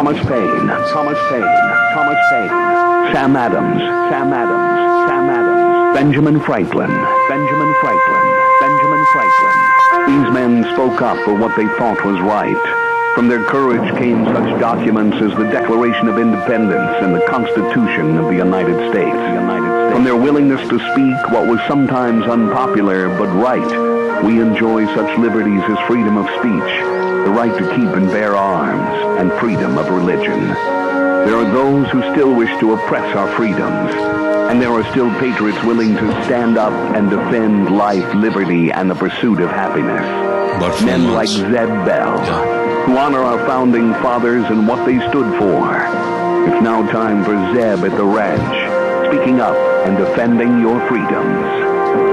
Thomas Paine, Sam Adams, Benjamin Franklin. These men spoke up for what they thought was right. From their courage came such documents as the Declaration of Independence and the Constitution of the United States. From their willingness to speak what was sometimes unpopular but right, we enjoy such liberties as freedom of speech, the right to keep and bear arms, and freedom of religion. There are those who still wish to oppress our freedoms, and there are still patriots willing to stand up and defend life, liberty, and the pursuit of happiness. But men like Zeb Bell, who honor our founding fathers and what they stood for. It's now time for Zeb at the Ranch, speaking up and defending your freedoms.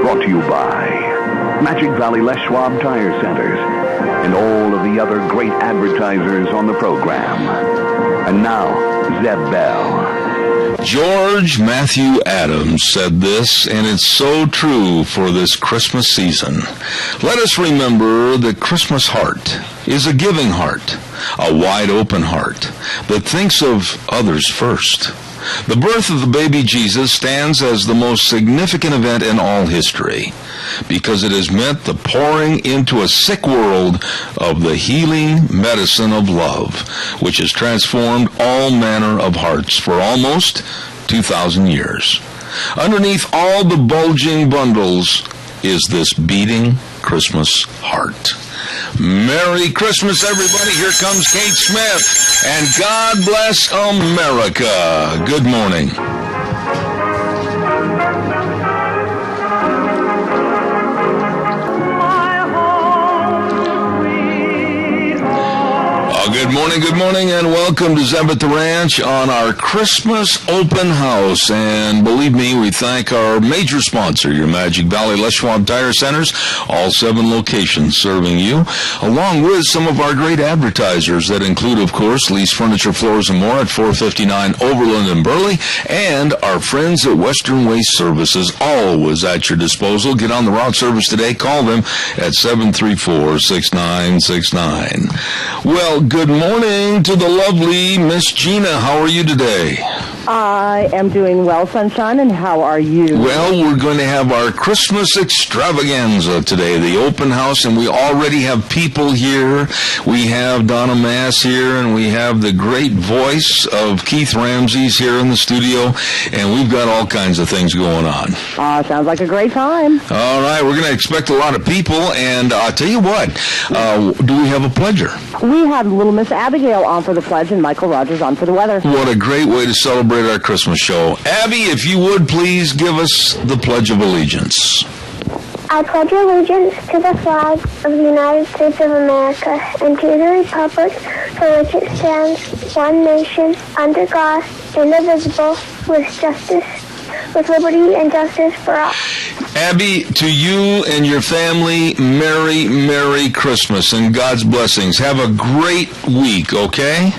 Brought to you by Magic Valley Les Schwab Tire Centers and all of the other great advertisers on the program. And now, Zeb Bell. George Matthew Adams said this, and it's so true for this Christmas season. Let us remember the Christmas heart is a giving heart, a wide open heart that thinks of others first. The birth of the baby Jesus stands as the most significant event in all history because it has meant the pouring into a sick world of the healing medicine of love, which has transformed all manner of hearts for almost 2,000 years. Underneath all the bulging bundles is this beating Christmas heart. Merry Christmas, everybody. Here comes Kate Smith. And God bless America. Good morning. Good morning, and welcome to Zeb at the Ranch on our Christmas open house. And believe me, we thank our major sponsor, your Magic Valley Les Schwab Tire Centers, all 7 locations serving you, along with some of our great advertisers that include, of course, Lease Furniture, Floors, and More at 459 Overland in Burley, and our friends at Western Waste Services, always at your disposal. Get on the route service today. Call them at 734-6969. Well, good morning to the lovely Miss Gina. How are you today? I am doing well, Sunshine, and how are you? Well, we're going to have our Christmas extravaganza today, the open house, and we already have people here. We have Donna Mass here, and we have the great voice of Keith Ramses here in the studio, and we've got all kinds of things going on. Sounds like a great time. All right, we're going to expect a lot of people, and I'll tell you what, do we have a pledger? We have little Miss Abigail on for the pledge and Michael Rogers on for the weather. What a great way to celebrate our Christmas show. Abby, if you would please give us the Pledge of Allegiance. I pledge allegiance to the flag of the United States of America and to the republic for which it stands, one nation, under God, indivisible, with liberty and justice for all. Abby, to you and your family, Merry, Merry Christmas and God's blessings. Have a great week, okay?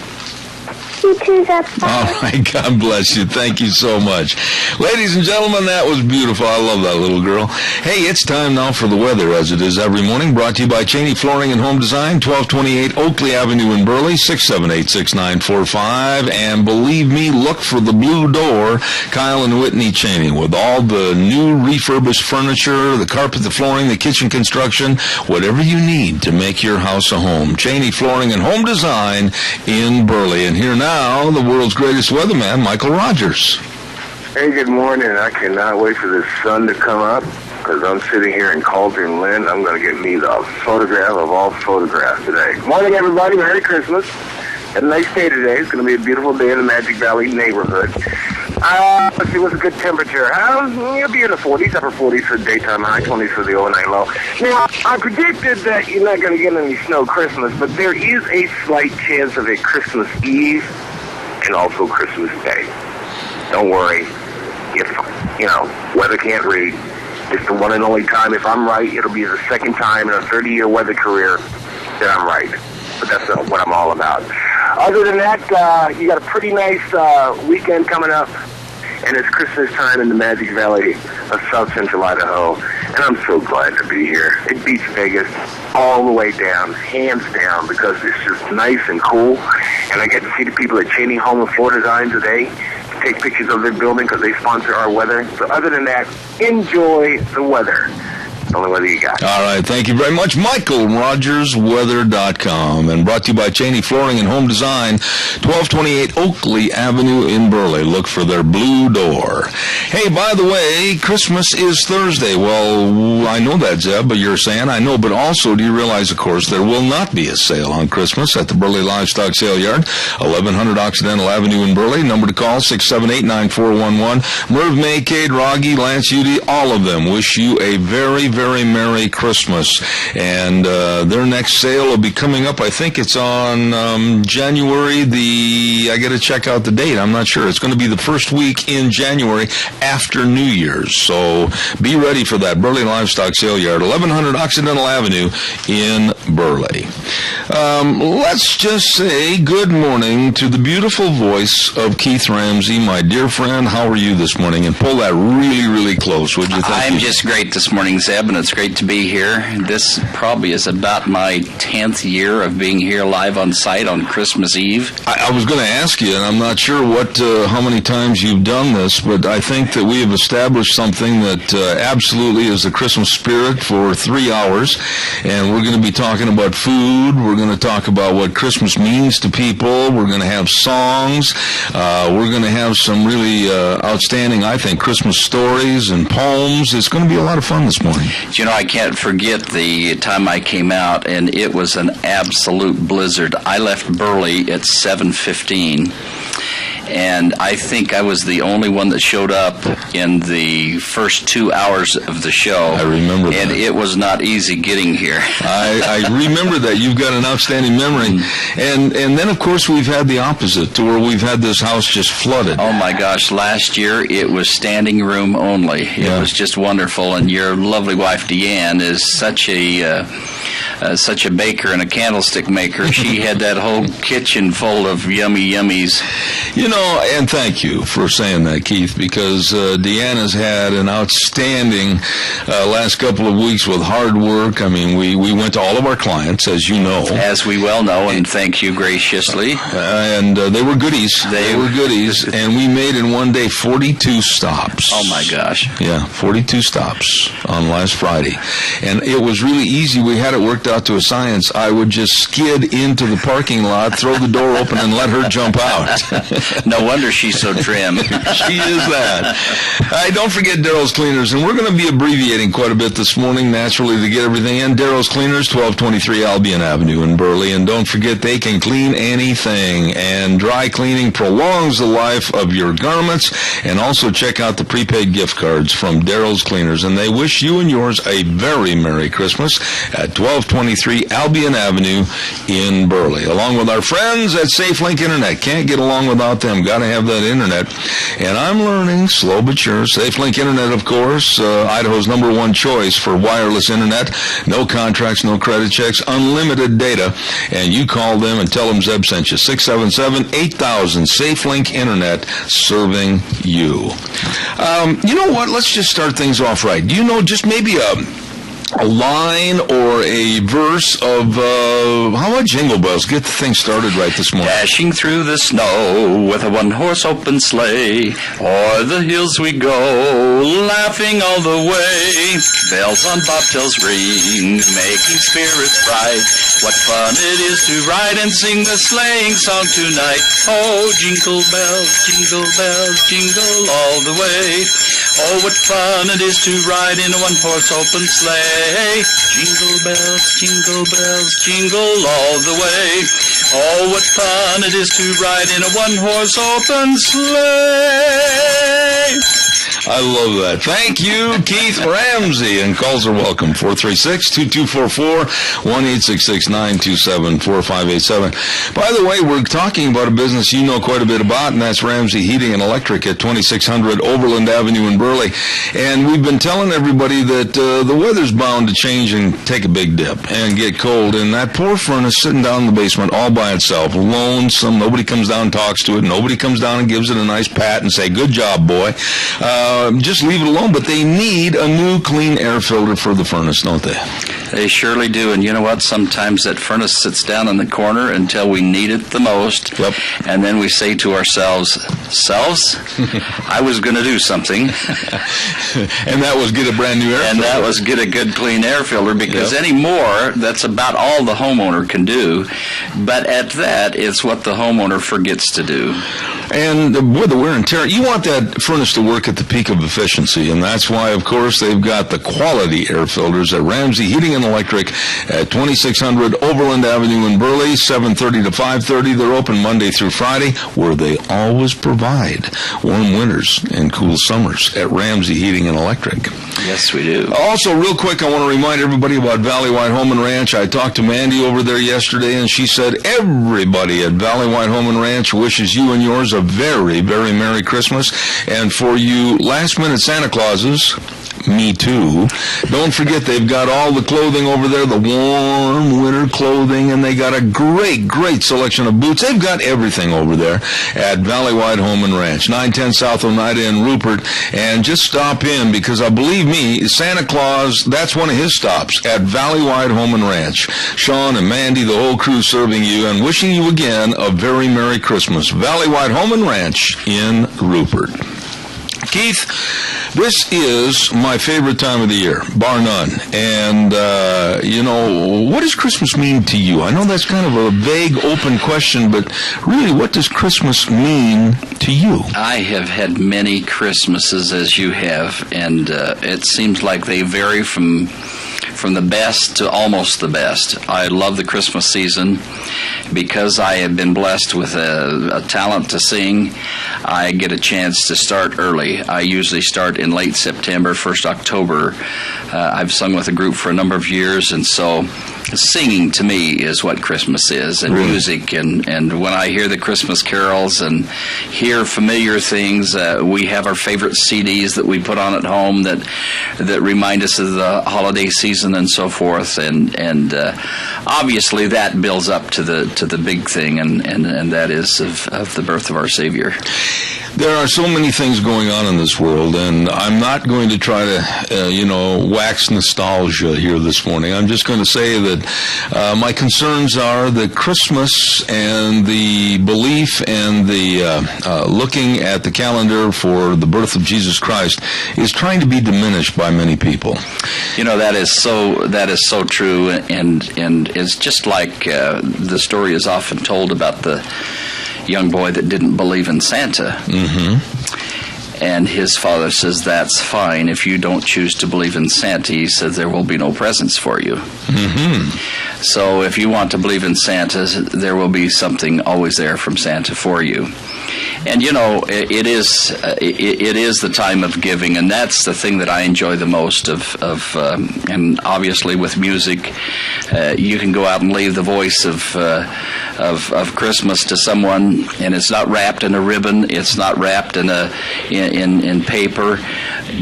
You too, Zeb. All right, God bless you. Thank you so much. Ladies and gentlemen, that was beautiful. I love that little girl. Hey, it's time now for the weather, as it is every morning, brought to you by Cheney Flooring and Home Design, 1228 Oakley Avenue in Burley, 678-6945. And believe me, look for the blue door, Kyle and Whitney Cheney, with all the new refurbished furniture, the carpet, the flooring, the kitchen construction, whatever you need to make your house a home. Cheney Flooring and Home Design in Burley. And here now, the world's greatest weatherman, Michael Rogers. Hey, good morning. I cannot wait for the sun to come up because I'm sitting here in Calder, Lynn. I'm going to get me the photograph of all photographs today. Good morning, everybody. Merry Christmas. Had a nice day today. It's going to be a beautiful day in the Magic Valley neighborhood. Let's see, what's a good temperature? It'll be in the 40s, upper 40s for the daytime high, 20s for the overnight low. Now, I predicted that you're not going to get any snow Christmas, but there is a slight chance of a Christmas Eve and also Christmas Day. Don't worry. If, weather can't read, it's the one and only time. If I'm right, it'll be the second time in a 30-year weather career that I'm right. But that's what I'm all about. Other than that, you got a pretty nice weekend coming up, and it's Christmas time in the Magic Valley of South Central Idaho, and I'm so glad to be here. It beats Vegas all the way down, hands down, because it's just nice and cool. and I get to see the people at Cheney Home and Floor Design today, take pictures of their building because they sponsor our weather. So other than that, enjoy the weather. The only weather you got. All right, thank you very much. Michael, RogersWeather.com, and brought to you by Cheney Flooring and Home Design, 1228 Oakley Avenue in Burley. Look for their blue door. Hey, by the way, Christmas is Thursday. Well, I know that, Zeb, but you're saying I know, but also do you realize, of course, there will not be a sale on Christmas at the Burley Livestock Sale Yard, 1100 Occidental Avenue in Burley. Number to call, 678-9411. Merv May, Cade, Rogge, Lance Udy, all of them wish you a very, very Merry Christmas. And their next sale will be coming up. I think it's on January I got to check out the date. I'm not sure. It's going to be the first week in January after New Year's. So be ready for that. Burley Livestock Sale Yard, 1100 Occidental Avenue in Burley. Let's just say good morning to the beautiful voice of Keith Ramsey, my dear friend. How are you this morning? And pull that really, really close, would you think? I'm just great this morning, Zeb, and it's great to be here. This probably is about my 10th year of being here live on site on Christmas Eve. I was going to ask you, and I'm not sure how many times you've done this, but I think that we have established something that absolutely is the Christmas spirit for 3 hours, and we're going to be talking about food. We're going to talk about what Christmas means to people. We're going to have songs. We're going to have some really outstanding, I think, Christmas stories and poems. It's going to be a lot of fun this morning. You know, I can't forget the time I came out, and it was an absolute blizzard. I left Burley at 7:15. And I think I was the only one that showed up in the first 2 hours of the show. I remember that. And it was not easy getting here. I remember that. You've got an outstanding memory. And then, of course, we've had the opposite, to where we've had this house just flooded. Oh, my gosh. Last year, it was standing room only. It was just wonderful. And your lovely wife, Deanne, is such a baker and a candlestick maker. She had that whole kitchen full of yummy yummies. You know, and thank you for saying that, Keith, because Deanna's had an outstanding last couple of weeks with hard work. I mean, we went to all of our clients, as you know. As we well know, and thank you graciously. And they were goodies. They were goodies. And we made in one day 42 stops. Oh, my gosh. Yeah, 42 stops on last Friday. And it was really easy. We had it worked out to a science. I would just skid into the parking lot, throw the door open, and let her jump out. No wonder she's so trim. She is that. Don't forget Daryl's Cleaners, and we're going to be abbreviating quite a bit this morning, naturally, to get everything in. Daryl's Cleaners, 1223 Albion Avenue in Burley, and don't forget they can clean anything, and dry cleaning prolongs the life of your garments. And also check out the prepaid gift cards from Daryl's Cleaners, and they wish you and yours a very Merry Christmas at 1223 Albion Avenue in Burley, along with our friends at SafeLink Internet. Can't get along without them. Got to have that internet. And I'm learning, slow but sure. SafeLink Internet, of course, Idaho's #1 choice for wireless internet. No contracts, no credit checks, unlimited data. And you call them and tell them Zeb sent you. 677-8000 SafeLink Internet, serving you. You know what? Let's just start things off right. Do you know just maybe a line or a verse of, how about Jingle Bells? Get the thing started right this morning. Dashing through the snow with a one-horse open sleigh, o'er the hills we go, laughing all the way. Bells on bobtails ring, making spirits bright. What fun it is to ride and sing the sleighing song tonight. Oh, jingle bells, jingle all the way. Oh, what fun it is to ride in a one-horse open sleigh. Jingle bells, jingle all the way. Oh, what fun it is to ride in a one-horse open sleigh. I love that. Thank you, Keith Ramsey. And calls are welcome. 436-2244, 1-866-927-4587. By the way, we're talking about a business you know quite a bit about, and that's Ramsey Heating and Electric at 2600 Overland Avenue in Burley. And we've been telling everybody that the weather's bound to change and take a big dip and get cold. And that poor furnace sitting down in the basement all by itself, lonesome. Nobody comes down and talks to it. Nobody comes down and gives it a nice pat and say, good job, boy. just leave it alone. But they need a new clean air filter for the furnace, don't they? They surely do. And you know what? Sometimes that furnace sits down in the corner until we need it the most. Yep. And then we say to ourselves, I was going to do something. And that was get a brand new air filter. And that was get a good clean air filter, because Yep. anymore, that's about all the homeowner can do. But at that, it's what the homeowner forgets to do. And boy, the wear and tear. You want that furnace to work at the peak of efficiency, and that's why, of course, they've got the quality air filters at Ramsey Heating and Electric at 2600 Overland Avenue in Burley, 7:30 to 5:30. They're open Monday through Friday, where they always provide warm winters and cool summers at Ramsey Heating and Electric. Yes, we do. Also, real quick, I want to remind everybody about Valley White Home and Ranch. I talked to Mandy over there yesterday, and she said everybody at Valley White Home and Ranch wishes you and yours a very, very Merry Christmas. And for you last-minute Santa Clauses, me too, don't forget they've got all the clothing over there, the warm winter clothing, and they got a great, great selection of boots. They've got everything over there at Valley White Home and Ranch, 910 South Oneida in Rupert. And just stop in, because believe me, Santa Claus, that's one of his stops at Valley White Home and Ranch. Sean and Mandy, the whole crew serving you and wishing you again a very Merry Christmas. Valley White Home and Ranch in Rupert. Keith, this is my favorite time of the year, bar none. And, what does Christmas mean to you? I know that's kind of a vague, open question, but really, what does Christmas mean to you? I have had many Christmases, as you have, and it seems like they vary from the best to almost the best. I love the Christmas season because I have been blessed with a talent to sing. I get a chance to start early. I usually start in late September, 1st October. I've sung with a group for a number of years, and so singing to me is what Christmas is, and music, and when I hear the Christmas carols and hear familiar things, we have our favorite CDs that we put on at home that remind us of the holiday season and so forth, and obviously that builds up to the big thing, and that is of the birth of our Savior. There are so many things going on in this world, and I'm not going to try to, wax nostalgia here this morning. I'm just going to say that my concerns are that Christmas and the belief and the looking at the calendar for the birth of Jesus Christ is trying to be diminished by many people. That is so true, and it's just like the story is often told about the young boy that didn't believe in Santa. Mm-hmm. And his father says, that's fine. If you don't choose to believe in Santa, he says, there will be no presents for you. Mm-hmm. So if you want to believe in Santa, there will be something always there from Santa for you. And it is the time of giving, and that's the thing that I enjoy the most of and obviously with music, you can go out and leave the voice of Christmas to someone, and it's not wrapped in a ribbon, it's not wrapped in in paper,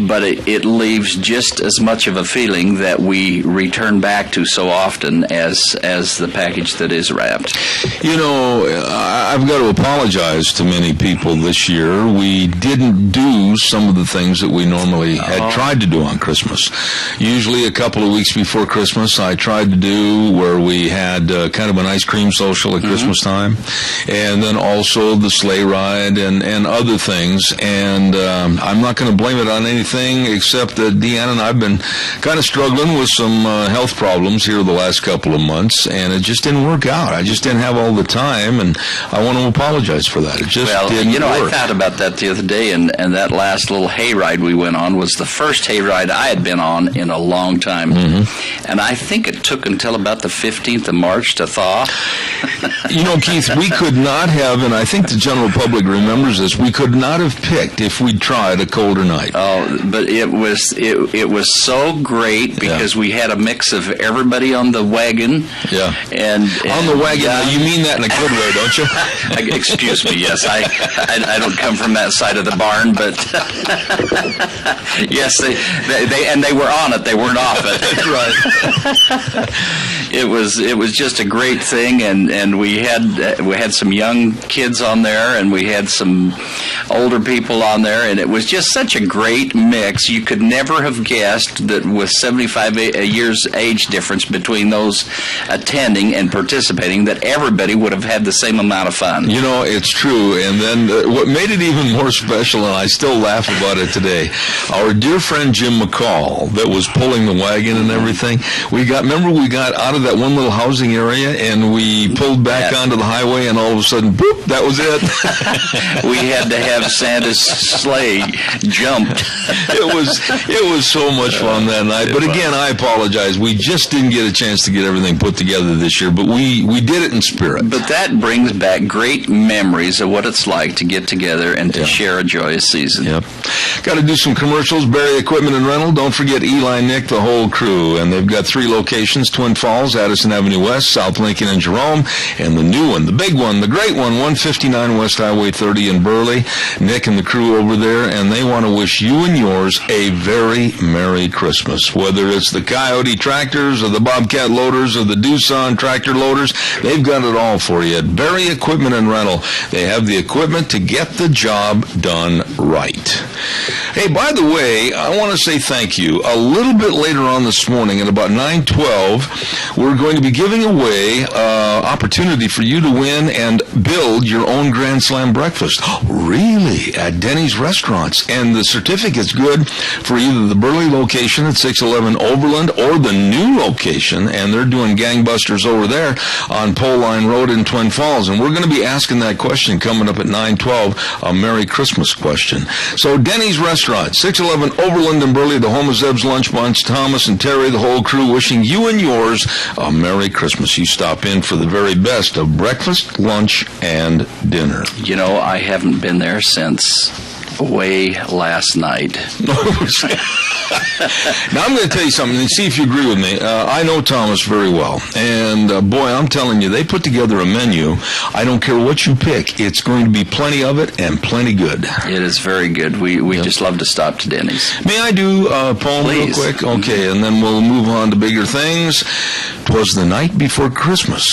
but it leaves just as much of a feeling that we return back to so often as the package that is wrapped. I've got to apologize to many people this year. We didn't do some of the things that we normally had tried to do on Christmas. Usually a couple of weeks before Christmas, I tried to do where we had kind of an ice cream social at Christmas time, and then also the sleigh ride and other things. And I'm not going to blame it on anything except that Deanna and I have been kind of struggling with some health problems here the last couple of months, and it just didn't work out. I just didn't have all the time, and I want to apologize for that. It just didn't work. I thought about that the other day, and that last little hayride we went on was the first hayride I had been on in a long time. Mm-hmm. And I think it took until about the 15th of March to thaw. Keith, we could not have, and I think the general public remembers this, we could not have picked, if we tried, a colder night. Oh, but it was so great because we had a mix of everybody on the wagon wagon. Yeah. And on the wagon, you mean that in a good way, don't you? Excuse me, yes. I don't come from that side of the barn, but yes, they were on it. They weren't off it. Right. It was just a great thing, and we had some young kids on there, and we had some older people on there, and it was just such a great mix. You could never have guessed that with 75 years age difference between those attending and participating, that everybody would have had the same amount of fun. You know, it's true. And then what made it even more special, and I still laugh about it today, our dear friend Jim McCall that was pulling the wagon and everything, we got out of that one little housing area, and we pulled back onto the highway, and all of a sudden, boop, that was it. We had to have Santa's sleigh jumped. It was so much fun that night. But again, I apologize. We just didn't get a chance to get everything put together this year, but we did it in spirit. But that brings back great memories of what it's like to get together and to share a joyous season. Yep. Got to do some commercials. Barry Equipment and Rental. Don't forget Eli, Nick, the whole crew. And they've got 3 locations: Twin Falls, Addison Avenue West, South Lincoln, and Jerome. And the new one, the big one, the great one, 159 West Highway 30 in Burley. Nick and the crew over there, and they want to wish you and yours a very Merry Christmas. Whether it's the Coyote tractors or the Bobcat loaders or the Doosan tractor loaders, they've got it all for you at Barry Equipment and Rental. They have the equipment to get the job done right. Hey, by the way, I want to say thank you. A little bit later on this morning at about 9:12, we're going to be giving away opportunity for you to win and build your own Grand Slam breakfast. Really? At Denny's Restaurants. And the certificate's good for either the Burley location at 611 Overland or the new location, and they're doing gangbusters over there on Pole Line Road in Twin Falls. And we're going to be asking that question coming up at 9:12, a Merry Christmas question. So Denny's Restaurant, 611 Overland and Burley, the home of Zeb's Lunch Bunch, Thomas and Terry, the whole crew, wishing you and yours a Merry Christmas. You stop in for the very best of breakfast, lunch, and dinner. You know, I haven't been there since way last night. Now, I'm going to tell you something and see if you agree with me. I know Thomas very well. And, boy, I'm telling you, they put together a menu. I don't care what you pick. It's going to be plenty of it and plenty good. It is very good. We just love to stop to Denny's. May I do a poem Please. real quick? Okay, and then we'll move on to bigger things. 'Twas the night before Christmas,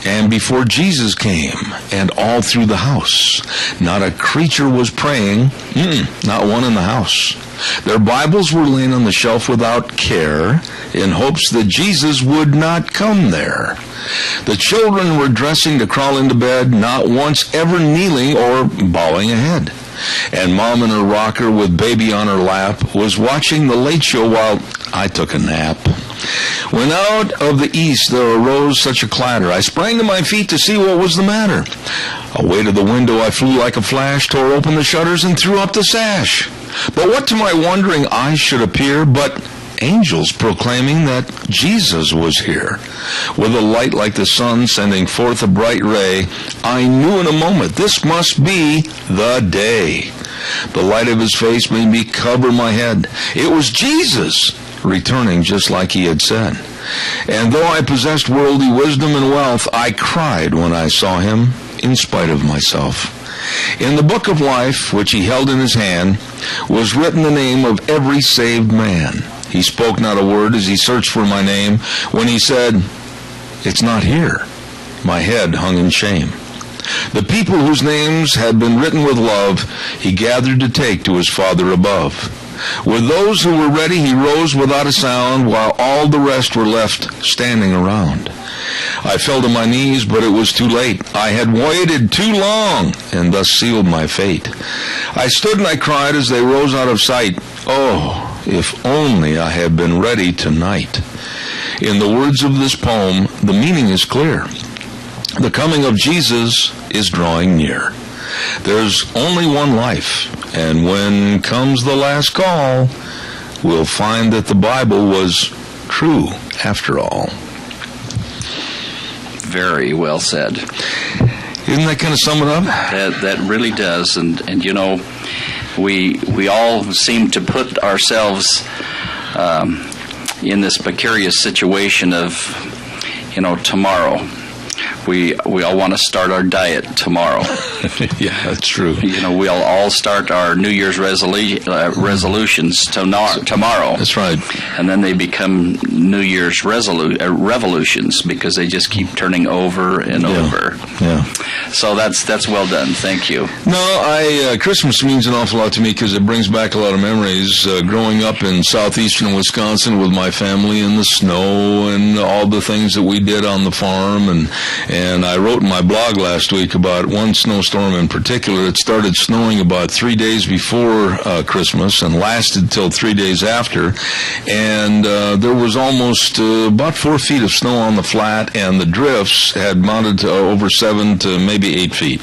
and before Jesus came, and all through the house, not a creature was praying, not one in the house. Their Bibles were laying on the shelf without care, in hopes that Jesus would not come there. The children were dressing to crawl into bed, not once ever kneeling or bowing a head. And Mom in her rocker with baby on her lap was watching the Late Show while I took a nap. When out of the east there arose such a clatter, I sprang to my feet to see what was the matter. Away to the window I flew like a flash, tore open the shutters and threw up the sash. But what to my wondering eyes should appear but angels proclaiming that Jesus was here. With a light like the sun sending forth a bright ray, I knew in a moment this must be the day. The light of his face made me cover my head. It was Jesus, returning just like he had said. And though I possessed worldly wisdom and wealth, I cried when I saw him in spite of myself. In the book of life, which he held in his hand, was written the name of every saved man. He spoke not a word as he searched for my name. When he said, "It's not here," my head hung in shame. The people whose names had been written with love, he gathered to take to his Father above. With those who were ready, he rose without a sound, while all the rest were left standing around. I fell to my knees, but it was too late. I had waited too long, and thus sealed my fate. I stood and I cried as they rose out of sight, "Oh, if only I had been ready tonight." In the words of this poem, the meaning is clear. The coming of Jesus is drawing near. There's only one life, and when comes the last call, we'll find that the Bible was true after all. Very well said. Isn't that kind of sum it up? That really does, and you know, we all seem to put ourselves in this precarious situation of, tomorrow. We all want to start our diet tomorrow. Yeah, that's true. We'll all start our New Year's resolutions tomorrow. That's right. And then they become New Year's revolutions because they just keep turning over and over. Yeah. So that's well done. Thank you. No, Christmas means an awful lot to me because it brings back a lot of memories. Growing up in southeastern Wisconsin with my family in the snow and all the things that we did on the farm, and I wrote in my blog last week about one snowstorm in particular. It started snowing about 3 days before Christmas and lasted till 3 days after, and there was almost about 4 feet of snow on the flat, and the drifts had mounted to over 7 to maybe 8 feet.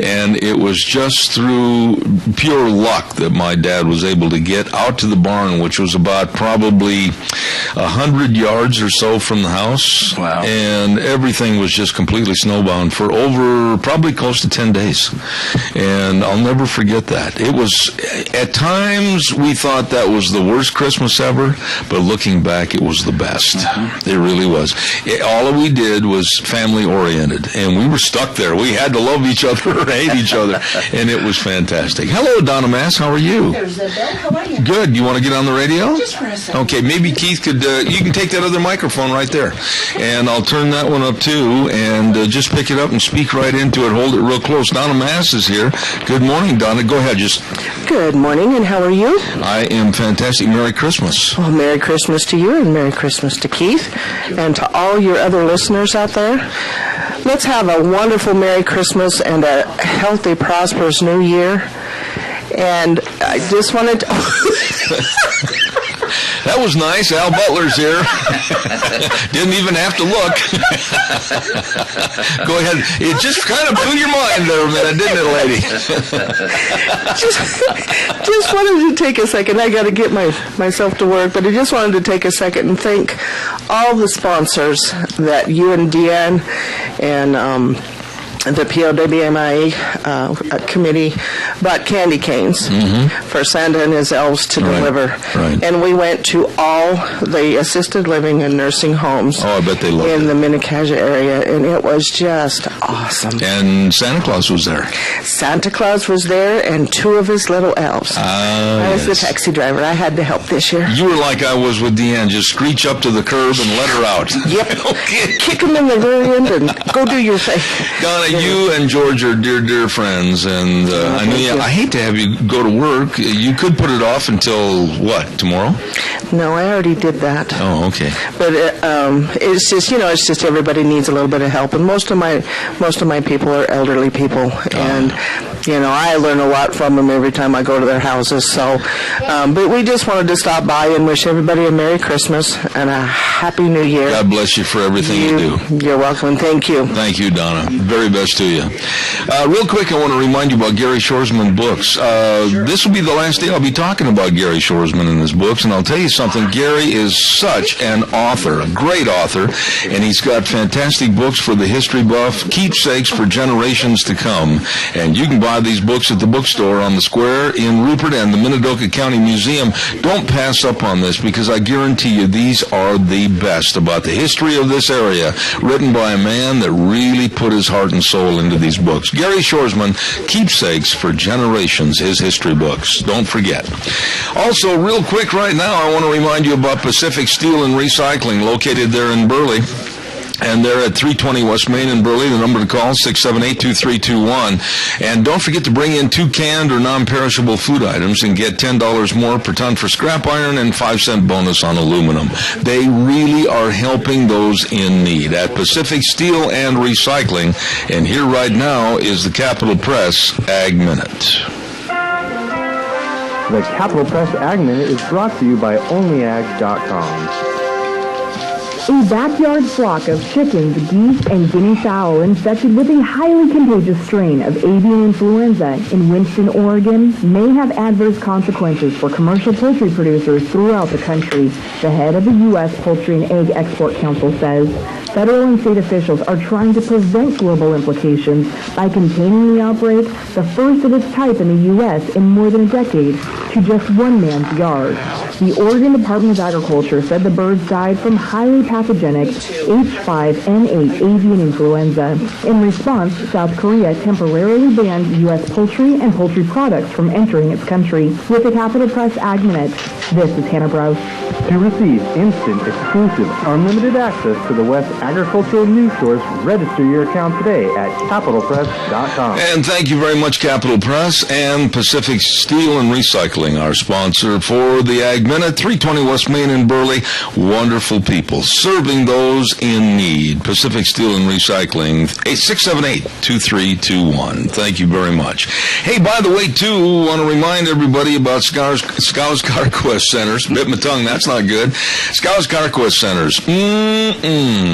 And it was just through pure luck that my dad was able to get out to the barn, which was about probably 100 yards or so from the house. Wow. And everything was just completely snowbound for over probably close to 10 days. And I'll never forget that. It was, at times we thought that was the worst Christmas ever, but looking back it was the best. Mm-hmm. It really was. All we did was family oriented, and we were stuck there. We had to love each other or hate each other, and it was fantastic. Hello, Donna Mass. How are you? There's Bill. How are you? Good. You want to get on the radio? Just for a second. Okay, maybe Keith could, you can take that other microphone right there, and I'll turn that one up too, and just pick it up and speak right into it. Hold it real close. Donna Mass is here. Good morning, Donna. Go ahead. Good morning, and how are you? I am fantastic. Merry Christmas. Well, Merry Christmas to you, and Merry Christmas to Keith, and to all your other listeners out there. Let's have a wonderful Merry Christmas and a healthy, prosperous New Year. And I just wanted to... That was nice. Al Butler's here. Didn't even have to look. Go ahead. It just kind of blew your mind there a minute, didn't it, lady? just wanted to take a second. I got to get myself to work, but I just wanted to take a second and thank all the sponsors that you and Deanne and the POWMIA committee bought candy canes for Santa and his elves to deliver. Right. And we went to all the assisted living and nursing homes I bet they loved in it. the Mini-Cassia area, and it was just awesome. And Santa Claus was there. Santa Claus was there, and 2 of his little elves. I was the taxi driver. I had to help this year. You were like I was with Deanne. Just screech up to the curb and let her out. Yep. Okay. Kick them in the rear end and go do your thing. Donna, you and George are dear friends, and I know I hate to have you go to work. You could put it off until, what, tomorrow? No, I already did that. Oh, okay. But it's just everybody needs a little bit of help, and most of my people are elderly people, and I learn a lot from them every time I go to their houses. So, but we just wanted to stop by and wish everybody a Merry Christmas and a Happy New Year. God bless you for everything you do. You're welcome, and thank you. Thank you, Donna. Very best to you. Real quick, I want to remind you about Gary Shoresman books. This will be the last day I'll be talking about Gary Shoresman and his books, and I'll tell you something. Gary is such an author, a great author, and he's got fantastic books for the history buff, keepsakes for generations to come. And you can buy these books at the bookstore on the square in Rupert and the Minidoka County Museum. Don't pass up on this, because I guarantee you these are the best about the history of this area, written by a man that really put his heart and soul into these books. Gary Shoresman, Keepsakes for Generations, his history books. Don't forget. Also, real quick right now, I want to remind you about Pacific Steel and Recycling, located there in Burley. And they're at 320 West Main in Burley. The number to call is 678-2321. And don't forget to bring in 2 canned or non-perishable food items and get $10 more per ton for scrap iron and 5-cent bonus on aluminum. They really are helping those in need at Pacific Steel and Recycling. And here right now is the Capital Press Ag Minute. The Capital Press Ag Minute is brought to you by OnlyAg.com. A backyard flock of chickens, geese, and guinea fowl infected with a highly contagious strain of avian influenza in Winston, Oregon may have adverse consequences for commercial poultry producers throughout the country, the head of the U.S. Poultry and Egg Export Council says. Federal and state officials are trying to prevent global implications by containing the outbreak, the first of its type in the U.S. in more than a decade, to just one man's yard. The Oregon Department of Agriculture said the birds died from highly pathogenic H5N8 avian influenza. In response, South Korea temporarily banned U.S. poultry and poultry products from entering its country. With the Capital Press Ag Minute, this is Hannah Brous. To receive instant, exclusive, unlimited access to the West Agricultural News Source, register your account today at CapitalPress.com. And thank you very much, Capital Press and Pacific Steel and Recycling, our sponsor for the Ag Minute, 320 West Main in Burley. Wonderful people serving those in need. Pacific Steel and Recycling, 678-2321. Thank you very much. Hey, by the way, too, want to remind everybody about Scouts CarQuest Centers. Bit my tongue, that's not good. Scouts CarQuest Centers.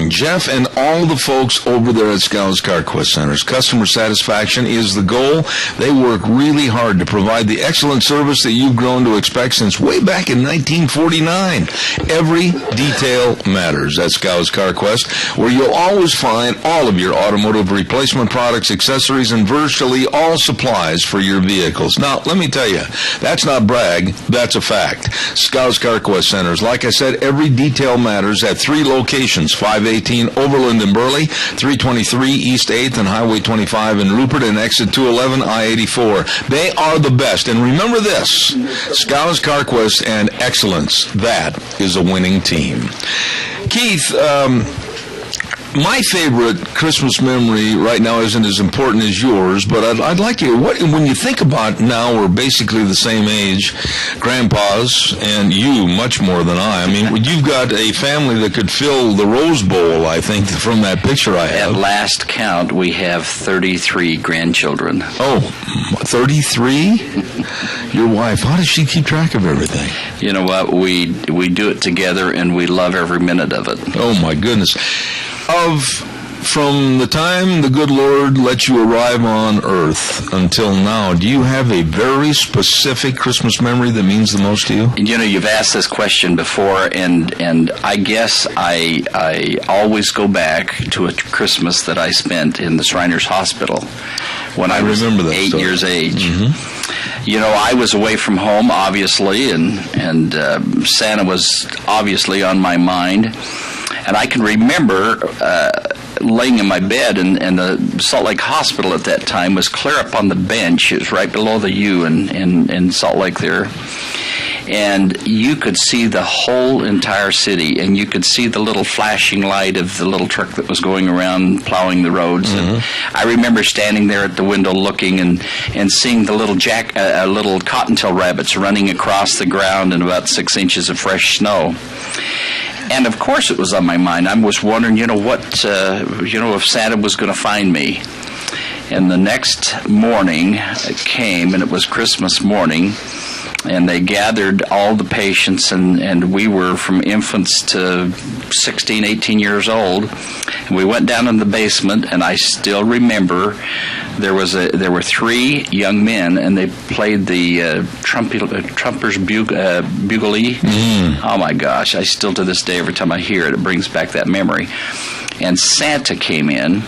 Jeff and all the folks over there at Scouts CarQuest Centers. Customer satisfaction is the goal. They work really hard to provide the excellent service that you've grown to expect since way back in 1949. Every detail matters at Scouts CarQuest, where you'll always find all of your automotive replacement products, accessories, and virtually all supplies for your vehicles. Now, let me tell you, that's not brag, that's a fact. Scouts CarQuest Centers, like I said, every detail matters at 3 locations, 518 Overland in Burley, 323 East 8th and Highway 25 in Rupert, and exit 211 I-84. They are the best. And remember this, Scouts CarQuest and excellence, that is a winning team. Keith, my favorite Christmas memory right now isn't as important as yours, but I'd like to hear, when you think about now we're basically the same age, grandpas, and you much more than I. I mean, you've got a family that could fill the Rose Bowl, I think, from that picture I have. At last count, we have 33 grandchildren. Oh, 33? Your wife, how does she keep track of everything? You know what? We do it together, and we love every minute of it. Oh, my goodness. From the time the good Lord let you arrive on earth until now, do you have a very specific Christmas memory that means the most to you? You know, you've asked this question before, and I guess I always go back to a Christmas that I spent in the Shriners Hospital when I was 8 years age. Mm-hmm. You know, I was away from home, obviously, and Santa was obviously on my mind. And I can remember laying in my bed, and the Salt Lake Hospital at that time was clear up on the bench. It was right below the U in Salt Lake there. And you could see the whole entire city, and you could see the little flashing light of the little truck that was going around plowing the roads. Mm-hmm. And I remember standing there at the window looking and seeing the little little cottontail rabbits running across the ground in about 6 inches of fresh snow. And of course it was on my mind. I was wondering, if Santa was going to find me. And the next morning it came, and it was Christmas morning, and they gathered all the patients, and we were from infants to 16, 18 years old. And we went down in the basement, and I still remember there were 3 young men, and they played the Trumper's Buglee. Oh my gosh, I still to this day, every time I hear it, it brings back that memory. And Santa came in,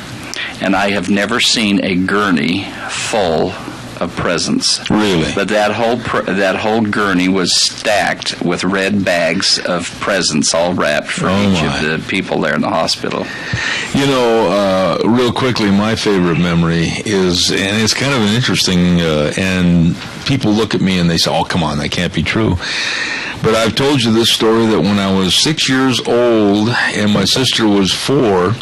and I have never seen a gurney full of presents. Really? But that whole gurney was stacked with red bags of presents, all wrapped for each of the people there in the hospital. You know, real quickly, my favorite memory is, and it's kind of an interesting, and people look at me and they say, "Oh, come on, that can't be true." But I've told you this story that when I was 6 years old and my sister was 4,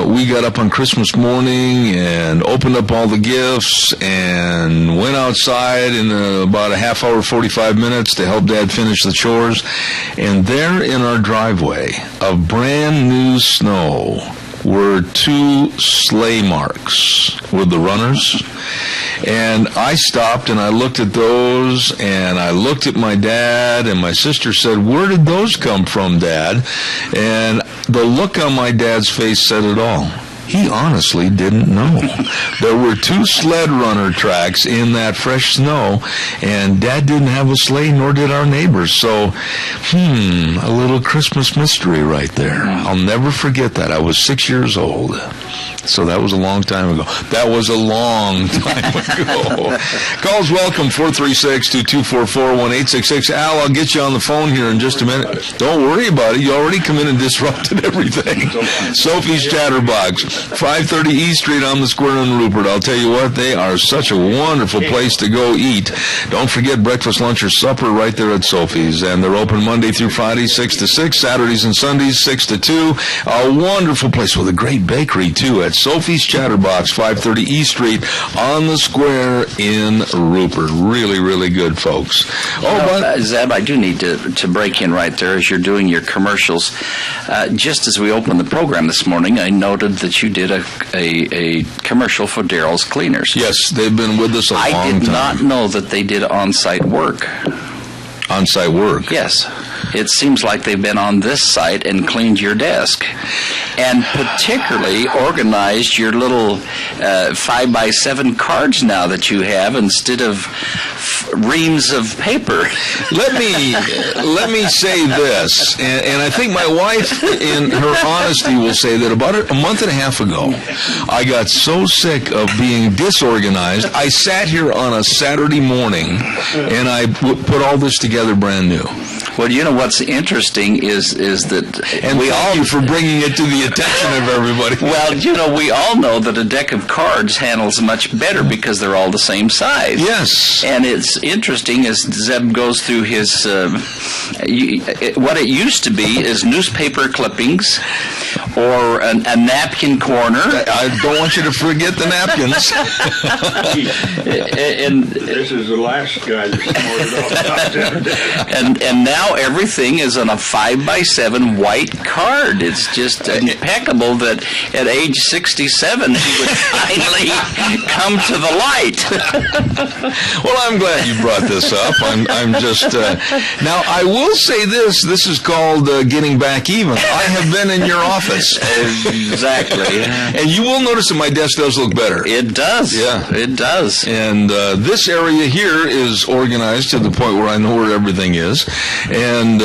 we got up on Christmas morning and opened up all the gifts and went outside in about a half hour, 45 minutes to help Dad finish the chores. And there in our driveway of brand new snow were 2 sleigh marks with the runners. And I stopped and I looked at those, and I looked at my dad, and my sister said, "Where did those come from, Dad?" And the look on my dad's face said it all. He honestly didn't know. There were 2 sled runner tracks in that fresh snow, and Dad didn't have a sleigh, nor did our neighbors. So, a little Christmas mystery right there. I'll never forget that. I was 6 years old. So that was a long time ago. That was a long time ago. Calls welcome, 436-2244-1866. Al, I'll get you on the phone here in just a minute. Don't worry about it. You already come in and disrupted everything. Sophie's Chatterbox, 530 East Street on the square in Rupert. I'll tell you what, they are such a wonderful place to go eat. Don't forget breakfast, lunch, or supper right there at Sophie's. And they're open Monday through Friday, 6 to 6, Saturdays and Sundays, 6 to 2. A wonderful place with a great bakery, too, at Sophie's Chatterbox, 530 East Street on the square in Rupert. Really, really good, folks. Zeb, I do need to break in right there as you're doing your commercials. Just as we opened the program this morning, I noted that you did a commercial for Daryl's Cleaners. Yes, they've been with us a long time. I did not know that they did on-site work. On-site work? Yes. It seems like they've been on this site and cleaned your desk, and particularly organized your little 5x7 cards now that you have instead of reams of paper. Let me say this, and I think my wife, in her honesty, will say that about a month and a half ago, I got so sick of being disorganized, I sat here on a Saturday morning, and I put all this together brand new. Well, you know what's interesting is that and we thank you for bringing it to the attention of everybody. Well, you know, we all know that a deck of cards handles much better because they're all the same size. Yes. And it's interesting as Zeb goes through his what it used to be is newspaper clippings or a napkin corner. I don't want you to forget the napkins. And this is the last guy that snorted off that. And now everything is on a 5x7 white card. It's just impeccable that at age 67 he would finally come to the light. Well, I'm glad you brought this up. I'm just now I will say this is called getting back even. I have been in your office. Exactly. And you will notice that my desk does look better. It does. Yeah. It does. And this area here is organized to the point where I know where everything is. And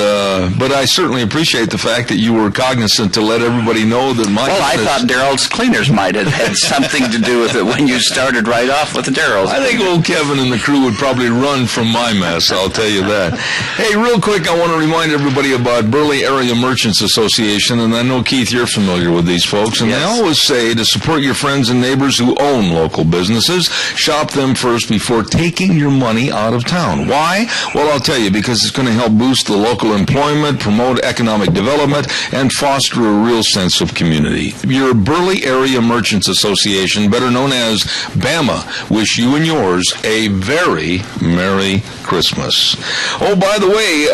but I certainly appreciate the fact that you were cognizant to let everybody know that my... Well, I thought Daryl's Cleaners might have had something to do with it when you started right off with Daryl's. I think old Kevin and the crew would probably run from my mess, I'll tell you that. Hey, real quick, I want to remind everybody about Burley Area Merchants Association, and I know, Keith, you're familiar with these folks, and yes. They always say to support your friends and neighbors who own local businesses, shop them first before taking your money out of town. Why? Well, I'll tell you, because it's going to help boost the local employment, promote economic development, and foster a real sense of community. Your Burley Area Merchants Association, better known as BAMA, wish you and yours a very Merry Christmas. Oh, by the way,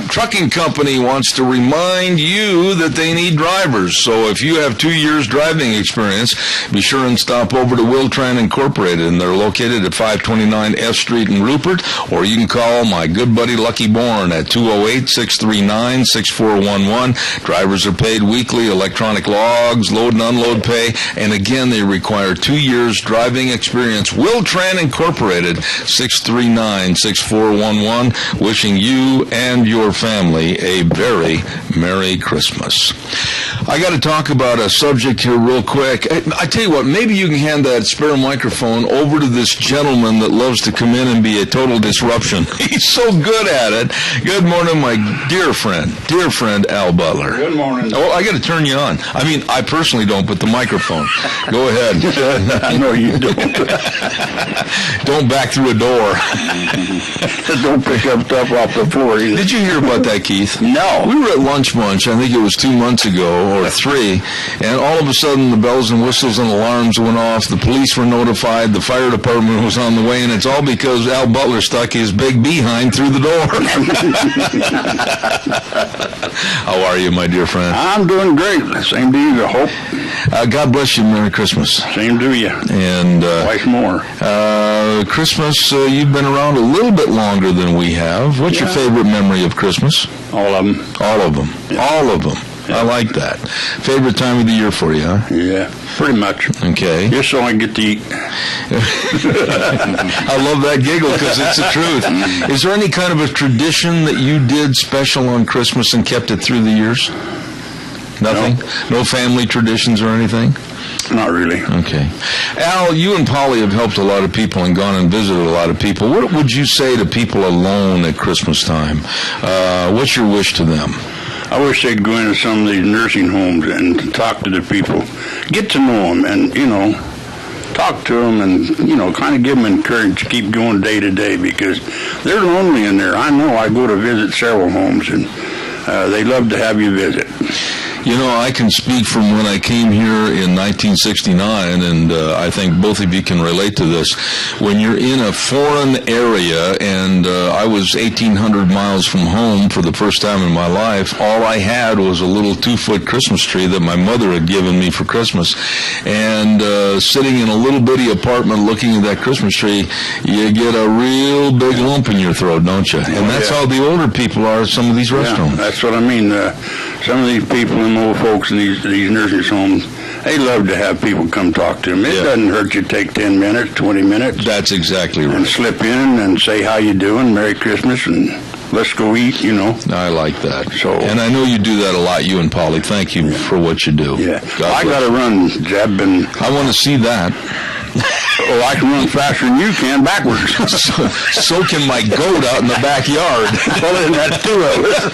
trucking company wants to remind you that they need drivers. So if you have 2 years driving experience, be sure and stop over to Wiltran Incorporated, and they're located at 529 F Street in Rupert, or you can call my good buddy Lucky Bourne at 208-639-6411. Drivers are paid weekly, electronic logs, load and unload pay, and again, they require 2 years driving experience. Wiltran Incorporated, 639-6411, wishing you and your family a very Merry Christmas. I got to talk about a subject here real quick. I tell you what, maybe you can hand that spare microphone over to this gentleman that loves to come in and be a total disruption. He's so good at it. Good morning, my dear friend Al Butler. Good morning. Oh, I got to turn you on. I mean, I personally don't, but the microphone. Go ahead. I know you don't. Don't back through a door. Don't pick up stuff off the floor either. Did you hear about that, Keith? No. We were at Lunch Bunch, I think it was 2 months ago, or 3, and all of a sudden the bells and whistles and alarms went off, the police were notified, the fire department was on the way, and it's all because Al Butler stuck his big behind through the door. How are you, my dear friend? I'm doing great. Same to you, I hope. God bless you. Merry Christmas. Same to you. And twice more. Christmas, you've been around a little bit longer than we have. What's your favorite memory of Christmas? All of them. All of them. Yeah. All of them. Yeah. I like that. Favorite time of the year for you, huh? Yeah, pretty much. Okay. Just so I get to eat. I love that giggle because it's the truth. Is there any kind of a tradition that you did special on Christmas and kept it through the years? Nothing? No family traditions or anything? Not really. Okay. Al, you and Polly have helped a lot of people and gone and visited a lot of people. What would you say to people alone at Christmas time? What's your wish to them? I wish they'd go into some of these nursing homes and talk to the people. Get to know them and, talk to them and, kind of give them encouragement to keep going day to day because they're lonely in there. I know. I go to visit several homes and they love to have you visit. I can speak from when I came here in 1969, and I think both of you can relate to this. When you're in a foreign area, and I was 1,800 miles from home for the first time in my life, all I had was a little 2-foot Christmas tree that my mother had given me for Christmas. And sitting in a little bitty apartment looking at that Christmas tree, you get a real big lump in your throat, don't you? And that's how the older people are at some of these restaurants. Yeah, that's what I mean. Some of these people and old folks in these nursing homes, they love to have people come talk to them. It doesn't hurt you to take 10 minutes, 20 minutes. That's exactly right. And slip in and say, how you doing, Merry Christmas, and let's go eat, I like that. So, and I know you do that a lot, you and Polly. Thank you for what you do. Yeah. I got to run, Zeb. I want to see that. Oh, I can run faster than you can backwards. so can my goat out in the backyard. Well, then that's two of us.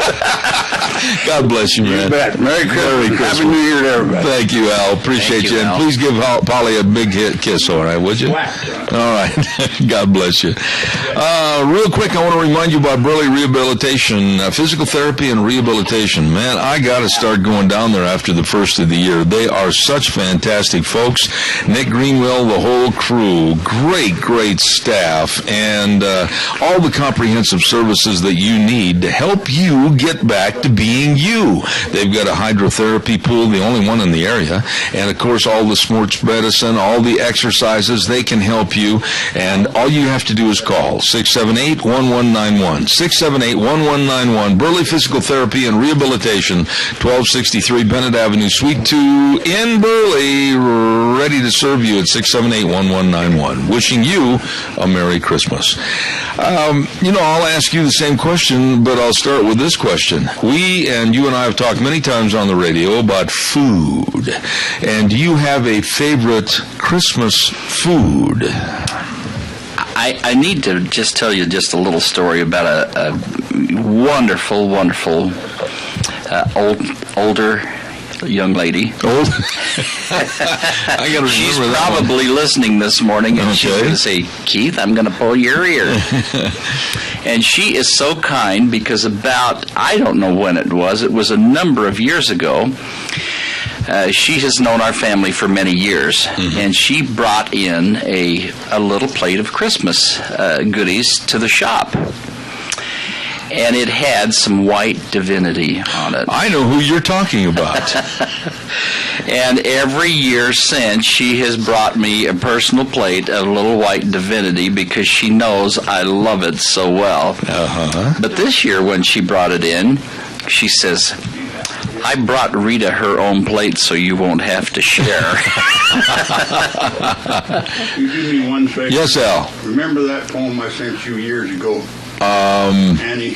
God bless you, man. You bet. Merry Christmas. Happy New Year to everybody. Thank you, Al. Appreciate you. And Al. please give Polly a big kiss, all right, would you? All right. God bless you. Real quick, I want to remind you about Burley Rehabilitation, physical therapy and rehabilitation. Man, I got to start going down there after the first of the year. They are such fantastic folks. Nick Greenwell, the whole crew, great staff, and all the comprehensive services that you need to help you get back to being you. They've got a hydrotherapy pool, the only one in the area, and of course all the sports medicine, all the exercises, they can help you, and all you have to do is call 678-1191, 678-1191, Burley Physical Therapy and Rehabilitation, 1263 Bennett Avenue, Suite 2 in Burley, ready to serve you at 678-1191. Wishing you a Merry Christmas. I'll ask you the same question, but I'll start with this question. You and I have talked many times on the radio about food. And do you have a favorite Christmas food? I need to just tell you just a little story about a wonderful older young lady. Old? I got to remember She's that probably listening this morning, and she's going to say, Keith, I'm going to pull your ear. And she is so kind because I don't know when it was a number of years ago. She has known our family for many years, and she brought in a little plate of Christmas goodies to the shop. And it had some white divinity on it. I know who you're talking about. And every year since, she has brought me a personal plate of little white divinity because she knows I love it so well. But this year when she brought it in, she says, I brought Rita her own plate so you won't have to share. You do me one favor? Yes, Al. Remember that poem I sent you years ago? Annie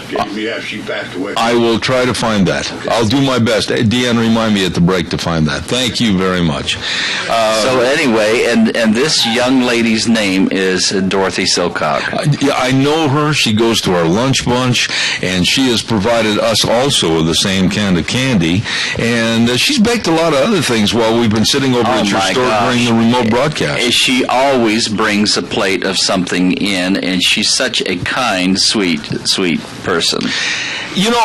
gave me after she passed away. I will try to find that. I'll do my best. Deanne, remind me at the break to find that. Thank you very much. So anyway, and this young lady's name is Dorothy Silcock. Yeah, I know her. She goes to our lunch bunch, and she has provided us also with the same kind of candy. And she's baked a lot of other things while we've been sitting over at your store during the remote broadcast. She always brings a plate of something in, and she's such a kind, sweet person.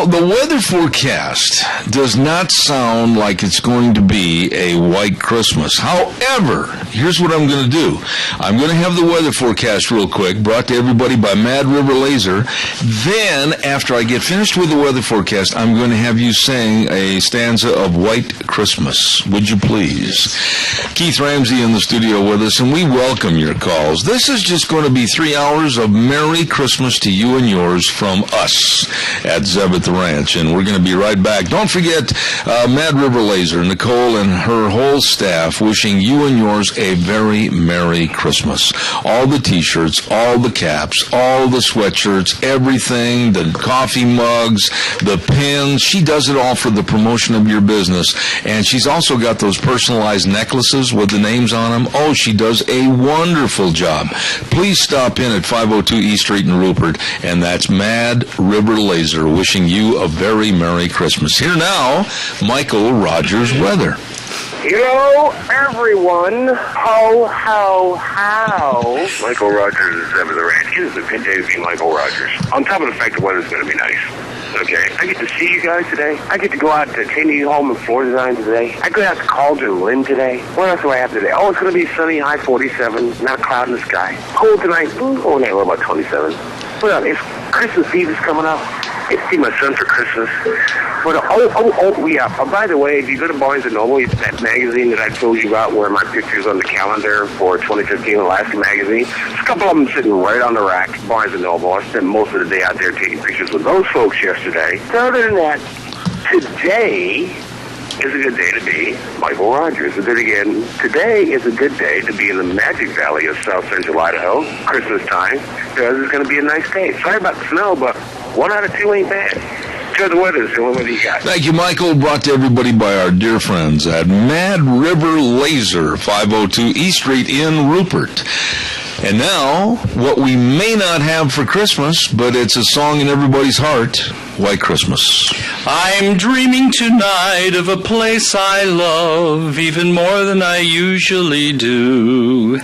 The weather forecast does not sound like it's going to be a white Christmas. However, here's what I'm going to do. I'm going to have the weather forecast real quick, brought to everybody by Mad River Laser. Then, after I get finished with the weather forecast, I'm going to have you sing a stanza of White Christmas. Would you please? Keith Ramsey in the studio with us, and we welcome your calls. This is just going to be 3 hours of Merry Christmas to you and yours from us at Zeb Zeb at the Ranch, and we're going to be right back. Don't forget Mad River Laser, Nicole and her whole staff wishing you and yours a very Merry Christmas. All the T-shirts, all the caps, all the sweatshirts, everything, the coffee mugs, the pins. She does it all for the promotion of your business, and she's also got those personalized necklaces with the names on them. Oh, she does a wonderful job. Please stop in at 502 East Street in Rupert, and that's Mad River Laser wishing you a very Merry Christmas. Here now, Michael Rogers weather. Hello, everyone. Ho, ho, how. Michael Rogers is Zeb at the Ranch. It is a good day to be Michael Rogers. On top of the fact the weather's going to be nice. Okay, I get to see you guys today. I get to go out to Taney Home and Floor Design today. I go out to Calder Lynn today. What else do I have today? Oh, it's going to be sunny, high 47, not a cloud in the sky. Cold tonight. Oh, no, what about 27? Well, it's Christmas Eve is coming up. I get to see my son for Christmas. But yeah. Oh, by the way, if you go to Barnes & Noble, it's that magazine that I told you about where my picture's on the calendar for 2015 Alaska Magazine. There's a couple of them sitting right on the rack, Barnes & Noble. I spent most of the day out there taking pictures with those folks yesterday. So other than that, today is a good day to be Michael Rogers. And then again, today is a good day to be in the Magic Valley of South Central Idaho, Christmas time, because it's going to be a nice day. Sorry about the snow, but 1 out of 2 ain't bad. Enjoy the weather, so what do you got? Thank you, Michael. Brought to everybody by our dear friends at Mad River Laser, 502 East Street in Rupert. And now, what we may not have for Christmas, but it's a song in everybody's heart, White Christmas. I'm dreaming tonight of a place I love even more than I usually do.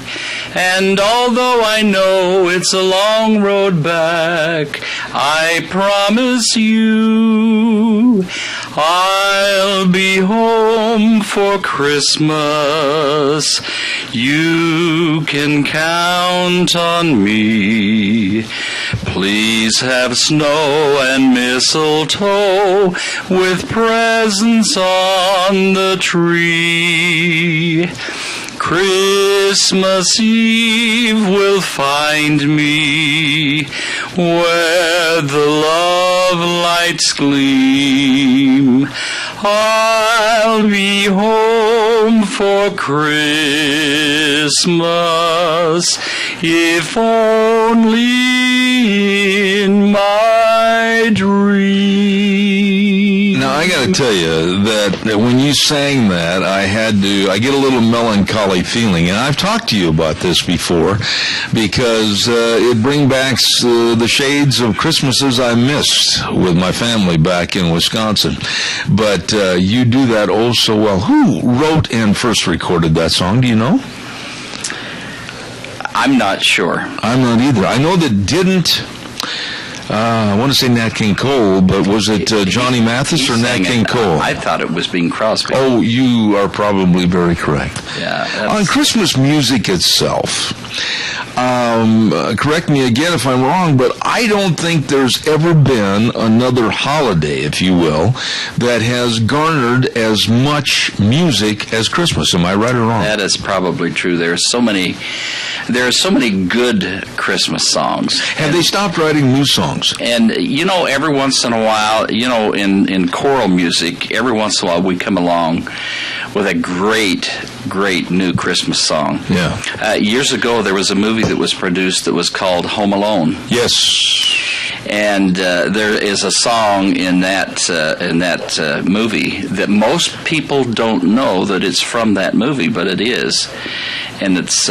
And although I know it's a long road back, I promise you I'll be home for Christmas. You can count on me. Please have snow and mistletoe with presents on the tree. Christmas Eve will find me where the love lights gleam. I'll be home for Christmas, if only in my dream. Now, I got to tell you that when you sang that, I get a little melancholy feeling. And I've talked to you about this before because it brings back the shades of Christmases I missed with my family back in Wisconsin. But you do that oh so well. Who wrote and first recorded that song? Do you know? I'm not sure. I'm not either. I know that didn't... I want to say Nat King Cole, but was it Johnny Mathis or Nat King Cole? I thought it was Bing Crosby. Oh, you are probably very correct. Yeah. On Christmas music itself, correct me again if I'm wrong, but I don't think there's ever been another holiday, if you will, that has garnered as much music as Christmas. Am I right or wrong? That is probably true. There are so many good Christmas songs. Have they stopped writing new songs? And, every once in a while, in choral music, every once in a while we come along with a great new Christmas song. Yeah. Years ago, there was a movie that was produced that was called Home Alone. Yes. And there is a song in that movie that most people don't know that it's from that movie, but it is. And it's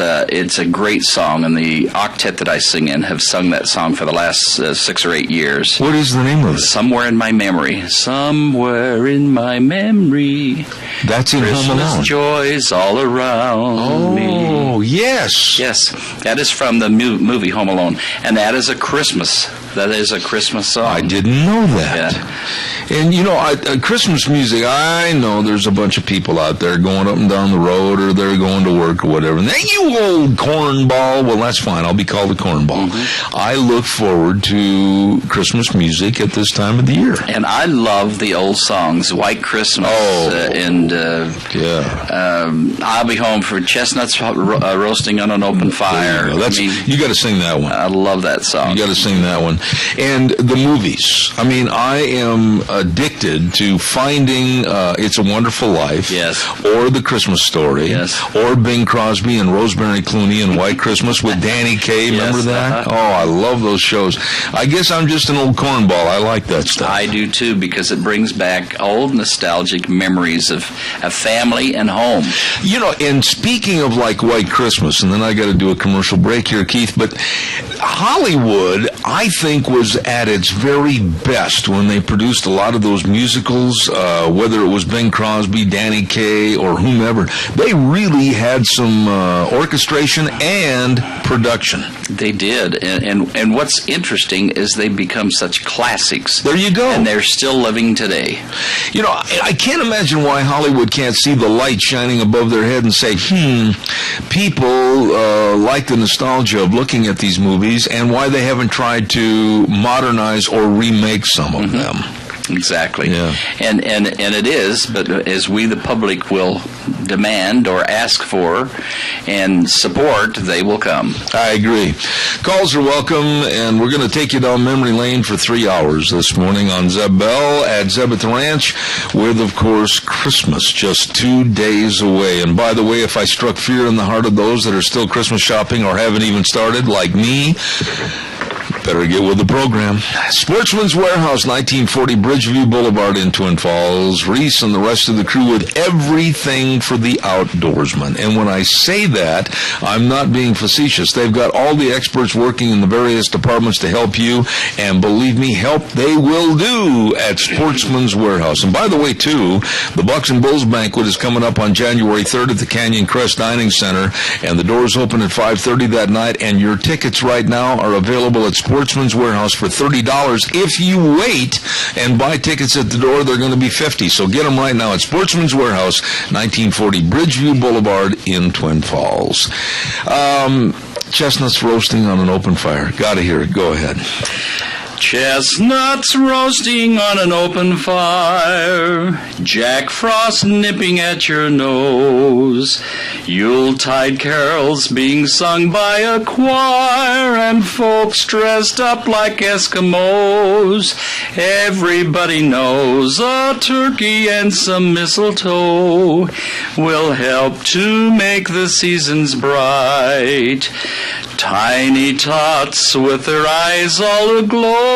a great song, and the octet that I sing in have sung that song for the last 6 or 8 years. What is the name of it? Somewhere in My Memory. Somewhere in my memory. That's in Home Alone. Christmas joys all around me. Oh, yes. Yes, that is from the movie Home Alone, and that is a Christmas song. I didn't know that. Yeah. And, Christmas music, I know there's a bunch of people out there going up and down the road, or they're going to work or whatever. And then you old cornball, well, that's fine. I'll be called a cornball. Mm-hmm. I look forward to Christmas music at this time of the year. And I love the old songs, White Christmas, I'll Be Home for Chestnuts Roasting on an Open Fire. You got to sing that one. I love that song. You got to sing that one. on. And the movies. I mean, I am addicted to finding It's a Wonderful Life. Yes. Or The Christmas Story. Yes. Or Bing Crosby and Rosemary Clooney and White Christmas with Danny Kaye. Remember that? Uh-huh. Oh, I love those shows. I guess I'm just an old cornball. I like that stuff. I do too, because it brings back old nostalgic memories of family and home. You know, and speaking of like White Christmas, and then I got to do a commercial break here, Keith, but Hollywood, I think, was at its very best when they produced a lot of those musicals, whether it was Bing Crosby, Danny Kaye, or whomever. They really had some orchestration and production. They did, and what's interesting is they become such classics. There you go. And they're still living today. You know, I can't imagine why Hollywood can't see the light shining above their head and say, people like the nostalgia of looking at these movies, and why they haven't tried to modernize or remake some of them. Exactly. Yeah. And it is, but as we, the public, will demand or ask for and support, they will come. I agree. Calls are welcome, and we're going to take you down memory lane for 3 hours this morning on Zeb Bell at Zeb at the Ranch, with, of course, Christmas just 2 days away. And by the way, if I struck fear in the heart of those that are still Christmas shopping or haven't even started, like me, better get with the program. Sportsman's Warehouse, 1940 Bridgeview Boulevard in Twin Falls. Reese and the rest of the crew with everything for the outdoorsman. And when I say that, I'm not being facetious. They've got all the experts working in the various departments to help you. And believe me, help they will do at Sportsman's Warehouse. And by the way, too, the Bucks and Bulls Banquet is coming up on January 3rd at the Canyon Crest Dining Center. And the doors open at 5:30 that night. And your tickets right now are available at Sportsman's Warehouse for $30. If you wait and buy tickets at the door, they're going to be $50. So get them right now at Sportsman's Warehouse, 1940 Bridgeview Boulevard in Twin Falls. Chestnuts roasting on an open fire. Got to hear it. Go ahead. Chestnuts roasting on an open fire, Jack Frost nipping at your nose, Yuletide carols being sung by a choir, and folks dressed up like Eskimos. Everybody knows a turkey and some mistletoe will help to make the seasons bright. Tiny tots with their eyes all aglow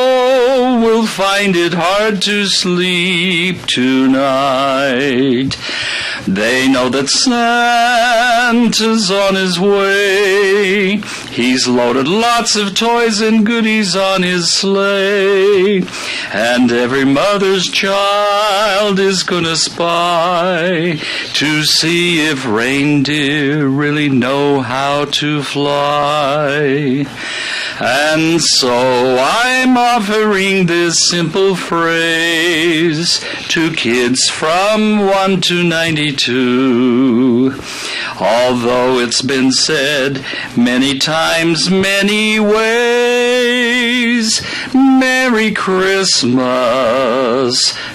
will find it hard to sleep tonight. They know that Santa's on his way. He's loaded lots of toys and goodies on his sleigh. And every mother's child is gonna spy to see if reindeer really know how to fly. And so I'm offering this simple phrase to kids from 1 to 92. Although it's been said many times, many ways, Merry Christmas,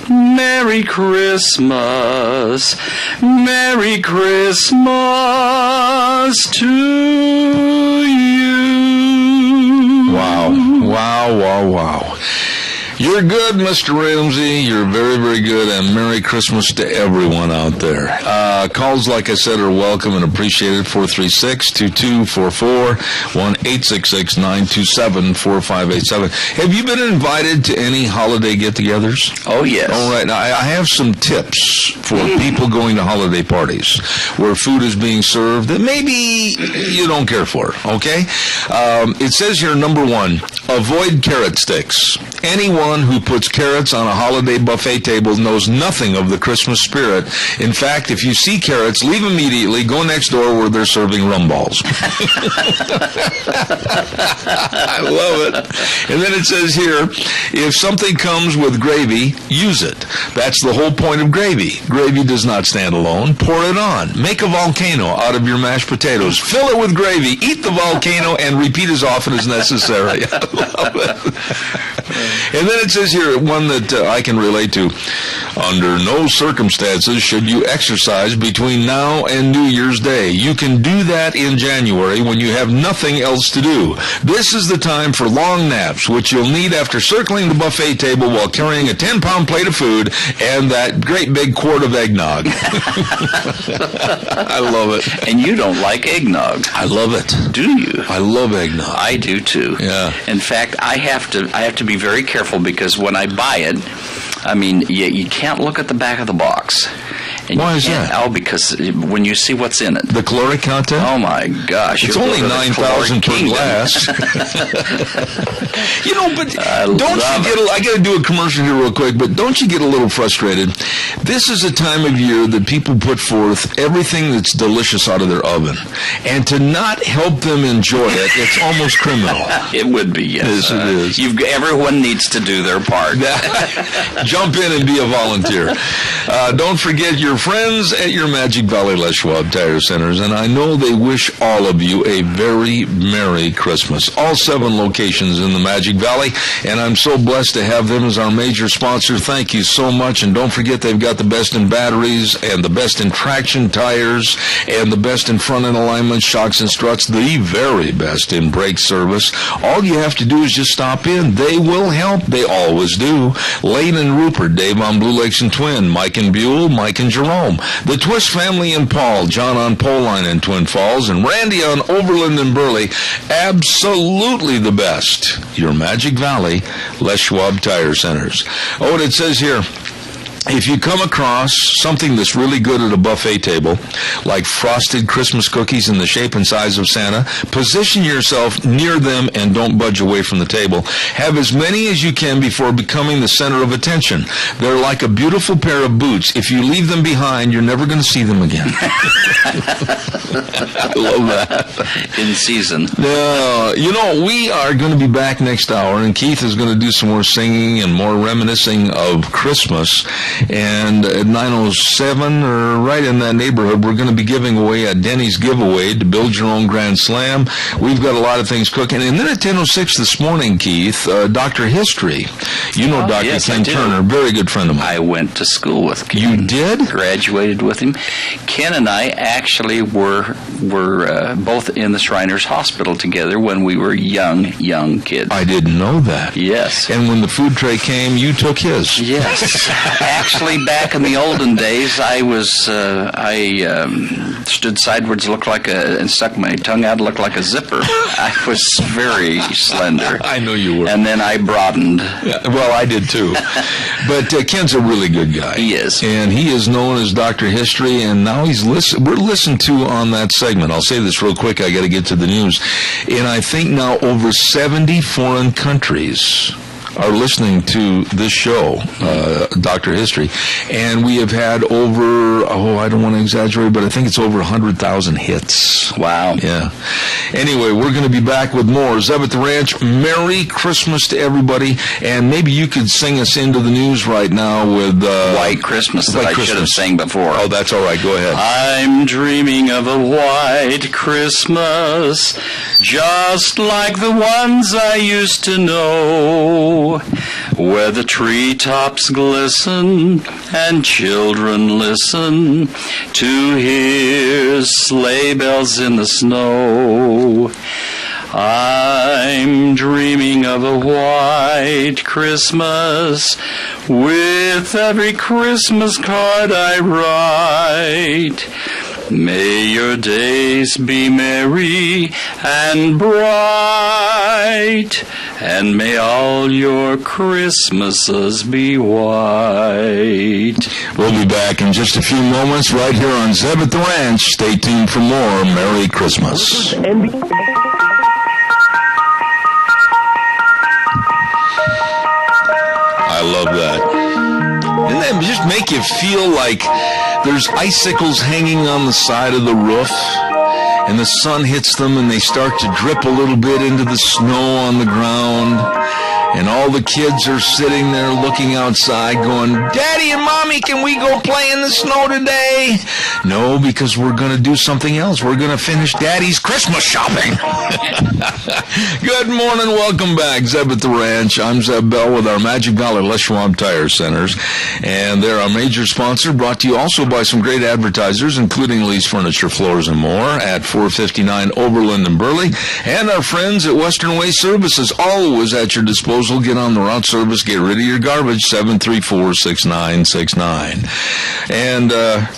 Merry Christmas, Merry Christmas to you. Wow, wow, wow, wow. You're good, Mr. Ramsey. You're very, very good, and Merry Christmas to everyone out there. Calls, like I said, are welcome and appreciated. 436-2244, 1-866-927-4587. Have you been invited to any holiday get-togethers? Oh, yes. All right. Now, I have some tips for people going to holiday parties where food is being served that maybe you don't care for, okay? It says here, number one, avoid carrot sticks. Anyone who puts carrots on a holiday buffet table knows nothing of the Christmas spirit. In fact, if you see carrots, leave immediately. Go next door where they're serving rum balls. I love it. And then it says here, if something comes with gravy, use it. That's the whole point of gravy. Gravy does not stand alone. Pour it on. Make a volcano out of your mashed potatoes. Fill it with gravy. Eat the volcano and repeat as often as necessary. I love it. And then it says here, one that I can relate to. Under no circumstances should you exercise between now and New Year's Day. You can do that in January when you have nothing else to do. This is the time for long naps, which you'll need after circling the buffet table while carrying a 10-pound plate of food and that great big quart of eggnog. I love it. And you don't like eggnog. I love it. Do you? I love eggnog. I do too. Yeah. In fact, I have to be very careful because when I buy it, I mean, you can't look at the back of the box. And why is that? Oh, because when you see what's in it. The caloric content? Oh, my gosh. It's only 9,000 per glass. You know, but don't you get I got to do a commercial here real quick, but don't you get a little frustrated? This is a time of year that people put forth everything that's delicious out of their oven. And to not help them enjoy it, it's almost criminal. It would be, yes. Yes, it is. Everyone needs to do their part. Jump in and be a volunteer. Don't forget your friends at your Magic Valley Les Schwab Tire Centers, and I know they wish all of you a very Merry Christmas. All 7 locations in the Magic Valley, and I'm so blessed to have them as our major sponsor. Thank you so much, and don't forget they've got the best in batteries and the best in traction tires and the best in front-end alignment, shocks and struts, the very best in brake service. All you have to do is just stop in. They will help. They always do. Lane and Rupert, Dave on Blue Lakes and Twin, Mike and Buell, Mike and Jerome, the Twist family and Paul, John on Poline and Twin Falls, and Randy on Overland and Burley. Absolutely the best. Your Magic Valley Les Schwab Tire Centers. Oh, and it says here, if you come across something that's really good at a buffet table, like frosted Christmas cookies in the shape and size of Santa, position yourself near them and don't budge away from the table. Have as many as you can before becoming the center of attention. They're like a beautiful pair of boots. If you leave them behind, you're never going to see them again. I love that. In season. Now, you know, we are going to be back next hour, and Keith is going to do some more singing and more reminiscing of Christmas. And at 9:07, or right in that neighborhood, we're going to be giving away a Denny's giveaway to build your own Grand Slam. We've got a lot of things cooking. And then at 10:06 this morning, Keith, Dr. History. You know Dr. Yes, Ken Turner, very good friend of mine. I went to school with Ken. You did? Graduated with him. Ken and I actually were both in the Shriners Hospital together when we were young kids. I didn't know that. Yes. And when the food tray came, you took his. Yes. Actually, back in the olden days, I stood sideways, and stuck my tongue out, looked like a zipper. I was very slender. I know you were. And then I broadened. Yeah, well, I did too. But Ken's a really good guy. He is. And he is known as Dr. History, and now we're listened to on that segment. I'll say this real quick. I got to get to the news. And I think now over 70 foreign countries are listening to this show, Dr. History. And we have had over, I don't want to exaggerate, but I think it's over 100,000 hits. Wow. Yeah. Anyway, we're going to be back with more. Zeb at the Ranch, Merry Christmas to everybody. And maybe you could sing us into the news right now with White Christmas that I should have sang before. Oh, that's all right. Go ahead. I'm dreaming of a white Christmas, just like the ones I used to know, where the treetops glisten and children listen to hear sleigh bells in the snow. I'm dreaming of a white Christmas with every Christmas card I write. May your days be merry and bright, and may all your Christmases be white. We'll be back in just a few moments right here on Zeb at the Ranch. Stay tuned for more. Merry Christmas. I love that. Doesn't that just make you feel like there's icicles hanging on the side of the roof, and the sun hits them and they start to drip a little bit into the snow on the ground, and all the kids are sitting there looking outside going, Daddy and Mommy, can we go play in the snow today? No, because we're going to do something else. We're going to finish Daddy's Christmas shopping. Good morning. Welcome back. Zeb at the Ranch. I'm Zeb Bell with our Magic Valley Les Schwab Tire Centers, and they're our major sponsor, brought to you also by some great advertisers, including Lee's Furniture, Floors, and More at 459 Oberlin and Burley, and our friends at Western Waste Services, always at your disposal. Get on the route service, get rid of your garbage, 734-6969. And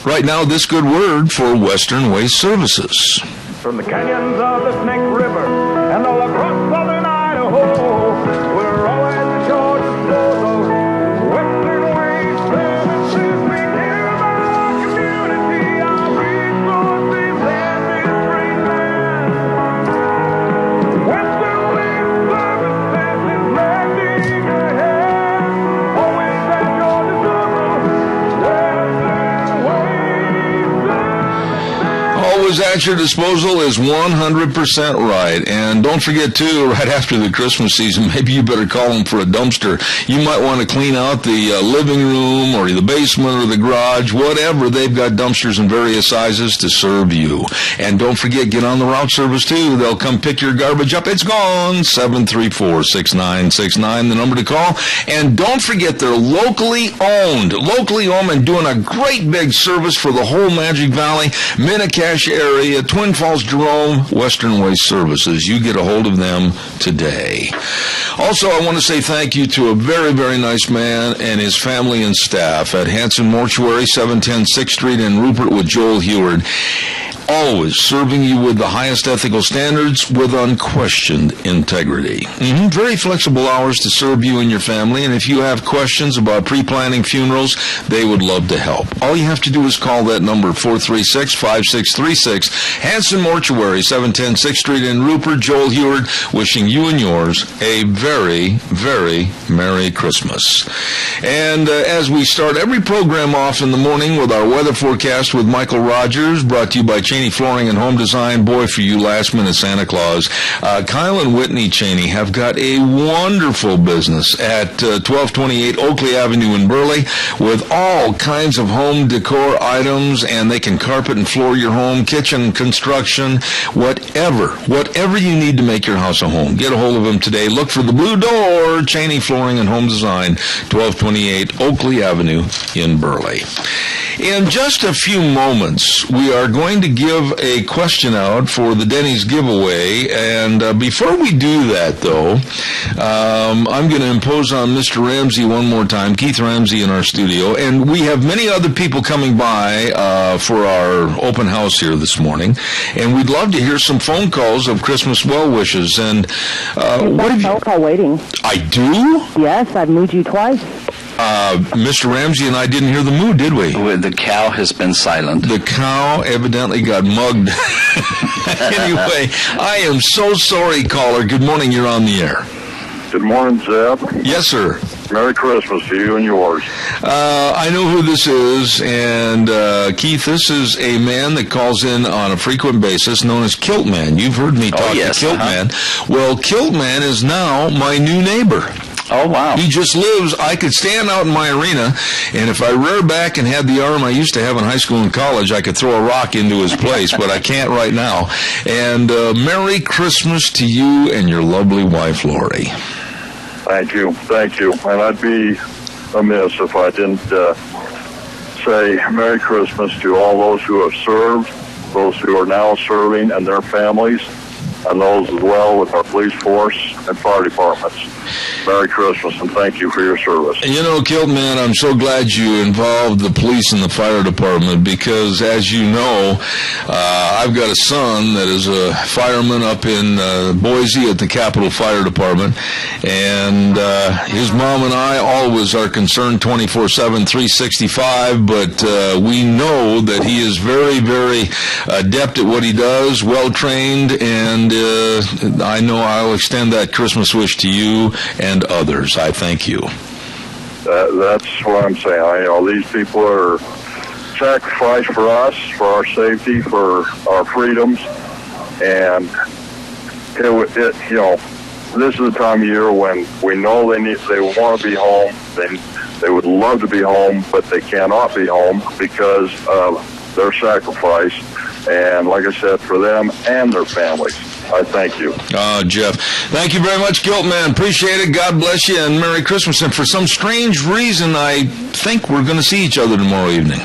right now, this good word for Western Waste Services. From the canyons of the Snake River and all across southern Idaho, we're always at your disposal. Western Waste Services, we care about our community, our resources, and this great land. Western Waste Services is lending a hand, always at your disposal. Western Waste Services. Always at your disposal is 100% right. And don't forget, too, right after the Christmas season, maybe you better call them for a dumpster. You might want to clean out the living room or the basement or the garage, whatever. They've got dumpsters in various sizes to serve you. And don't forget, get on the route service, too. They'll come pick your garbage up. It's gone. 734-6969, the number to call. And don't forget, they're locally owned and doing a great big service for the whole Magic Valley, Mini-Cache area, Twin Falls, Jerome, Western Waste Services. You get a hold of them today. Also, I want to say thank you to a very, very nice man and his family and staff at Hanson Mortuary, 710 6th Street in Rupert with Joel Heward. Always serving you with the highest ethical standards with unquestioned integrity. Very flexible hours to serve you and your family, and if you have questions about pre-planning funerals, they would love to help. All you have to do is call that number, 436-5636. Hanson Mortuary, 710 6th Street in Rupert. Joel Heward wishing you and yours a very, very Merry Christmas. And as we start every program off in the morning with our weather forecast with Michael Rogers, brought to you by Cheney Flooring and Home Design. Boy, for you last-minute Santa Claus. Kyle and Whitney Cheney have got a wonderful business at 1228 Oakley Avenue in Burley with all kinds of home decor items, and they can carpet and floor your home, kitchen, construction, whatever you need to make your house a home. Get a hold of them today. Look for the blue door, Cheney Flooring and Home Design, 1228 Oakley Avenue in Burley. In just a few moments, we are going to give a question out for the Denny's giveaway, and before we do that, though, I'm going to impose on Mr. Ramsey one more time, Keith Ramsey in our studio, and we have many other people coming by for our open house here this morning, and we'd love to hear some phone calls of Christmas well wishes. And what have you? Phone call waiting. I do? Yes, I've moved you twice. Mr. Ramsey and I didn't hear the moo, did we? The cow has been silent. The cow evidently got mugged. Anyway, I am so sorry, caller. Good morning. You're on the air. Good morning, Zeb. Yes, sir. Merry Christmas to you and yours. I know who this is, and Keith, this is a man that calls in on a frequent basis known as Kilt Man. You've heard me talk to Kilt Man. Well, Kilt Man is now my new neighbor. Oh, wow. He just lives, I could stand out in my arena, and if I rear back and had the arm I used to have in high school and college, I could throw a rock into his place, but I can't right now. And Merry Christmas to you and your lovely wife, Lori. Thank you. And I'd be amiss if I didn't say Merry Christmas to all those who have served, those who are now serving and their families, and those as well with our police force and fire departments. Merry Christmas, and thank you for your service. You know, Kilt Man, I'm so glad you involved the police and the fire department because, as you know, I've got a son that is a fireman up in Boise at the Capitol Fire Department, and his mom and I always are concerned 24/7, 365, but we know that he is very, very adept at what he does, well-trained, and I know I'll extend that Christmas wish to you and others. I thank you. That's what I'm saying. These people are sacrificed for us, for our safety, for our freedoms, and this is the time of year when we know they want to be home. They would love to be home, but they cannot be home because of their sacrifice. And like I said, for them and their families, I thank you. Jeff, thank you very much, Gilt Man. Appreciate it. God bless you, and Merry Christmas. And for some strange reason, I think we're going to see each other tomorrow evening.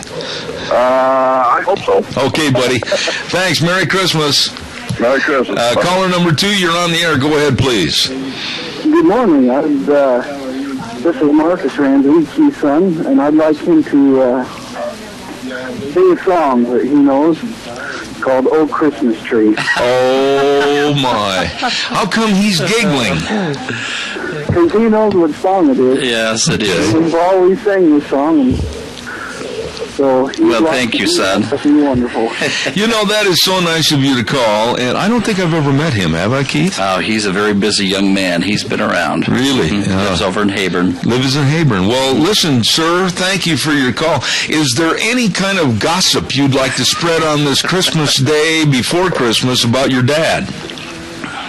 I hope so. Okay, buddy. Thanks. Merry Christmas. Merry Christmas. Caller number 2, you're on the air. Go ahead, please. Good morning. This is Marcus Ramsey, Keith's son, and I'd like him to sing a song that he knows called "Oh Christmas Tree." Oh, my. How come he's giggling? Because he knows what song it is. Yes, it is. We've always sang this song, and so well, thank you, son. That'd be wonderful. You know, that is so nice of you to call, and I don't think I've ever met him, have I, Keith? Oh, he's a very busy young man. He's been around. Really? Lives over in Hayburn. Lives in Hayburn. Well, listen, sir, thank you for your call. Is there any kind of gossip you'd like to spread on this Christmas day before Christmas about your dad?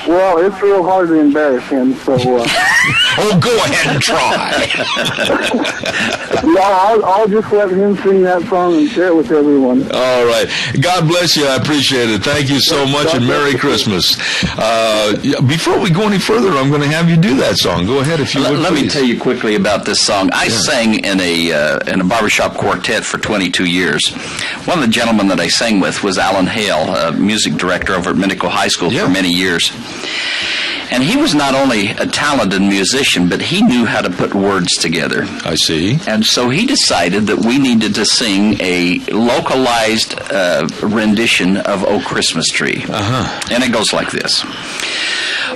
Well, it's real hard to embarrass him, so... Oh, go ahead and try. Yeah, I'll just let him sing that song and share it with everyone. All right. God bless you. I appreciate it. Thank you so much, and Merry Christmas. Before we go any further, I'm going to have you do that song. Go ahead, if you would, Let me please. tell you quickly about this song. I sang in a barbershop quartet for 22 years. One of the gentlemen that I sang with was Alan Hale, a music director over at Minico High School for many years. And he was not only a talented musician, but he knew how to put words together. I see. And so he decided that we needed to sing a localized rendition of "Oh Christmas Tree." Uh-huh. And it goes like this.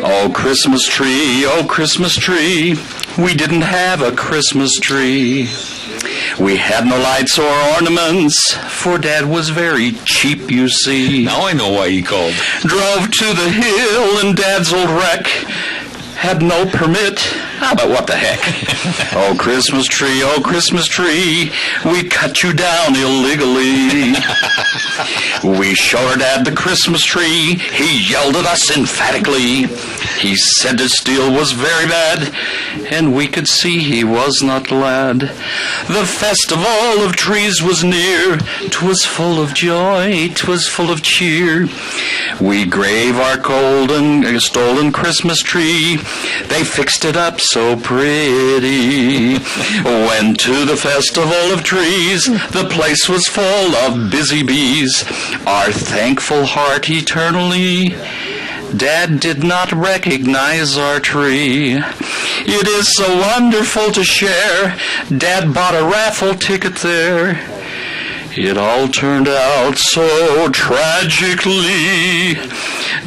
Oh Christmas tree, we didn't have a Christmas tree. We had no lights or ornaments, for Dad was very cheap, you see. Now I know why he called. Drove to the hill in Dad's old wreck. Had no permit. But what the heck? Oh Christmas tree, we cut you down illegally. We showed Dad the Christmas tree. He yelled at us emphatically. He said to steal was very bad, and we could see he was not glad. The festival of trees was near. 'Twas full of joy, 'twas full of cheer. We grave our stolen Christmas tree. They fixed it up so pretty. Went to the festival of trees. The place was full of busy bees. Our thankful heart eternally. Dad did not recognize our tree. It is so wonderful to share. Dad bought a raffle ticket there. It all turned out so tragically.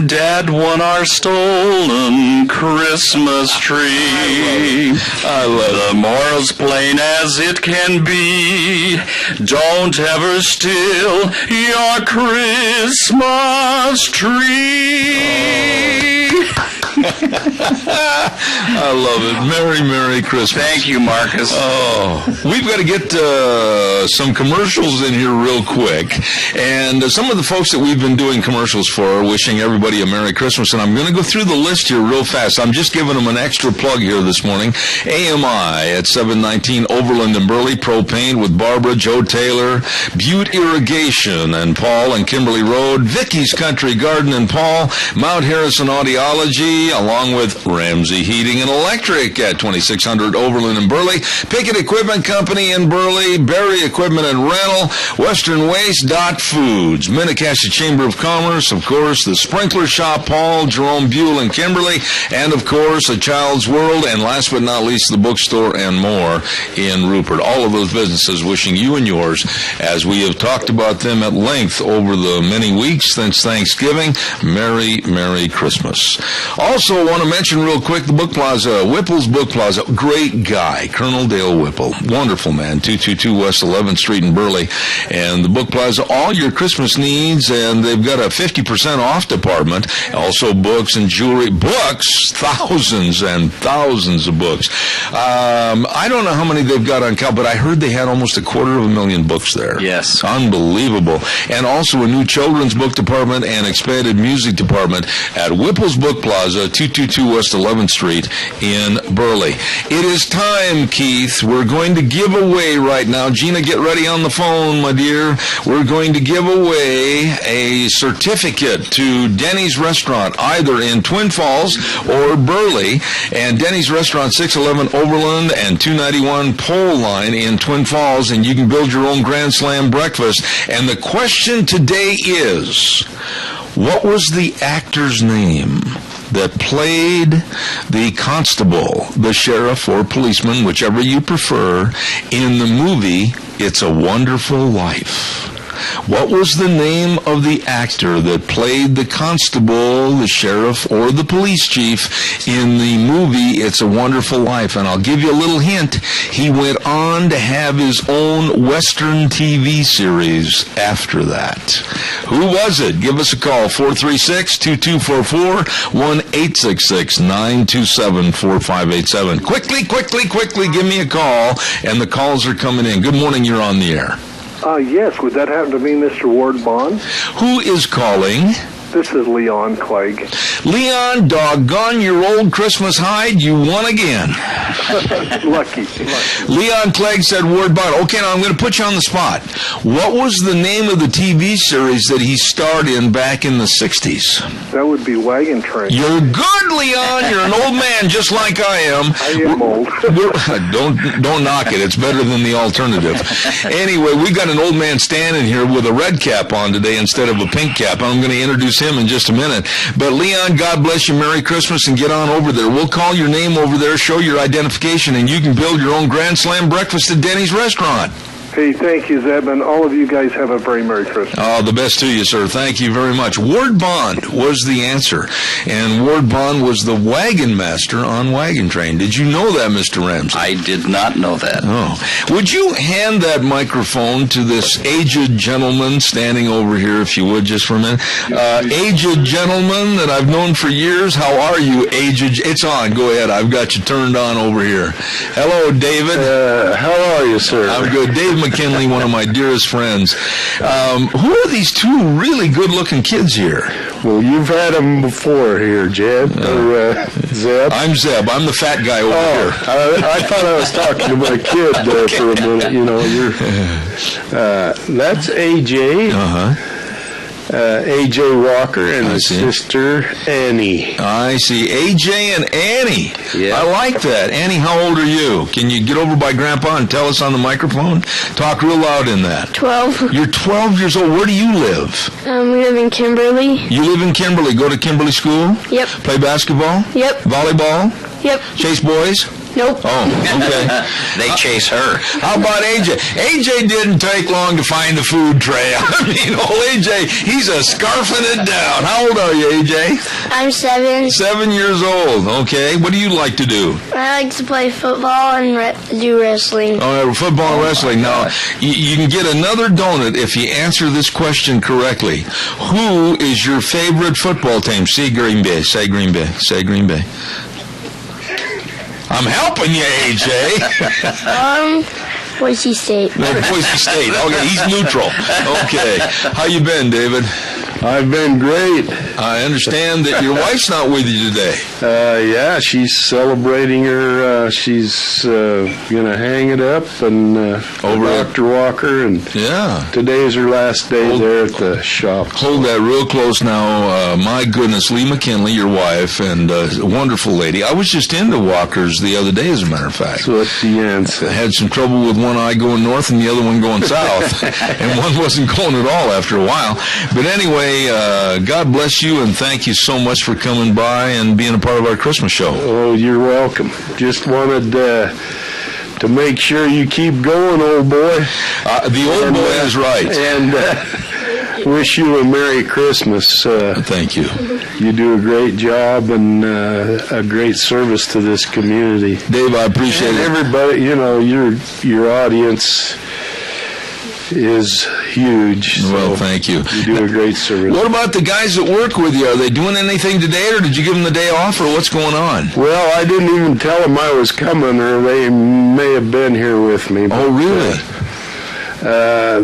Dad won our stolen Christmas tree. I love it. The moral's plain as it can be. Don't ever steal your Christmas tree. I love it. Merry Christmas. Thank you, Marcus. Oh, we've got to get some commercials in here real quick. And some of the folks that we've been doing commercials for are wishing everybody a Merry Christmas. And I'm going to go through the list here real fast. I'm just giving them an extra plug here this morning. AMI at 719 Overland and Burley, Propane with Barbara, Joe Taylor, Butte Irrigation and Paul and Kimberly Road, Vicky's Country Garden and Paul, Mount Harrison Audiology, along with Ramsey Heating and Electric at 2600 Overland and Burley, Pickett Equipment Company in Burley, Berry Equipment and Rental, Western Waste, Dot Foods, Minnecasia Chamber of Commerce, of course, the Sprinkler Shop, Paul, Jerome Buell and Kimberly, and of course, A Child's World, and last but not least, the bookstore and more in Rupert. All of those businesses wishing you and yours, as we have talked about them at length over the many weeks since Thanksgiving, Merry Christmas. Also want to mention real quick the Book Plaza, Whipple's Book Plaza. Great guy, Colonel Dale Whipple. Wonderful man, 222 West 11th Street in Burley. And the Book Plaza, all your Christmas needs, and they've got a 50% off department. Also books and jewelry. Books, thousands and thousands of books. I don't know how many they've got on count, but I heard they had almost 250,000 books there. Yes. Unbelievable. And also a new children's book department and expanded music department at Whipple's Book Plaza, 222 West 11th Street in Burley. It is time, Keith. We're going to give away right now. Gina, get ready on the phone, my dear. We're going to give away a certificate to Denny's Restaurant, either in Twin Falls or Burley. And Denny's Restaurant, 611 Overland and 291 Pole Line in Twin Falls. And you can build your own Grand Slam breakfast. And the question today is, what was the actor's name that played the constable, the sheriff, or policeman, whichever you prefer, in the movie It's a Wonderful Life? What was the name of the actor that played the constable, the sheriff, or the police chief in the movie It's a Wonderful Life? And I'll give you a little hint. He went on to have his own Western TV series after that. Who was it? Give us a call, 436-2244, 1-866-927-4587. Quickly, give me a call, and the calls are coming in. Good morning, you're on the air. Yes, would that happen to be Mr. Ward Bond? Who is calling? This is Leon Clegg. Leon, doggone your old Christmas hide, you won again. Lucky. Leon Clegg said Ward Bond. Okay, now I'm going to put you on the spot. What was the name of the TV series that he starred in back in the 60s? That would be Wagon Train. You're good, Leon. You're an old man, just like I am. I am old. Don't knock it. It's better than the alternative. Anyway, we got an old man standing here with a red cap on today instead of a pink cap. I'm going to introduce him in just a minute. But Leon, God bless you. Merry Christmas, and get on over there. We'll call your name over there, show your identification, and you can build your own Grand Slam breakfast at Denny's Restaurant. Hey, thank you, Zeb, and all of you guys have a very Merry Christmas. Oh, the best to you, sir. Thank you very much. Ward Bond was the answer, and Ward Bond was the wagon master on Wagon Train. Did you know that, Mr. Ramsey? I did not know that. Oh. Would you hand that microphone to this aged gentleman standing over here, if you would, just for a minute? Aged gentleman that I've known for years. How are you, aged? It's on. Go ahead. I've got you turned on over here. Hello, David. How are you, sir? I'm good. Dave McKinley, one of my dearest friends. Who are these two really good-looking kids here? Well, you've had them before here, Jed, or Zeb. I'm Zeb. I'm the fat guy over here. I thought I was talking to my kid there for a minute. You know, that's AJ. Uh-huh. AJ Walker and his sister Annie. I see. AJ and Annie. Yeah. I like that. Annie, how old are you? Can you get over by Grandpa and tell us on the microphone? Talk real loud in that. 12. You're 12 years old. Where do you live? We live in Kimberly. You live in Kimberly. Go to Kimberly School? Yep. Play basketball? Yep. Volleyball? Yep. Chase boys? Nope. Oh, okay. They chase her. How about AJ? AJ didn't take long to find the food tray. I mean, old AJ, he's scarfing it down. How old are you, AJ? I'm 7. 7 years old. Okay. What do you like to do? I like to play football and do wrestling. Oh, football and wrestling. Now, you can get another donut if you answer this question correctly. Who is your favorite football team? Say Green Bay. Say Green Bay. Say Green Bay. I'm helping you, AJ. Boise State. No, Boise State. Okay, he's neutral. Okay. How you been, David? I've been great. I understand that your wife's not with you today. Yeah, she's celebrating her. She's going to hang it up and over Dr. Walker. And today is her last day there at the shop. Hold that real close now. My goodness, Lee McKinley, your wife, and a wonderful lady. I was just into Walker's the other day, as a matter of fact. So what's the answer? I had some trouble with one eye going north and the other one going south. And one wasn't going at all after a while. But anyway, God bless you, and thank you so much for coming by and being a part of our Christmas show. Oh, you're welcome. Just wanted to make sure you keep going, old boy. The old boy is right. And wish you a Merry Christmas. Thank you. You do a great job and a great service to this community. Dave, I appreciate it. Everybody, your audience is huge. Well, thank you. You do a great service. What about the guys that work with you? Are they doing anything today, or did you give them the day off, or what's going on? Well, I didn't even tell them I was coming, or they may have been here with me. Oh, really?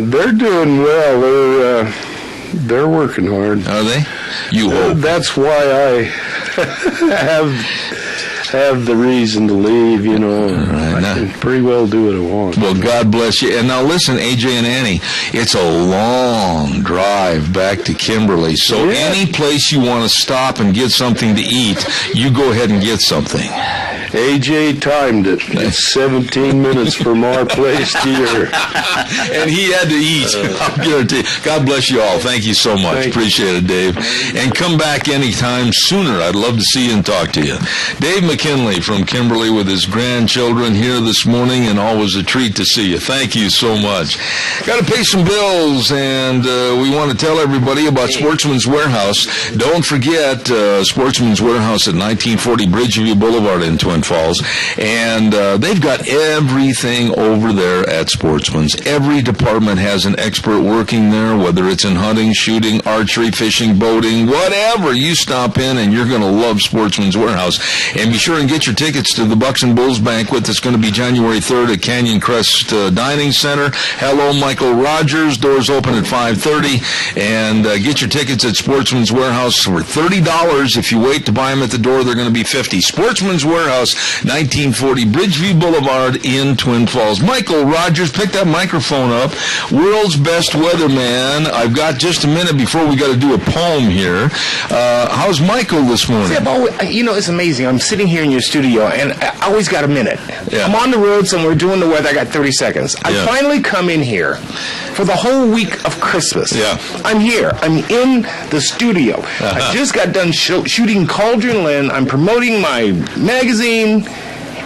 They're doing well. They're working hard. Are they? You hope. That's why I have the reason to leave, I can pretty well do what I want. Well, God bless you. And now listen, AJ and Annie, it's a long drive back to Kimberly. So any place you want to stop and get something to eat, you go ahead and get something. AJ timed it. It's 17 minutes from our place to yours. And he had to eat. I'll guarantee you. God bless you all. Thank you so much. Appreciate it, Dave. And come back anytime sooner. I'd love to see you and talk to you. Dave McKinley from Kimberly with his grandchildren here this morning, and always a treat to see you. Thank you so much. Got to pay some bills, and we want to tell everybody about Sportsman's Warehouse. Don't forget Sportsman's Warehouse at 1940 Bridgeview Boulevard in Twin Falls, and they've got everything over there at Sportsman's. Every department has an expert working there, whether it's in hunting, shooting, archery, fishing, boating, whatever. You stop in and you're going to love Sportsman's Warehouse. And be sure and get your tickets to the Bucks and Bulls banquet that's going to be January 3rd at Canyon Crest Dining Center. Hello, Michael Rogers. Doors open at 5:30, and get your tickets at Sportsman's Warehouse for $30. If you wait to buy them at the door, they're going to be $50. Sportsman's Warehouse, 1940 Bridgeview Boulevard in Twin Falls. Michael Rogers, pick that microphone up. World's best weatherman. I've got just a minute before we got to do a poem here. How's Michael this morning? It's amazing. I'm sitting here in your studio, and I always got a minute. Yeah. I'm on the road somewhere doing the weather. I got 30 seconds. I finally come in here for the whole week of Christmas. Yeah. I'm here. I'm in the studio. I just got done shooting Cauldron Lynn. I'm promoting my magazine.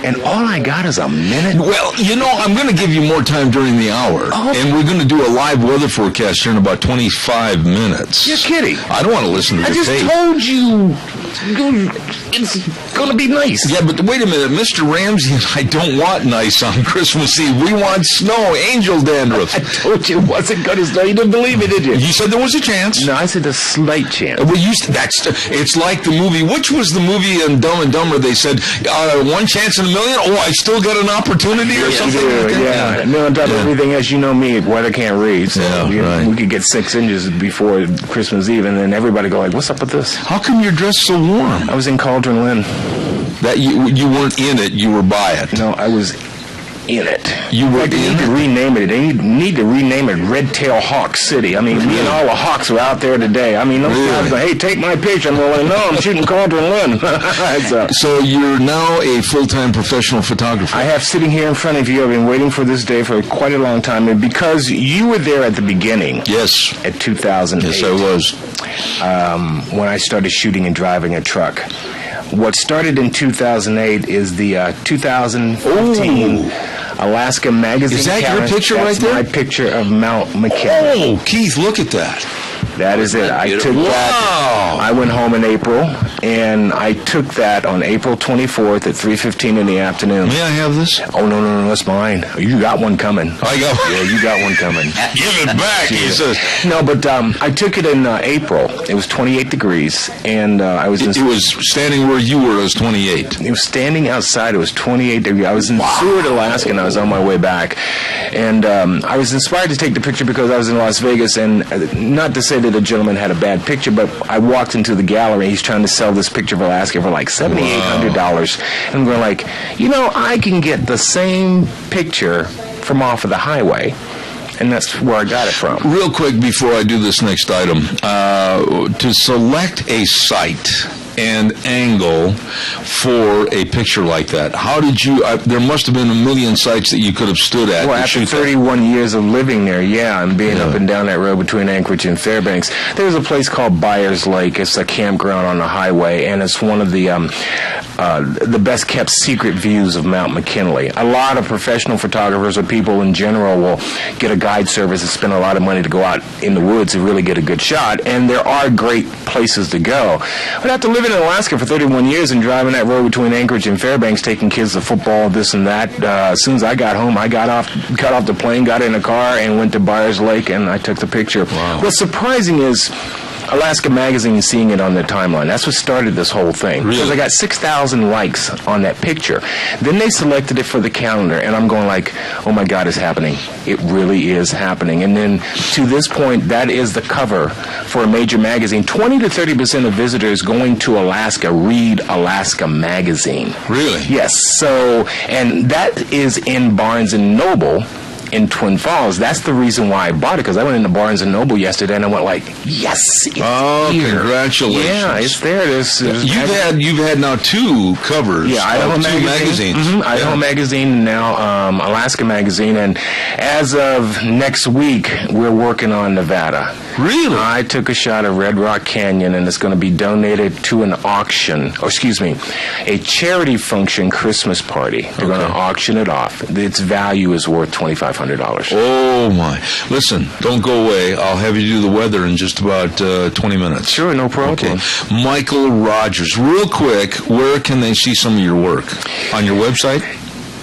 And all I got is a minute? Well, I'm going to give you more time during the hour. And we're going to do a live weather forecast here in about 25 minutes. You're kidding. I don't want to listen to the tape. I just told you it's going to be nice. Yeah, but wait a minute. Mr. Ramsey and I don't want nice on Christmas Eve. We want snow, angel dandruff. I told you it wasn't going to snow. You didn't believe me, did you? You said there was a chance. No, I said a slight chance. Well, it's like the movie. Which was the movie in Dumb and Dumber? They said, one chance in a million? Oh, I still got an opportunity or something? Yeah. No, on top of everything else, me, weather can't read. So we could get 6 inches before Christmas Eve, and then everybody go like, what's up with this? How come you're dressed so warm? I was in Cauldron Lynn. That you weren't in it, you were by it. No, I was in it. You were They need to rename it. They need to rename it Red Tail Hawk City. I mean, me and all the hawks are out there today. I mean, those guys go, hey, take my picture. I'm going, no, I'm shooting Cauldron Lynn. So you're now a full-time professional photographer. I have sitting here in front of you. I've been waiting for this day for quite a long time. And because you were there at the beginning. Yes. At 2008. Yes, I was. When I started shooting and driving a truck. What started in 2008 is the 2015 Alaska Magazine. Is that your picture right there? That's my picture of Mount McKinley. Oh, Keith, look at that. That is it. I took that. I went home in April, and I took that on April 24th at 3:15 in the afternoon. May I have this? Oh, no, that's mine. You got one coming. I got one. Yeah, you got one coming. Give it back, he says. No, but I took it in April. It was 28 degrees, and I was... It was standing where you were, it was 28. It was standing outside, it was 28 degrees. I was in Seward, Alaska, and I was on my way back. And I was inspired to take the picture because I was in Las Vegas, and not to say that a gentleman had a bad picture, but I walked into the gallery. He's trying to sell this picture of Alaska for like $7,800. And I'm going like, I can get the same picture from off of the highway. And that's where I got it from. Real quick before I do this next item, to select a site and angle for a picture like that? How did you, there must have been a million sites that you could have stood at. Well, after 31 years of living there, and being up and down that road between Anchorage and Fairbanks, there's a place called Byers Lake. It's a campground on the highway, and it's one of the best kept secret views of Mount McKinley. A lot of professional photographers or people in general will get a guide service and spend a lot of money to go out in the woods and really get a good shot, and there are great places to go. But after living in Alaska for 31 years and driving that road between Anchorage and Fairbanks, taking kids to football, this and that, as soon as I got home, I got off the plane, got in a car, and went to Byers Lake, and I took the picture. Wow. What's surprising is Alaska Magazine seeing it on their timeline. That's what started this whole thing. Really? Because I got 6,000 likes on that picture. Then they selected it for the calendar, and I'm going like, oh my God, it's happening. It really is happening. And then to this point, that is the cover for a major magazine. 20 to 30% of visitors going to Alaska read Alaska Magazine. Really? Yes. So, and that is in Barnes & Noble in Twin Falls. That's the reason why I bought it, because I went into Barnes & Noble yesterday and I went like, yes, it's here. Congratulations. Yeah, it's there. You've had now 2 covers. Yeah, Idaho magazines. Idaho Magazine and now Alaska Magazine. And as of next week, we're working on Nevada. Really? I took a shot of Red Rock Canyon, and it's going to be donated to an auction, a charity function Christmas party. They're going to auction it off. Its value is worth $2,500. Oh, my. Listen, don't go away. I'll have you do the weather in just about 20 minutes. Sure, no problem. Okay. Michael Rogers, real quick, where can they see some of your work? On your website?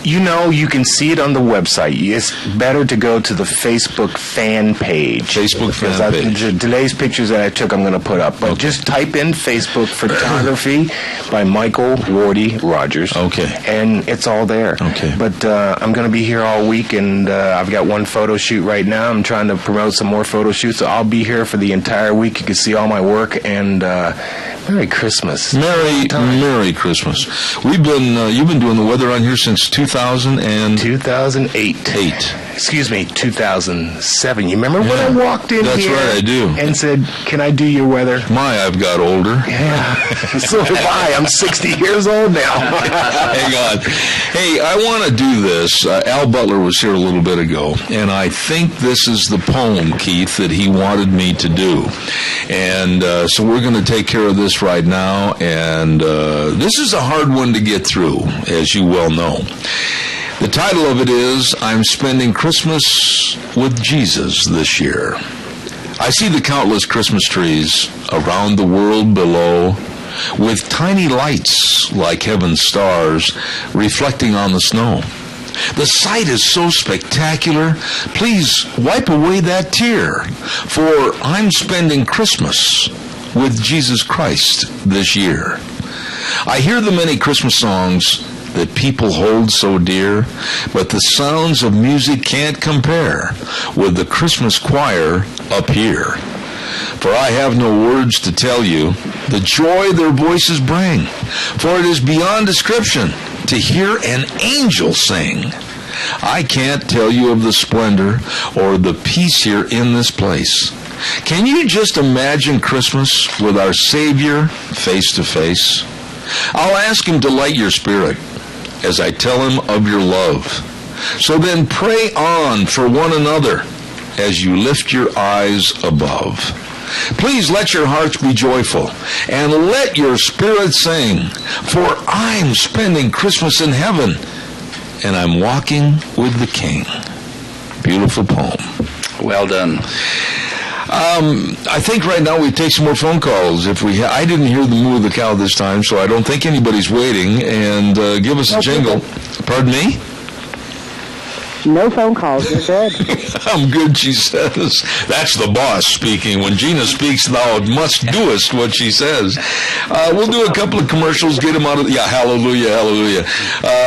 You can see it on the website. It's better to go to the Facebook fan page. Today's pictures that I took, I'm going to put up. But just type in Facebook photography by Michael Wardy Rogers. Okay. And it's all there. Okay. But I'm going to be here all week, and I've got one photo shoot right now. I'm trying to promote some more photo shoots. So I'll be here for the entire week. You can see all my work, and Merry Christmas. Merry Christmas. You've been doing the weather on here since 2008. 2007. You remember when I walked in That's here? That's right, I do. And said, can I do your weather? I've got older. Yeah. So have I. I'm 60 years old now. Hang on. Hey, I want to do this. Al Butler was here a little bit ago, and I think this is the poem, Keith, that he wanted me to do. And so we're going to take care of this right now, and this is a hard one to get through, as you well know. The title of it is, I'm Spending Christmas with Jesus This Year. I see the countless Christmas trees around the world below, with tiny lights like heaven's stars reflecting on the snow. The sight is so spectacular, please wipe away that tear, for I'm spending Christmas with Jesus Christ this year. I hear the many Christmas songs that people hold so dear, but the sounds of music can't compare with the Christmas choir up here. For I have no words to tell you the joy their voices bring, for it is beyond description to hear an angel sing. I can't tell you of the splendor or the peace here in this place. Can you just imagine Christmas with our Savior face to face? I'll ask Him to light your spirit as I tell Him of your love. So then pray on for one another as you lift your eyes above. Please let your hearts be joyful and let your spirit sing, for I'm spending Christmas in heaven and I'm walking with the King. Beautiful poem. Well done. I think right now we take some more phone calls. I didn't hear the moo of the cow this time, so I don't think anybody's waiting. And give us a jingle. Pardon me? No phone calls. You're good. I'm good, she says. That's the boss speaking. When Gina speaks, thou must doest what she says. We'll do a couple of commercials, get them out of... Yeah, hallelujah, hallelujah.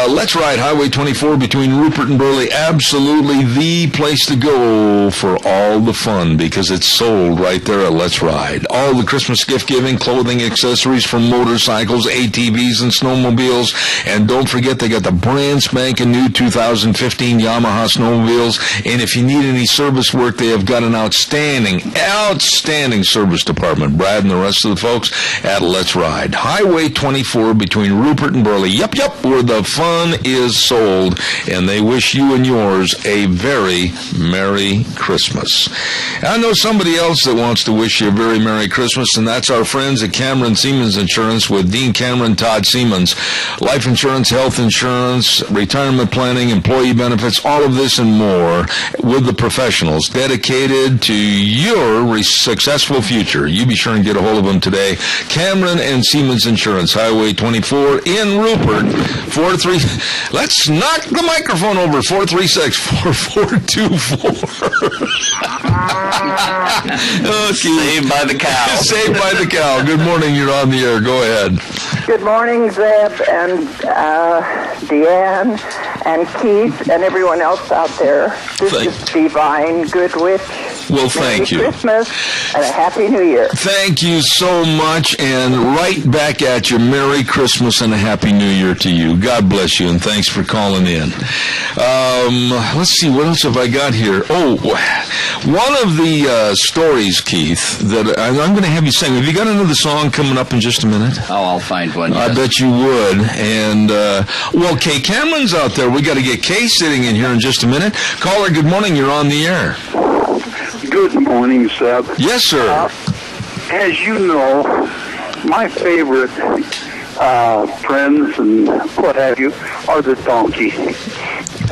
Let's Ride, Highway 24 between Rupert and Burley. Absolutely the place to go for all the fun, because it's sold right there at Let's Ride. All the Christmas gift giving, clothing, accessories from motorcycles, ATVs, and snowmobiles. And don't forget, they got the brand spanking new 2015 Yamaha Yamaha snowmobiles. And if you need any service work, they have got an outstanding service department. Brad and the rest of the folks at Let's Ride. Highway 24 between Rupert and Burley. Yep, where the fun is sold. And they wish you and yours a very Merry Christmas. I know somebody else that wants to wish you a very Merry Christmas, and that's our friends at Cameron Siemens Insurance with Dean Cameron, Todd Siemens. Life insurance, health insurance, retirement planning, employee benefits, all of this and more with the professionals dedicated to your successful future. You be sure and get a hold of them today. Cameron and Siemens Insurance, Highway 24 in Rupert. Let's knock the microphone over. 436-4424. Saved by the cow. Saved by the cow. Good morning. You're on the air. Go ahead. Good morning, Zeb and Deanne and Keith and everyone else out there. This is Divine Goodwitch. Well, thank you. Merry Christmas and a Happy New Year. Thank you so much, and right back at you. Merry Christmas and a Happy New Year to you. God bless you, and thanks for calling in. Let's see, what else have I got here? Oh, one of the stories, Keith, that I'm going to have you sing. Have you got another song coming up in just a minute? Oh, I'll find one. Yes. I bet you would. And, well, Kay Cameron's out there. We got to get Kay sitting in here in just a minute. Caller, good morning. You're on the air. Good morning, Seb. Yes, sir. As you know, my favorite friends and what have you are the donkey.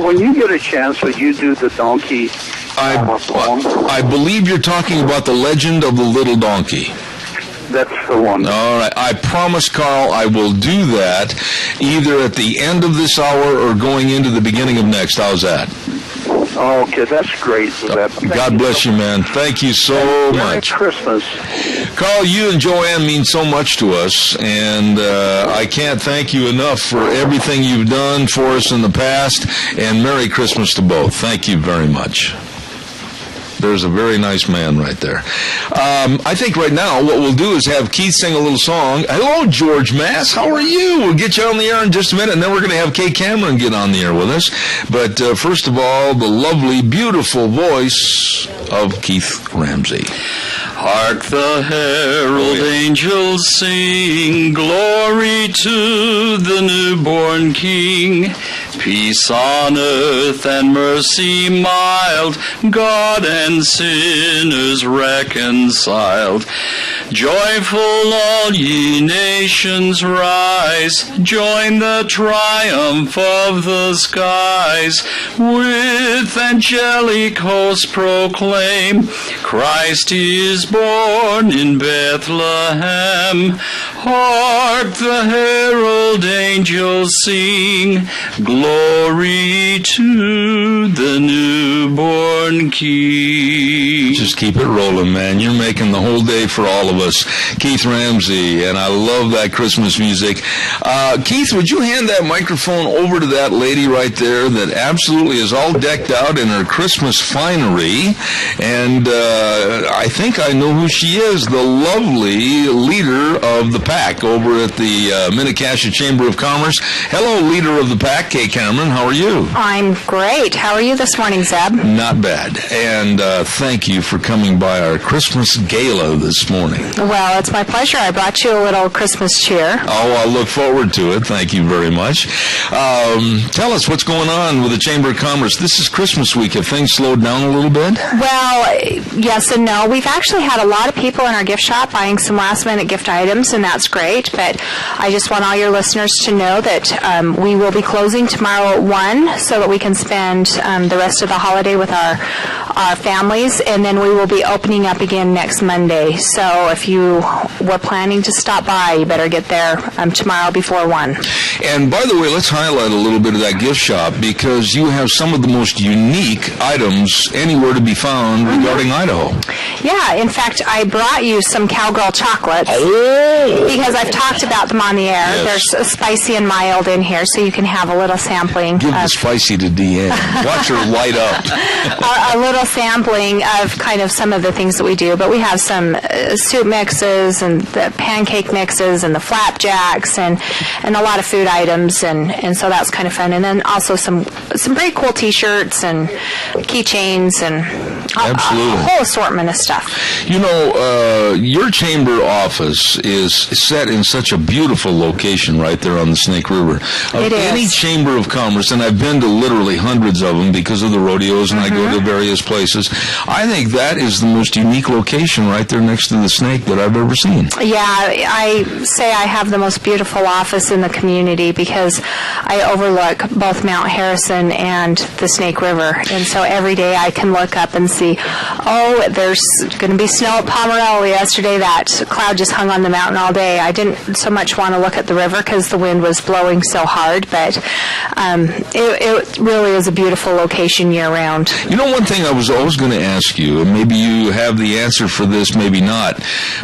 When you get a chance, would you do the donkey poem? I believe you're talking about the legend of the little donkey. That's the one. All right. I promise, Carl, I will do that either at the end of this hour or going into the beginning of next. How's that? Okay, that's great. God bless you, man. Thank you so much. Merry Christmas. Carl, you and Joanne mean so much to us, and I can't thank you enough for everything you've done for us in the past, and Merry Christmas to both. Thank you very much. There's a very nice man right there. I think right now what we'll do is have Keith sing a little song. Hello, George Mass. How are you? We'll get you on the air in just a minute, and then we're going to have Kay Cameron get on the air with us. But first of all, the lovely, beautiful voice of Keith Ramsey. Hark the herald angels sing, glory to the newborn King. Peace on earth and mercy mild, God and sinners reconciled. Joyful all ye nations rise, join the triumph of the skies. With angelic hosts proclaim, Christ is born in Bethlehem. Hark the herald angels sing, glory to the newborn King. Just keep it rolling, man. You're making the whole day for all of us. Keith Ramsey, and I love that Christmas music. Keith, would you hand that microphone over to that lady right there that absolutely is all decked out in her Christmas finery? And I think I know who she is, the lovely leader of the pack over at the Mini-Cassia Chamber of Commerce. Hello, leader of the pack, Kay Cameron. How are you? I'm great. How are you this morning, Zeb? Not bad. And thank you for coming by our Christmas gala this morning. Well, it's my pleasure. I brought you a little Christmas cheer. Oh, I look forward to it. Thank you very much. Tell us what's going on with the Chamber of Commerce. This is Christmas week. Have things slowed down a little bit? Well, yes and no. We've actually had a lot of people in our gift shop buying some last-minute gift items, and that's great. But I just want all your listeners to know that we will be closing tomorrow at 1 so that we can spend the rest of the holiday with our families, and then we will be opening up again next Monday. So if you were planning to stop by, you better get there tomorrow before 1. And by the way, let's highlight a little bit of that gift shop because you have some of the most unique items anywhere to be found regarding Idaho. Yeah, in fact, I brought you some cowgirl chocolates because I've talked about them on the air. Yes. There's a spicy and mild in here, so you can have a little sampling. Give the spicy to Deanne. Watch her light up. A little little sampling of kind of some of the things that we do, but we have some soup mixes and the pancake mixes and the flapjacks and a lot of food items, and so that's kind of fun. And then also some pretty cool T-shirts and keychains and a whole assortment of stuff. You know, your chamber office is set in such a beautiful location right there on the Snake River. It is. Any chamber of commerce, and I've been to literally hundreds of them because of the rodeos, and I go to various places. I think that is the most unique location right there next to the Snake that I've ever seen. Yeah, I say I have the most beautiful office in the community because I overlook both Mount Harrison and the Snake River, and so every day I can look up and see, oh, there's going to be snow at Pomerello yesterday. That cloud just hung on the mountain all day. I didn't so much want to look at the river because the wind was blowing so hard, but it really is a beautiful location year-round. You know, one thing I was always going to ask you, and maybe you have the answer for this, maybe not,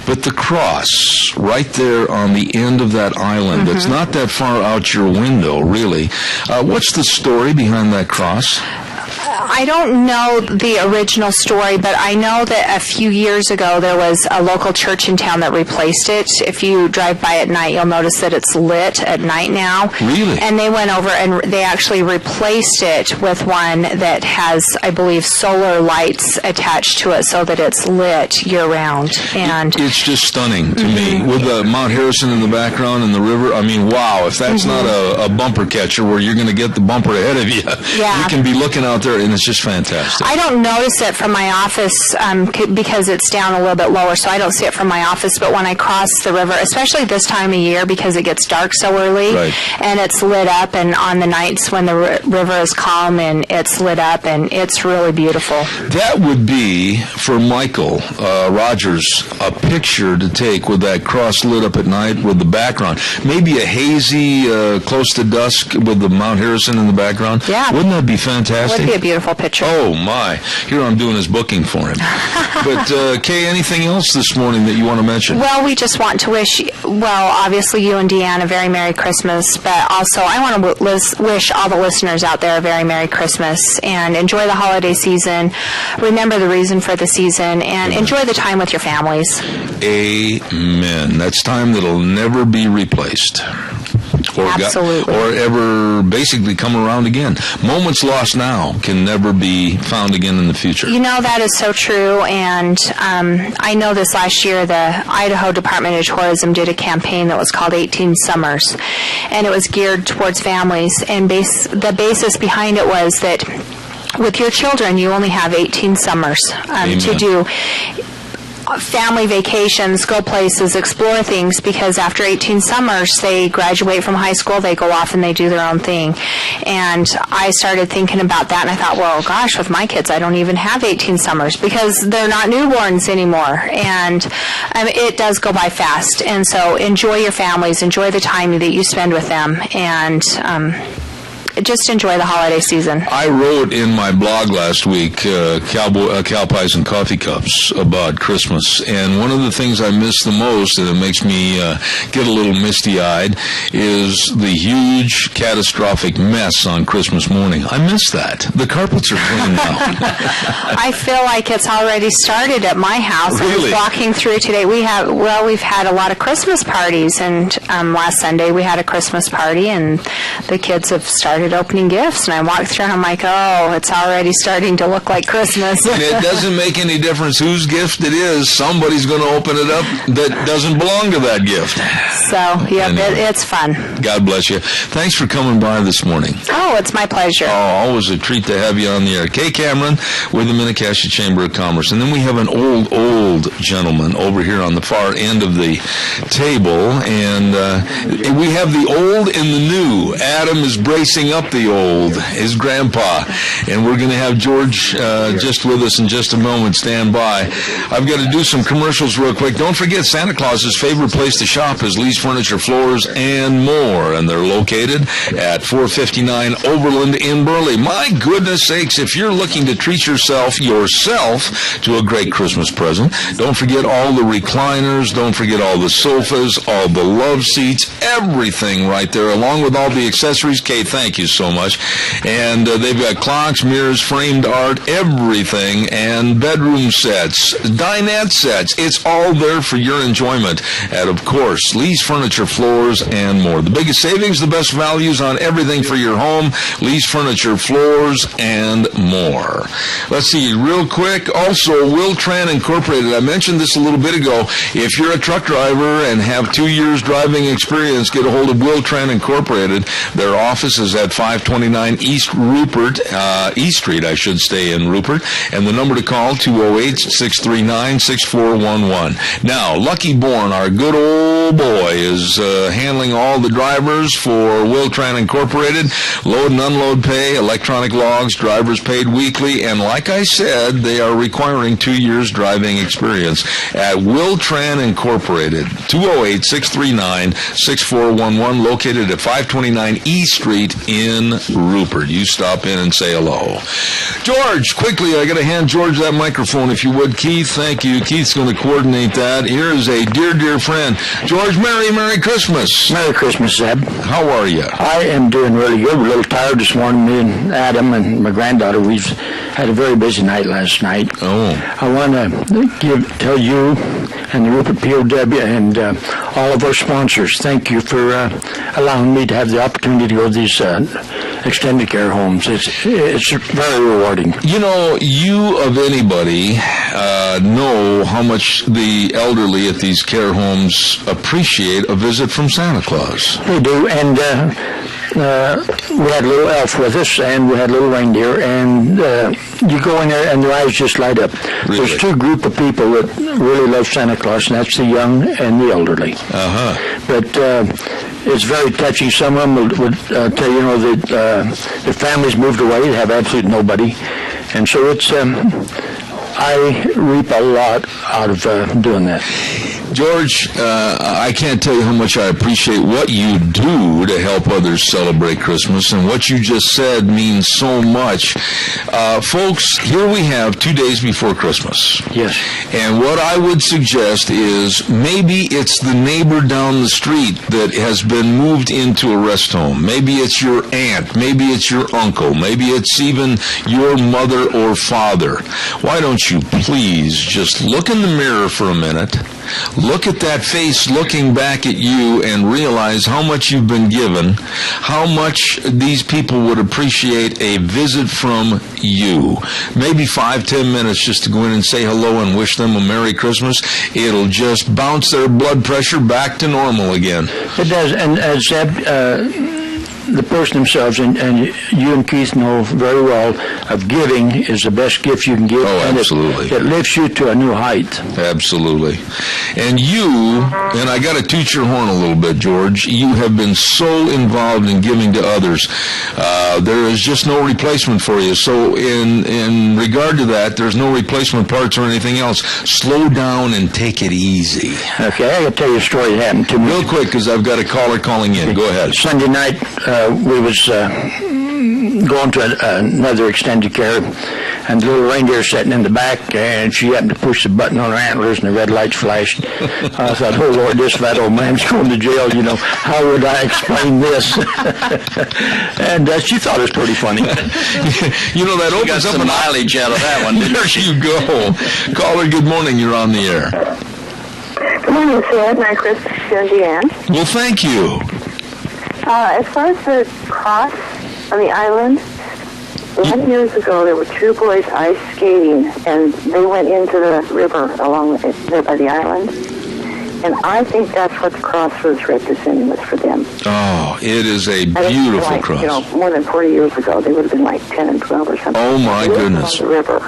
but the cross right there on the end of that island, that's not that far out your window, really. What's the story behind that cross? I don't know the original story, but I know that a few years ago there was a local church in town that replaced it. If you drive by at night, you'll notice that it's lit at night now. Really? And they went over and they actually replaced it with one that has, I believe, solar lights attached to it so that it's lit year-round. And it's just stunning to me. With Mount Harrison in the background and the river, I mean, wow, if that's not a bumper catcher where you're going to get the bumper ahead of you, you can be looking out there and it's just fantastic. I don't notice it from my office because it's down a little bit lower, so I don't see it from my office. But when I cross the river, especially this time of year because it gets dark so early, and it's lit up, and on the nights when the river is calm and it's lit up, and it's really beautiful. That would be, for Michael Rogers, a picture to take with that cross lit up at night with the background. Maybe a hazy, close to dusk with the Mount Harrison in the background. Yeah. Wouldn't that be fantastic? It would be a beautiful picture. Oh, my. Here I'm doing his booking for him. But, Kay, anything else this morning that you want to mention? Well, we just want to wish, obviously you and Deanne a very Merry Christmas, but also I want to wish all the listeners out there a very Merry Christmas and enjoy the holiday season, remember the reason for the season, and enjoy the time with your families. Amen. That's time that'll never be replaced. Absolutely. Or ever basically come around again. Moments lost now can never be found again in the future. You know, that is so true, and I know this last year the Idaho Department of Tourism did a campaign that was called 18 Summers, and it was geared towards families, and the basis behind it was that with your children you only have 18 summers to do family vacations, go places, explore things, because after 18 summers, they graduate from high school, they go off and they do their own thing. And I started thinking about that, and I thought, well, gosh, with my kids, I don't even have 18 summers because they're not newborns anymore. And it does go by fast. And so enjoy your families, enjoy the time that you spend with them, and just enjoy the holiday season. I wrote in my blog last week, Cow Pies and Coffee Cups, about Christmas, and one of the things I miss the most, and it makes me get a little misty-eyed, is the huge, catastrophic mess on Christmas morning. I miss that. The carpets are clean now. I feel like it's already started at my house. Really? I was walking through today. We've had a lot of Christmas parties, and last Sunday we had a Christmas party, and the kids have started opening gifts, and I walked through and I'm like, oh, it's already starting to look like Christmas. And it doesn't make any difference whose gift it is. Somebody's going to open it up that doesn't belong to that gift. So, it's fun. God bless you. Thanks for coming by this morning. Oh, it's my pleasure. Oh, always a treat to have you on the air. Kay Cameron with the Mini-Cassia Chamber of Commerce. And then we have an old gentleman over here on the far end of the table, and we have the old and the new. Adam is bracing up the old, his grandpa, and we're going to have George just with us in just a moment. Stand by. I've got to do some commercials real quick. Don't forget, Santa Claus's favorite place to shop is Lee's Furniture, Floors, and More, and they're located at 459 Overland in Burley. My goodness sakes, if you're looking to treat yourself to a great Christmas present, don't forget all the recliners, don't forget all the sofas, all the love seats, everything right there, along with all the accessories. Kay, thank you you so much. And they've got clocks, mirrors, framed art, everything, and bedroom sets, dinette sets. It's all there for your enjoyment at, of course, Lee's Furniture, Floors, and more. The biggest savings, the best values on everything for your home. Lee's Furniture, Floors, and more. Let's see, real quick. Also, Wiltran Incorporated. I mentioned this a little bit ago. If you're a truck driver and have 2 years driving experience, get a hold of Wiltran Incorporated. Their office is at 529 East Rupert, East Street, I should say, in Rupert. And the number to call, 208-639-6411. Now, Lucky Bourne, our good old boy, is handling all the drivers for Wiltran Incorporated. Load and unload pay, electronic logs, drivers paid weekly, and like I said, they are requiring 2 years driving experience at Wiltran Incorporated, 208-639-6411, located at 529 East Street in Rupert. You stop in and say hello. George, quickly, I got to hand George that microphone, if you would. Keith, thank you. Keith's going to coordinate that. Here is a dear, dear friend. George, Merry Christmas. Merry Christmas, Zeb. How are you? I am doing really good. We're a little tired this morning. Me and Adam and my granddaughter, we've had a very busy night last night. Oh. I want to tell you and the Rupert POW and all of our sponsors, thank you for allowing me to have the opportunity to go to these extended care homes. It's very rewarding. You know, you of anybody know how much the elderly at these care homes appreciate a visit from Santa Claus. They do, and we had a little elf with us, and we had a little reindeer, and you go in there and their eyes just light up. Really? There's two group of people that really love Santa Claus, and that's the young and the elderly. Uh-huh. But it's very touchy. Some of them would tell you, that their families moved away, they have absolutely nobody. And so it's, I reap a lot out of doing that. George, I can't tell you how much I appreciate what you do to help others celebrate Christmas, and what you just said means so much. Folks, here we have 2 days before Christmas. Yes. And what I would suggest is maybe it's the neighbor down the street that has been moved into a rest home. Maybe it's your aunt. Maybe it's your uncle. Maybe it's even your mother or father. Why don't you please just look in the mirror for a minute, look at that face looking back at you, and realize how much you've been given, how much these people would appreciate a visit from you. Maybe 5-10 minutes just to go in and say hello and wish them a Merry Christmas. It'll just bounce their blood pressure back to normal again. It does, and Zeb, the person themselves, and you and Keith know very well, of giving is the best gift you can give. Oh, absolutely. It lifts you to a new height. Absolutely. And you, and I got to toot your horn a little bit, George, you have been so involved in giving to others. There is just no replacement for you. So in regard to that, there's no replacement parts or anything else. Slow down and take it easy. Okay, I got to tell you a story that happened to me. Real quick, because I've got a caller calling in. Go ahead. Sunday night, we was going to another extended care, and the little reindeer sitting in the back, and she happened to push the button on her antlers, and the red lights flashed. I thought, oh Lord, this fat old man's going to jail. How would I explain this? And she thought it was pretty funny. That opens up some an mileage out of that one. There you go. Caller, good morning. You're on the air. Good morning, sir. Merry Christmas to you and Deanne. Well, thank you. As far as the cross on the island, 11 years ago there were two boys ice skating, and they went into the river along there by the island. And I think that's what the cross was representing, was for them. Oh, it is a beautiful cross. More than 40 years ago, they would have been like 10 and 12 or something. Oh, my goodness. On the river.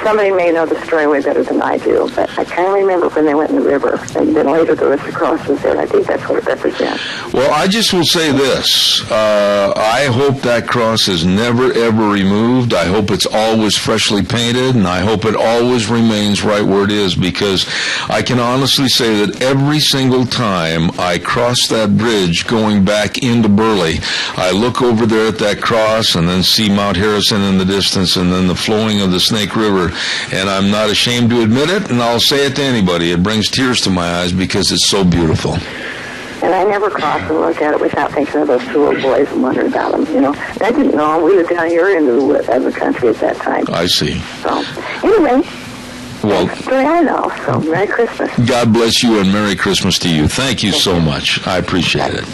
Somebody may know the story way better than I do, but I kind of remember when they went in the river, and then later the cross was there. I think that's what it represents. Well, I just will say this. I hope that cross is never, ever removed. I hope it's always freshly painted, and I hope it always remains right where it is, because I can honestly say that every single time I cross that bridge going back into Burley, I look over there at that cross and then see Mount Harrison in the distance and then the flowing of the Snake River. And I'm not ashamed to admit it, and I'll say it to anybody. It brings tears to my eyes because it's so beautiful. And I never crossed and looked at it without thinking of those two little boys and wondering about them, you know. And I didn't know them. We lived down here in the country at that time. I see. So, anyway, well, that's the story I know. So, Merry Christmas. God bless you and Merry Christmas to you. Thank you so much. I appreciate it.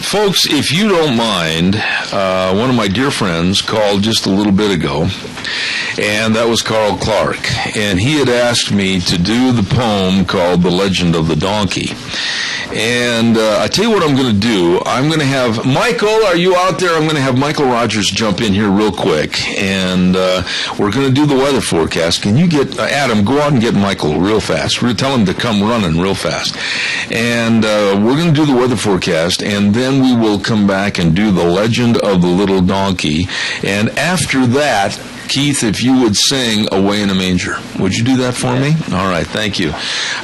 Folks, if you don't mind, one of my dear friends called just a little bit ago, and that was Carl Clark, and he had asked me to do the poem called The Legend of the Donkey. And I tell you what I'm going to do. I'm going to have Michael, are you out there? I'm going to have Michael Rogers jump in here real quick, and we're going to do the weather forecast. Can you get, Adam, go out and get Michael real fast. We're going to tell him to come running real fast. And we're going to do the weather forecast, and then we will come back and do the Legend of the Little Donkey. And after that, Keith, if you would sing Away in a Manger. Would you do that for me? All right, thank you.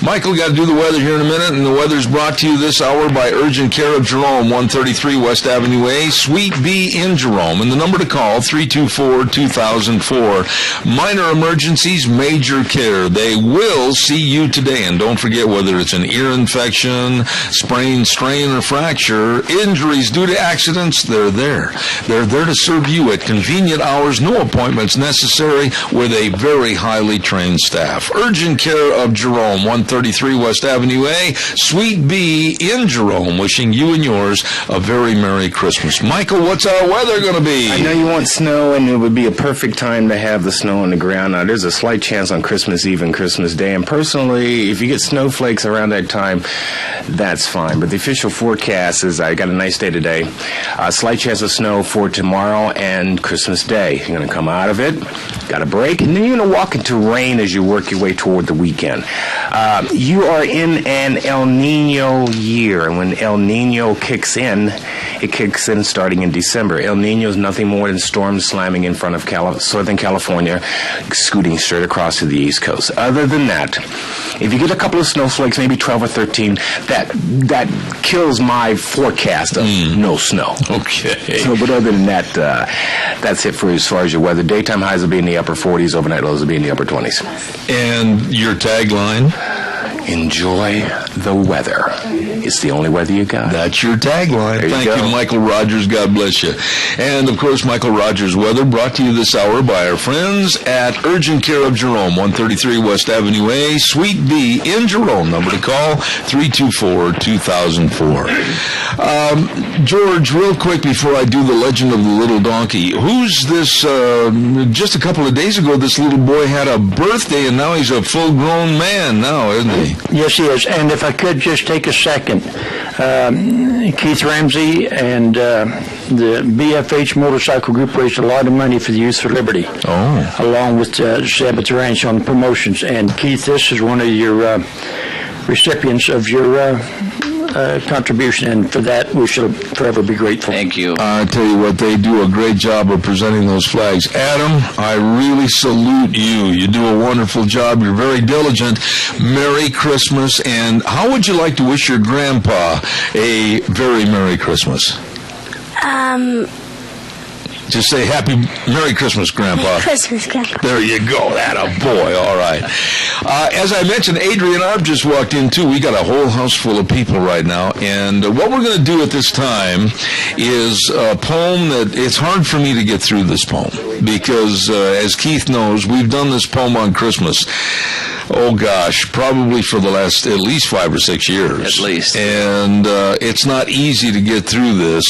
Michael, got to do the weather here in a minute, and the weather's brought to you this hour by Urgent Care of Jerome, 133 West Avenue A, Suite B in Jerome. And the number to call, 324-2004. Minor emergencies, major care. They will see you today. And don't forget, whether it's an ear infection, sprain, strain, or fracture, injuries due to accidents, they're there. They're there to serve you at convenient hours, no appointments necessary, with a very highly trained staff. Urgent Care of Jerome, 133 West Avenue A, Suite B in Jerome, wishing you and yours a very Merry Christmas. Michael, what's our weather going to be? I know you want snow, and it would be a perfect time to have the snow on the ground. Now, there's a slight chance on Christmas Eve and Christmas Day, and personally, if you get snowflakes around that time, that's fine. But the official forecast is, I got a nice day today, a slight chance of snow for tomorrow and Christmas Day. You're going to come out of it, got a break, and then you're going to walk into rain as you work your way toward the weekend. You are in an El Nino year, and when El Nino kicks in, it kicks in starting in December. El Nino is nothing more than storms slamming in front of Southern California, scooting straight across to the East Coast. Other than that, if you get a couple of snowflakes, maybe 12 or 13, that kills my forecast of no snow. Okay. So, but other than that, that's it for as far as your weather. Daytime highs will be in the upper 40s, overnight lows will be in the upper 20s. And your tagline? Enjoy the weather. It's the only weather you got. That's your tagline. Thank you, Michael Rogers. God bless you. And, of course, Michael Rogers Weather brought to you this hour by our friends at Urgent Care of Jerome, 133 West Avenue A, Suite B in Jerome. Number to call, 324-2004. George, real quick before I do the Legend of the Little Donkey, who's this, just a couple of days ago, this little boy had a birthday, and now he's a full-grown man now, isn't he? Yes, he is. And if I could just take a second, Keith Ramsey and the BFH Motorcycle Group raised a lot of money for the Youth for Liberty, along with Sabbath Ranch on promotions. And Keith, this is one of your recipients of your contribution, and for that we shall forever be grateful. Thank you. I tell you what, they do a great job of presenting those flags. Adam, I really salute you. You do a wonderful job. You're very diligent. Merry Christmas. And how would you like to wish your grandpa a very Merry Christmas? Just say Merry Christmas, Grandpa. Merry Christmas, Grandpa. There you go. That a boy. All right. As I mentioned, Adrian Arp just walked in, too. We got a whole house full of people right now. And what we're going to do at this time is a poem that it's hard for me to get through this poem because, as Keith knows, we've done this poem on Christmas. Oh, gosh, probably for the last at least 5 or 6 years. At least. And it's not easy to get through this.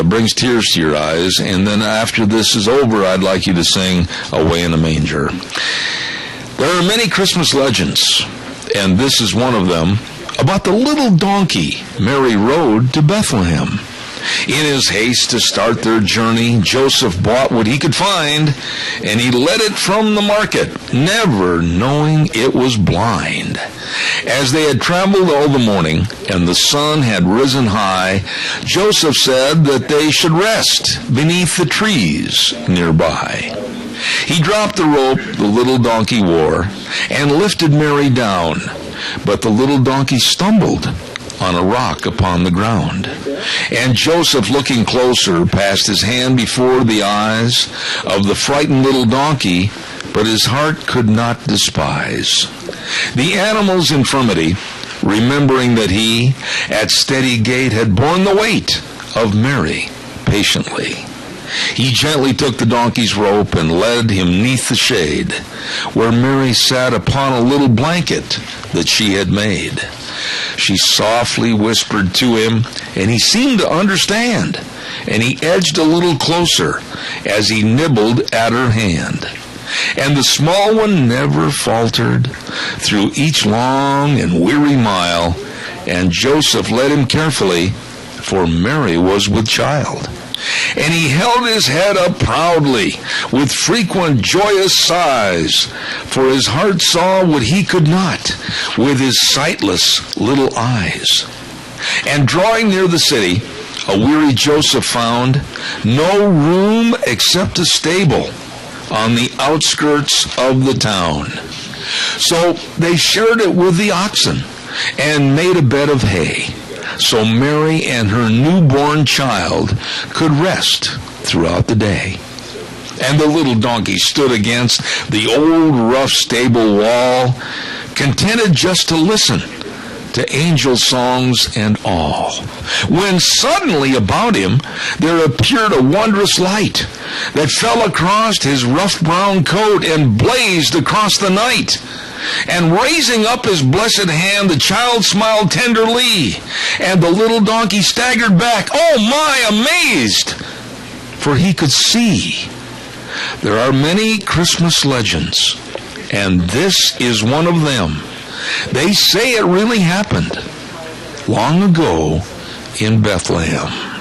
Brings tears to your eyes. And then after this is over, I'd like you to sing Away in a Manger. There are many Christmas legends, and this is one of them, about the little donkey Mary rode to Bethlehem. In his haste to start their journey, Joseph bought what he could find, and he led it from the market, never knowing it was blind. As they had traveled all the morning, and the sun had risen high, Joseph said that they should rest beneath the trees nearby. He dropped the rope the little donkey wore, and lifted Mary down, but the little donkey stumbled on a rock upon the ground. And Joseph, looking closer, passed his hand before the eyes of the frightened little donkey, but his heart could not despise the animal's infirmity. remembering that he, at steady gait, had borne the weight of Mary patiently. He gently took the donkey's rope and led him neath the shade, where Mary sat upon a little blanket that she had made. She softly whispered to him, and he seemed to understand, and he edged a little closer as he nibbled at her hand. And the small one never faltered through each long and weary mile, and Joseph led him carefully, for Mary was with child. And he held his head up proudly, with frequent joyous sighs, for his heart saw what he could not with his sightless little eyes. And drawing near the city, a weary Joseph found no room except a stable on the outskirts of the town. So they shared it with the oxen and made a bed of hay, so Mary and her newborn child could rest throughout the day. And the little donkey stood against the old rough stable wall, contented just to listen to angel songs and all, when suddenly about him there appeared a wondrous light that fell across his rough brown coat and blazed across the night. And raising up his blessed hand, the child smiled tenderly, and the little donkey staggered back, oh my, amazed, for he could see. There are many Christmas legends, and this is one of them. They say it really happened long ago in Bethlehem.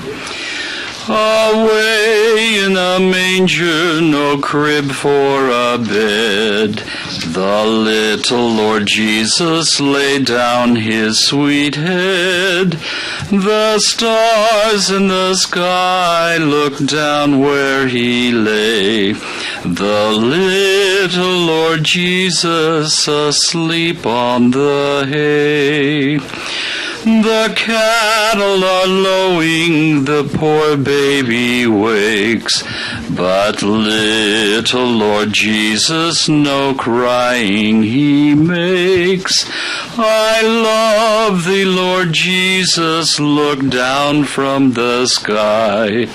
Away in a manger, no crib for a bed, the little Lord Jesus laid down his sweet head. The stars in the sky looked down where he lay, the little Lord Jesus asleep on the hay. The cattle are lowing, the poor baby wakes, but little Lord Jesus no crying he makes. I love thee, Lord Jesus, look down from the sky,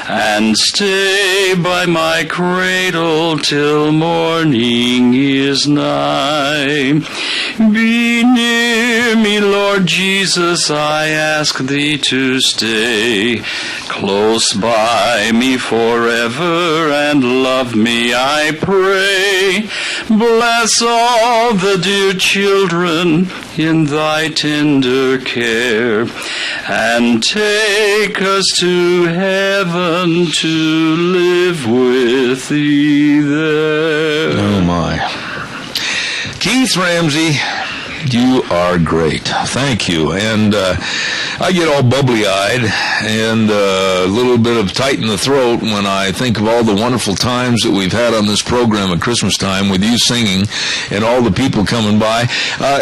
and stay by my cradle till morning is nigh. Be near me, Lord Jesus, I ask thee to stay close by me forever, and love me, I pray. Bless all the dear children in thy tender care, and take us to heaven to live with thee there. Oh my. Keith Ramsey, you are great. Thank you. And I get all bubbly-eyed and a little bit of tight in the throat when I think of all the wonderful times that we've had on this program at Christmas time with you singing and all the people coming by.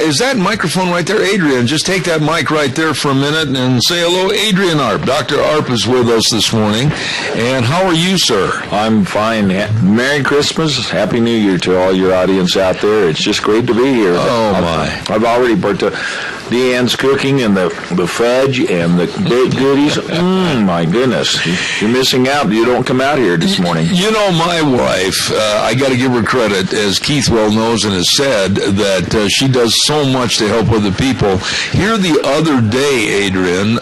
Is that microphone right there, Adrian? Just take that mic right there for a minute and say hello, Adrian Arp. Dr. Arp is with us this morning. And how are you, sir? I'm fine. Merry Christmas. Happy New Year to all your audience out there. It's just great to be here. Oh, my. I've already partook. Deanne's cooking and the fudge and the baked goodies. My goodness. You're missing out. You don't come out here this morning. You know, my wife, I got to give her credit, as Keith well knows and has said, that she does so much to help other people. Here the other day, Adrian,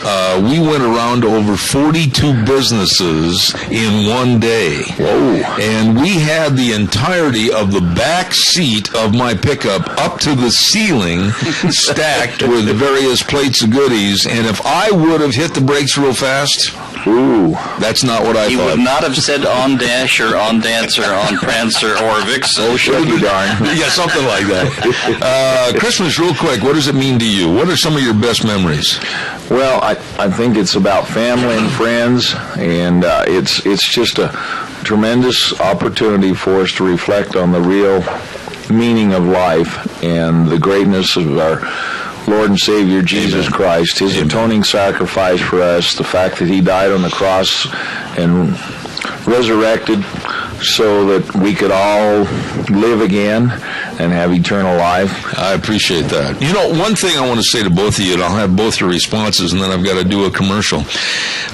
we went around to over 42 businesses in one day. Whoa. And we had the entirety of the back seat of my pickup up to the ceiling stacked with various plates of goodies, and if I would have hit the brakes real fast, that's not what I thought. He would not have said on dash or on dancer, on prancer or vixen. Oh, sure you darn. Yeah, something like that. Christmas, real quick, what does it mean to you? What are some of your best memories? Well, I think it's about family and friends, and it's just a tremendous opportunity for us to reflect on the real meaning of life and the greatness of our Lord and Savior Jesus Christ, His atoning sacrifice for us, the fact that He died on the cross and resurrected so that we could all live again, and have eternal life. I appreciate that. You know, one thing I want to say to both of you, and I'll have both your responses, and then I've got to do a commercial.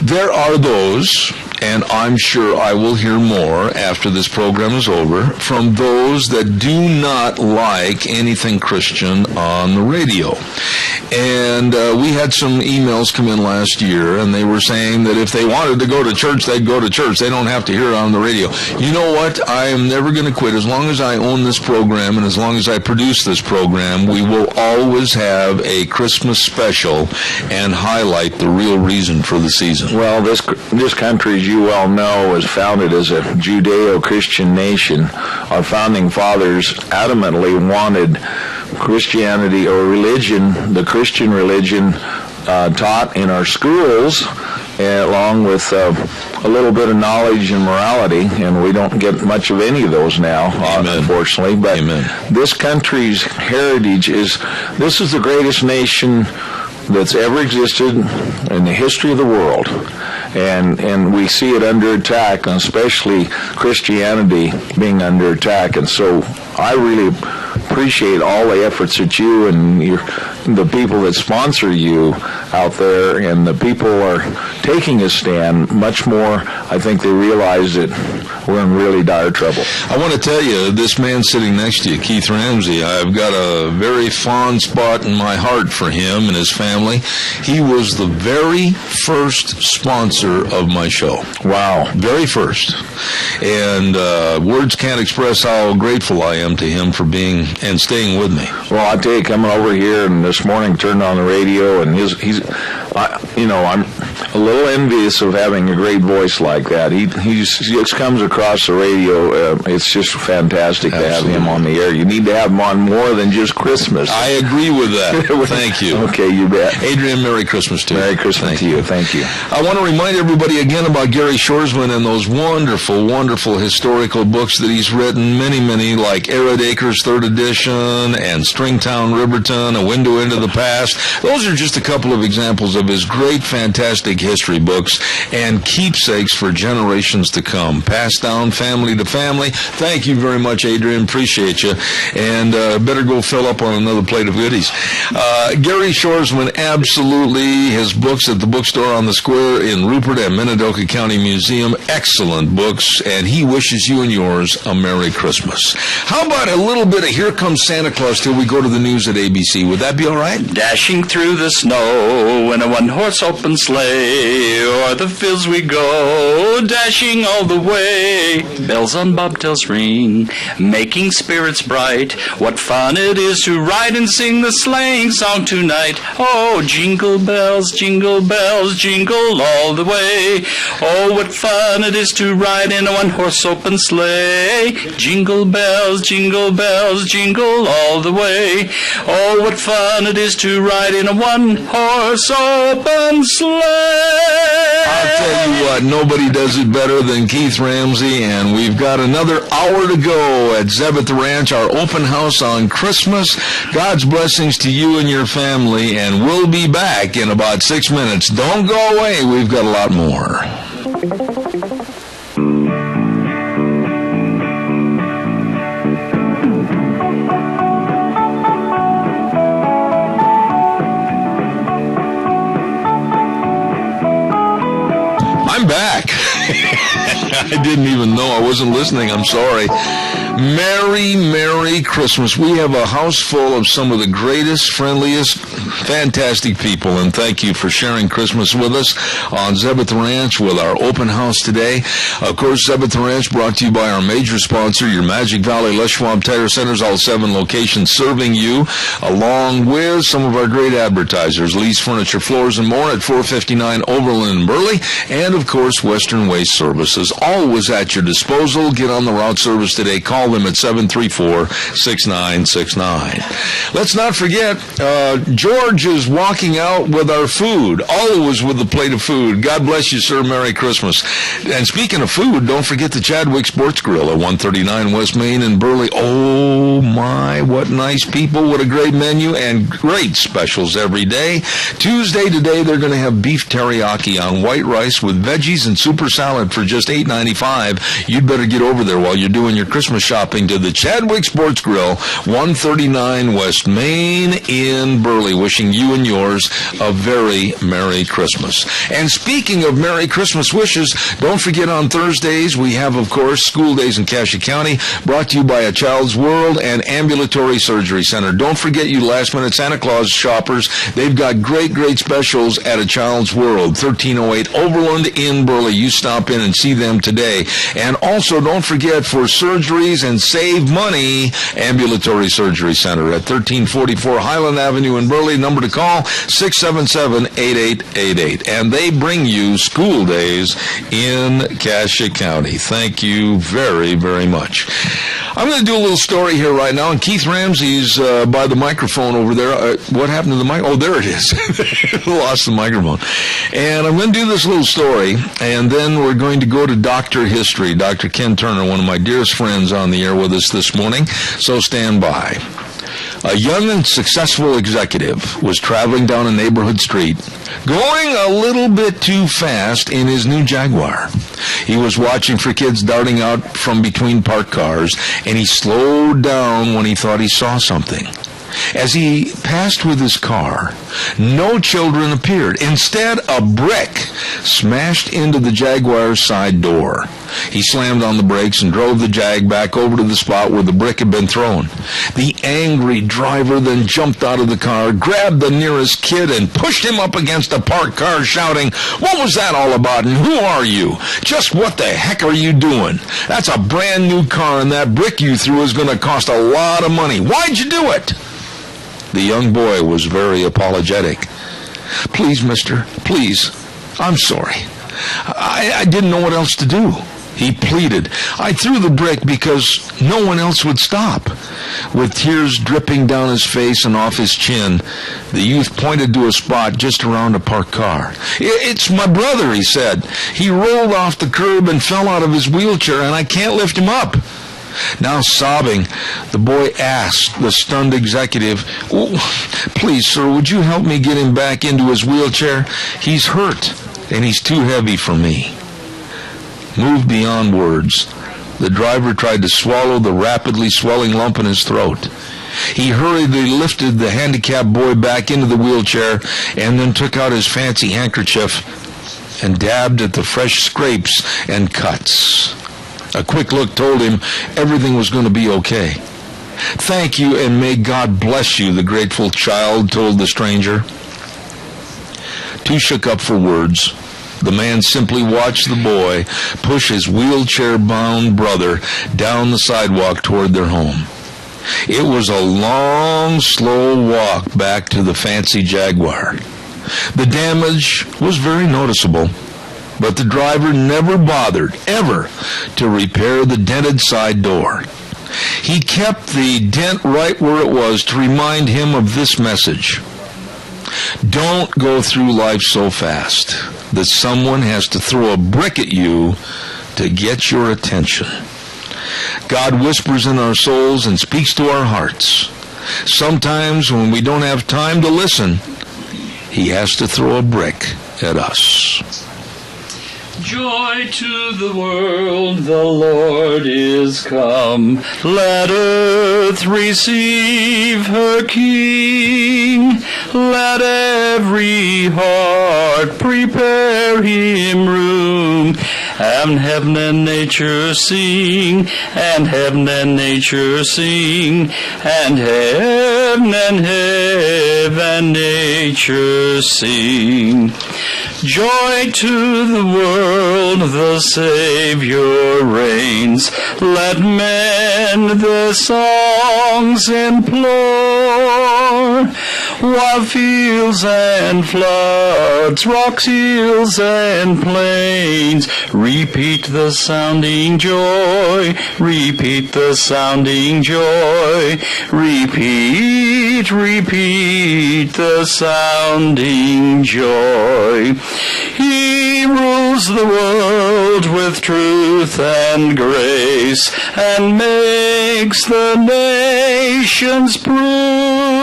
There are those, and I'm sure I will hear more after this program is over, from those that do not like anything Christian on the radio. And we had some emails come in last year, and they were saying that if they wanted to go to church, they'd go to church. They don't have to hear it on the radio. You know what? I am never going to quit. As long as I own this program and as long as I produce this program, we will always have a Christmas special and highlight the real reason for the season. Well, this country, as you well know, was founded as a Judeo-Christian nation. Our founding fathers adamantly wanted Christianity or religion, the Christian religion, taught in our schools, along with a little bit of knowledge and morality, and we don't get much of any of those now, unfortunately. But this country's heritage this is the greatest nation that's ever existed in the history of the world. And we see it under attack, and especially Christianity being under attack. And so I really appreciate all the efforts that you and the people that sponsor you out there, and the people are taking a stand much more. I think they realize that we're in really dire trouble. I want to tell you, this man sitting next to you, Keith Ramsey, I've got a very fond spot in my heart for him and his family. He was the very first sponsor of my show. Wow. Very first. And words can't express how grateful I am to him for being and staying with me. Well, I tell you, coming over here and this morning turned on the radio, and I'm a little envious of having a great voice like that. He just comes across the radio. It's just fantastic to have him on the air. You need to have him on more than just Christmas. I agree with that. Thank you. Okay, you bet. Adrian, Merry Christmas to you. Merry Christmas to you. Thank you. I want to remind everybody again about Gary Shorsman and those wonderful, wonderful historical books that he's written, many, like Arid Acres 3rd Edition and Stringtown Riverton, A Window into the Past. Those are just a couple of examples of his great, fantastic history books and keepsakes for generations to come, passed down family to family. Thank you very much, Adrian. Appreciate you. And better go fill up on another plate of goodies. Gary Shorsman, absolutely. His books at the bookstore on the square in Rupert and Minidoka County Museum. Excellent books. And he wishes you and yours a Merry Christmas. How about a little bit of Here Comes Santa Claus till we go to the news at ABC? Would that be all right? Dashing through the snow in a one-horse open sleigh, o'er the fields we go, dashing all the way. Bells on bobtails ring, making spirits bright. What fun it is to ride and sing the sleighing song tonight. Oh, jingle bells, jingle all the way. Oh, what fun it is to ride in a one-horse open sleigh. Jingle bells, jingle all the way. Oh, what fun it is to ride in a one-horse open sleigh. I'll tell you what, nobody does it better than Keith Ramsey, and we've got another hour to go at Zeb at the Ranch, our open house on Christmas. God's blessings to you and your family, and we'll be back in about 6 minutes. Don't go away. We've got a lot more. I'm back. I didn't even know. I wasn't listening. I'm sorry. Merry Christmas. We have a house full of some of the greatest, friendliest, fantastic people, and thank you for sharing Christmas with us on Zeb at the Ranch with our open house today. Of course, Zeb at the Ranch brought to you by our major sponsor, your Magic Valley Les Schwab Tire Centers, all 7 locations serving you, along with some of our great advertisers, Lee's Furniture, Floors, and More at 459 Overland in Burley, and of course, Western Waste Services, always at your disposal. Get on the route service today. Call them at 734-6969. Let's not forget, George is walking out with our food, always with a plate of food. God bless you, sir. Merry Christmas. And speaking of food, don't forget the Chadwick Sports Grill at 139 West Main in Burley. Oh, my, what nice people. What a great menu and great specials every day. Tuesday today, they're going to have beef teriyaki on white rice with veggies and super salad for just $8.95. You'd better get over there while you're doing your Christmas shopping to the Chadwick Sports Grill, 139 West Main in Burley. Wishing you and yours a very Merry Christmas. And speaking of Merry Christmas wishes, don't forget on Thursdays we have, of course, School Days in Cassia County, brought to you by A Child's World and Ambulatory Surgery Center. Don't forget, you last-minute Santa Claus shoppers, they've got great specials at A Child's World, 1308 Overland in Burley. You stop in and see them today. And also, don't forget, for surgeries and save money, Ambulatory Surgery Center at 1344 Highland Avenue in Burley. Number to call, 677-8888. And they bring you School Days in Cassia County. Thank you very, very much. I'm going to do a little story here right now, and Keith Ramsey's by the microphone over there. What happened to the mic? Oh, there it is. Lost the microphone. And I'm going to do this little story, and then we're going to go to Dr. History. Dr. Ken Turner, one of my dearest friends, on the air with us this morning, so stand by. A young and successful executive was traveling down a neighborhood street, going a little bit too fast in his new Jaguar. He was watching for kids darting out from between parked cars, and he slowed down when he thought he saw something. As he passed with his car, no children appeared. Instead, a brick smashed into the Jaguar's side door. He slammed on the brakes and drove the Jag back over to the spot where the brick had been thrown. The angry driver then jumped out of the car, grabbed the nearest kid, and pushed him up against a parked car, shouting, "What was that all about, and who are you? Just what the heck are you doing? That's a brand new car, and that brick you threw is going to cost a lot of money. Why'd you do it?" The young boy was very apologetic. "Please, mister, please, I'm sorry. I didn't know what else to do," he pleaded. "I threw the brick because no one else would stop." With tears dripping down his face and off his chin, the youth pointed to a spot just around a parked car. "It's my brother," he said. "He rolled off the curb and fell out of his wheelchair, and I can't lift him up." Now sobbing, the boy asked the stunned executive, "Please, sir, would you help me get him back into his wheelchair? He's hurt, and he's too heavy for me." Moved beyond words, the driver tried to swallow the rapidly swelling lump in his throat. He hurriedly lifted the handicapped boy back into the wheelchair and then took out his fancy handkerchief and dabbed at the fresh scrapes and cuts. A quick look told him everything was going to be okay. "Thank you, and may God bless you," the grateful child told the stranger. Too shook up for words, the man simply watched the boy push his wheelchair-bound brother down the sidewalk toward their home. It was a long, slow walk back to the fancy Jaguar. The damage was very noticeable, but the driver never bothered, ever, to repair the dented side door. He kept the dent right where it was to remind him of this message: don't go through life so fast that someone has to throw a brick at you to get your attention. God whispers in our souls and speaks to our hearts. Sometimes when we don't have time to listen, He has to throw a brick at us. Joy to the world, the Lord is come. Let earth receive her King. Let every heart prepare him room. And heaven and nature sing, and heaven and nature sing, and heaven and nature sing. Joy to the world, the Savior reigns. Let men their songs implore. While fields and floods, rocks, hills, and plains repeat the sounding joy, repeat the sounding joy, repeat, repeat the sounding joy. He rules the world with truth and grace, and makes the nations prove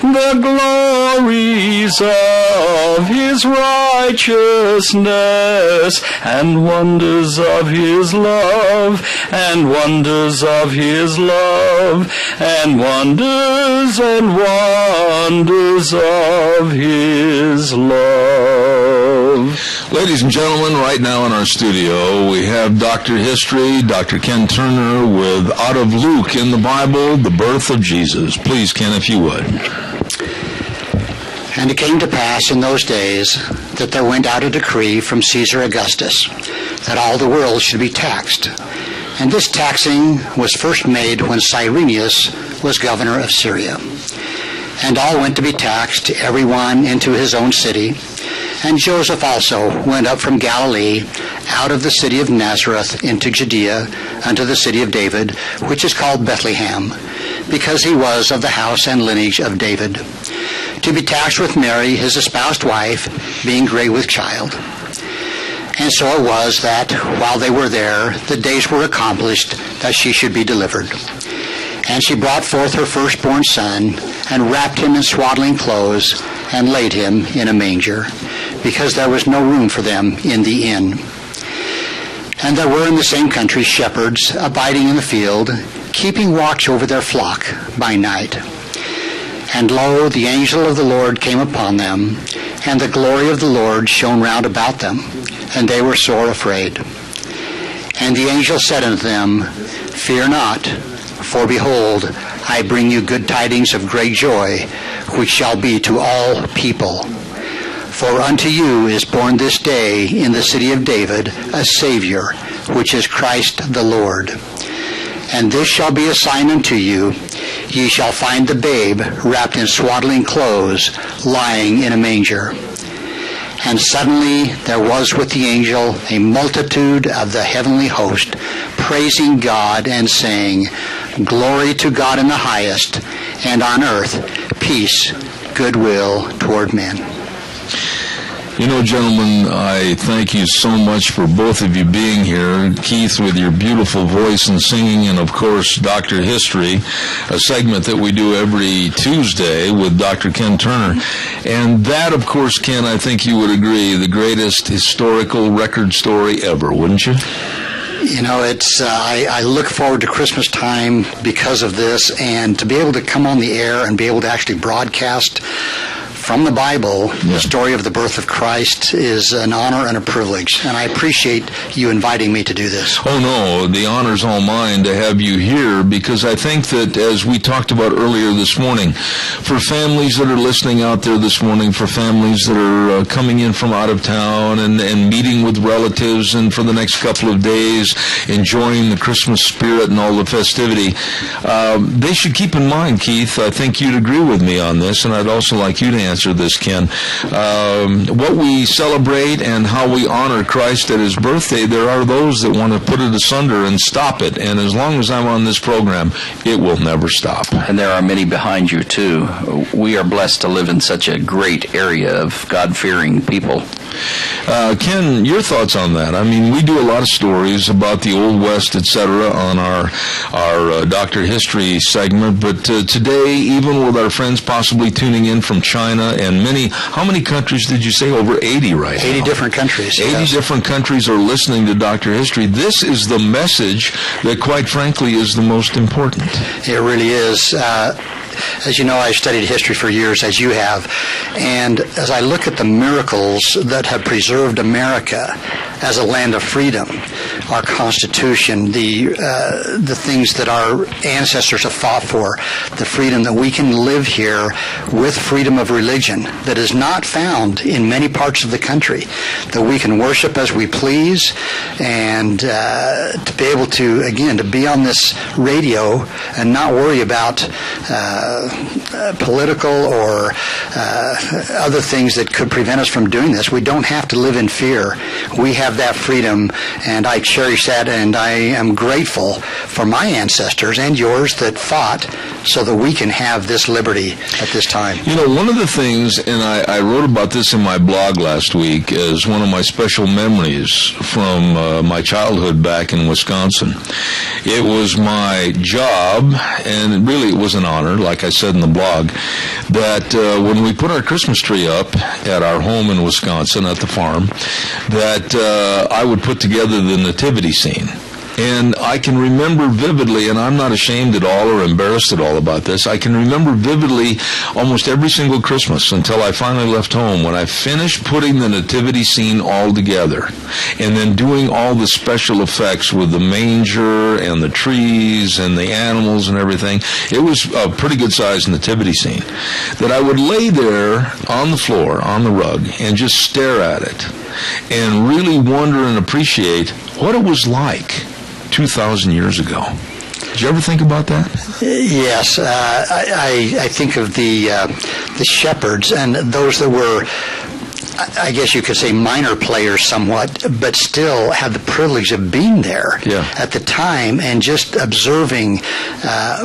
the glories of his righteousness, and wonders of his love, and wonders of his love, and wonders of his love. Ladies and gentlemen, right now in our studio, we have Dr. History, Dr. Ken Turner, with Out of Luke in the Bible, the birth of Jesus. Please, Ken, if you would. And it came to pass in those days that there went out a decree from Caesar Augustus that all the world should be taxed. And this taxing was first made when Cyrenius was governor of Syria. And all went to be taxed, every one into his own city. And Joseph also went up from Galilee, out of the city of Nazareth into Judea, unto the city of David, which is called Bethlehem, because he was of the house and lineage of David, to be taxed with Mary, his espoused wife, being great with child. And so it was that, while they were there, the days were accomplished that she should be delivered. And she brought forth her firstborn son, and wrapped him in swaddling clothes, and laid him in a manger, because there was no room for them in the inn. And there were in the same country shepherds abiding in the field, keeping watch over their flock by night. And lo, the angel of the Lord came upon them, and the glory of the Lord shone round about them, and they were sore afraid. And the angel said unto them, Fear not, for behold, I bring you good tidings of great joy, which shall be to all people. For unto you is born this day in the city of David a Savior, which is Christ the Lord. And this shall be a sign unto you, ye shall find the babe wrapped in swaddling clothes, lying in a manger. And suddenly there was with the angel a multitude of the heavenly host, praising God and saying, Glory to God in the highest, and on earth peace, goodwill toward men. You know, gentlemen, I thank you so much for both of you being here. Keith, with your beautiful voice and singing, and of course, Dr. History, a segment that we do every Tuesday with Dr. Ken Turner. And that, of course, Ken, I think you would agree, the greatest historical record story ever, wouldn't you? You know, it's I look forward to Christmas time because of this, and to be able to come on the air and be able to actually broadcast from the Bible, the story of the birth of Christ, is an honor and a privilege. And I appreciate you inviting me to do this. Oh, no, the honor's all mine to have you here, because I think that, as we talked about earlier this morning, for families that are listening out there this morning, for families that are coming in from out of town and meeting with relatives, and for the next couple of days enjoying the Christmas spirit and all the festivity, they should keep in mind, Keith, I think you'd agree with me on this, and I'd also like you to answer this, Ken. What we celebrate and how we honor Christ at his birthday, there are those that want to put it asunder and stop it. And as long as I'm on this program, it will never stop. And there are many behind you, too. We are blessed to live in such a great area of God-fearing people. Ken, your thoughts on that? I mean, we do a lot of stories about the Old West, etc., on our Dr. History segment, but today, even with our friends possibly tuning in from China and how many countries did you say? Over 80 right now. 80 different countries. 80 different countries are listening to Dr. History. This is the message that, quite frankly, is the most important. It really is. As you know, I've studied history for years, as you have, and as I look at the miracles that have preserved America as a land of freedom, our Constitution, the things that our ancestors have fought for, the freedom that we can live here with freedom of religion that is not found in many parts of the country, that we can worship as we please, and to be able to, again, to be on this radio and not worry about political or other things that could prevent us from doing this. We don't have to live in fear. We have have that freedom, and I cherish that, and I am grateful for my ancestors and yours that fought so that we can have this liberty at this time. You know, one of the things, and I wrote about this in my blog last week as one of my special memories from my childhood back in Wisconsin. It was my job, and really it was an honor, like I said in the blog, that when we put our Christmas tree up at our home in Wisconsin at the farm, that I would put together the nativity scene. And I can remember vividly, and I'm not ashamed at all or embarrassed at all about this, I can remember vividly almost every single Christmas until I finally left home when I finished putting the nativity scene all together and then doing all the special effects with the manger and the trees and the animals and everything. It was a pretty good sized nativity scene that I would lay there on the floor, on the rug, and just stare at it and really wonder and appreciate what it was like 2,000 years ago. Did you ever think about that? Yes, I think of the shepherds and those that were, I guess you could say, minor players somewhat, but still had the privilege of being there at the time and just observing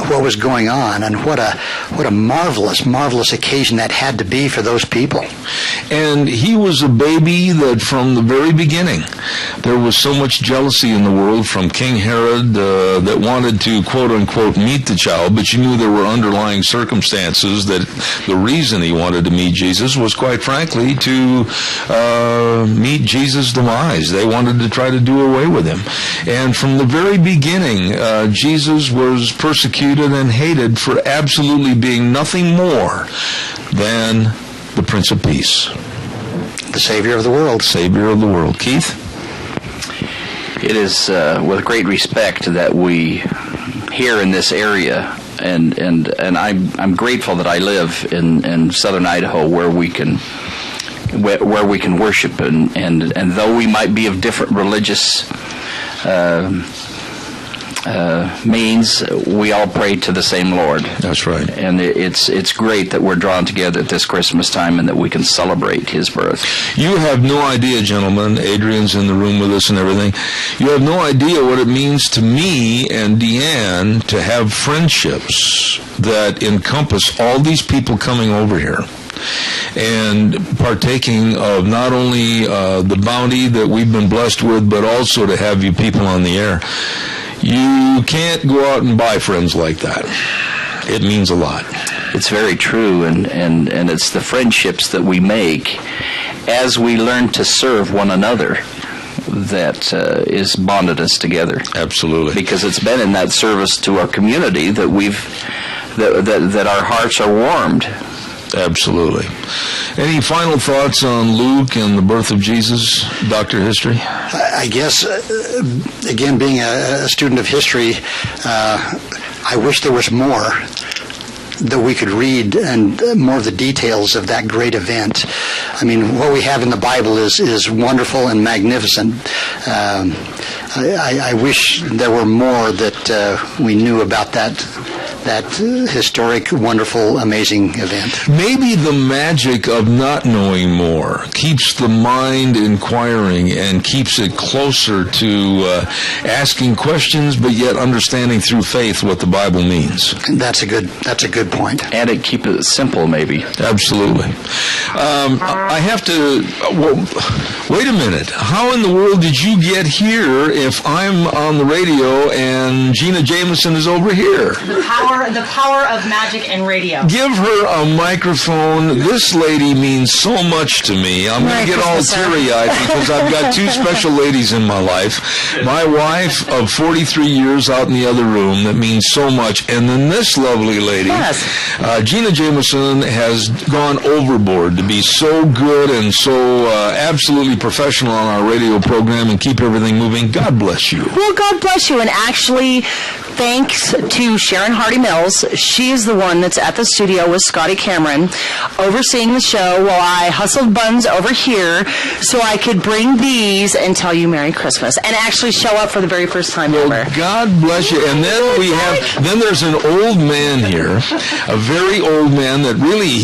what was going on, and what a marvelous occasion that had to be for those people. And he was a baby that from the very beginning there was so much jealousy in the world from King Herod that wanted to quote unquote meet the child, but you knew there were underlying circumstances that the reason he wanted to meet Jesus was quite frankly to meet Jesus' demise. They wanted to try to do away with him. And from the very beginning, Jesus was persecuted and hated for absolutely being nothing more than the Prince of Peace. The Savior of the world. Savior of the world. Keith? It is with great respect that we here in this area, and I'm grateful that I live in southern Idaho where we can worship, and though we might be of different religious means, we all pray to the same Lord. That's right. And it's great that we're drawn together at this Christmas time and that we can celebrate His birth. You have no idea, gentlemen, Adrian's in the room with us and everything, you have no idea what it means to me and Deanne to have friendships that encompass all these people coming over here and partaking of not only the bounty that we've been blessed with, but also to have you people on the air. You can't go out and buy friends like that. It means a lot. It's very true, and it's the friendships that we make as we learn to serve one another that is bonded us together. Absolutely. Because it's been in that service to our community that that our hearts are warmed. Absolutely. Any final thoughts on Luke and the birth of Jesus, Dr. History? I guess, again, being a student of history, I wish there was more that we could read and more of the details of that great event. I mean, what we have in the Bible is wonderful and magnificent. I wish there were more that we knew about that historic, wonderful, amazing event. Maybe the magic of not knowing more keeps the mind inquiring and keeps it closer to asking questions, but yet understanding through faith what the Bible means. That's a good point. And it keeps it simple, maybe. Absolutely. I have to. Well, wait a minute. How in the world did you get here if I'm on the radio and Gina Jameson is over here? The power of magic and radio. Give her a microphone. This lady means so much to me. I'm going to get all teary-eyed because I've got two special ladies in my life. My wife of 43 years out in the other room that means so much. And then this lovely lady, Gina Jameson, has gone overboard to be so good and so absolutely professional on our radio program and keep everything moving. God bless you. Well, God bless you. And actually, thanks to Sharon Hardy Mills. She is the one that's at the studio with Scotty Cameron, overseeing the show while I hustled buns over here so I could bring these and tell you Merry Christmas and actually show up for the very first time ever. God bless you. And then there's an old man here, a very old man that really,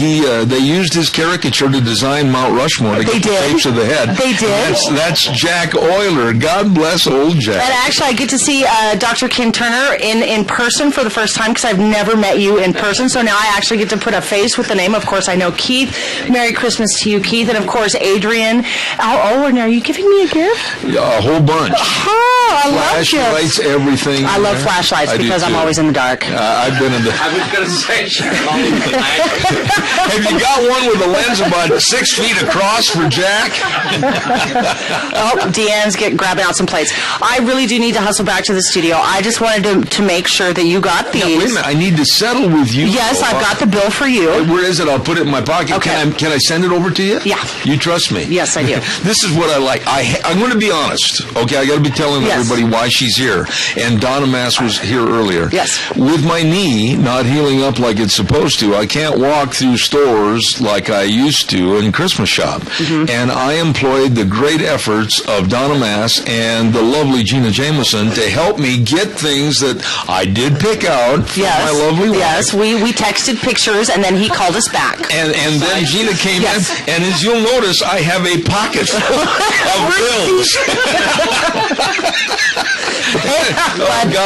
they used his caricature to design Mount Rushmore to get the shapes of the head. They did. That's Jack Euler. God bless old Jack. And actually, I get to see Dr. Ken Turner in person for the first time because I've never met you in person. So now I actually get to put a face with the name. Of course, I know Keith. Merry Christmas to you, Keith. And of course, Adrian. Oh, and are you giving me a gift? Yeah, a whole bunch. Oh, I love gifts. Flashlights, everything. I love flashlights because I'm always in the dark. I've been in the... I was going to say, have you got one with a lens about 6 feet across for Jack? Deanne's grabbing out some plates. I really do need to hustle back to the studio. I just wanted to make sure that you got these. Now, wait a minute. I need to settle with you. Yes, I've got the bill for you. Where is it? I'll put it in my pocket. Okay. Can I send it over to you? Yeah. You trust me? Yes, I do. This is what I like. I'm going to be honest. Okay, I got to be telling everybody why she's here. And Donna Mass was here earlier. Yes. With my knee not healing up like it's supposed to, I can't walk through stores like I used to in Christmas shop. Mm-hmm. And I employed the great efforts of Donna Mass and the lovely Gina Jameson to help me get things that I did pick out from my lovely wife. Yes, we texted pictures and then he called us back. And then Gina came in, and as you'll notice, I have a pocket full of bills.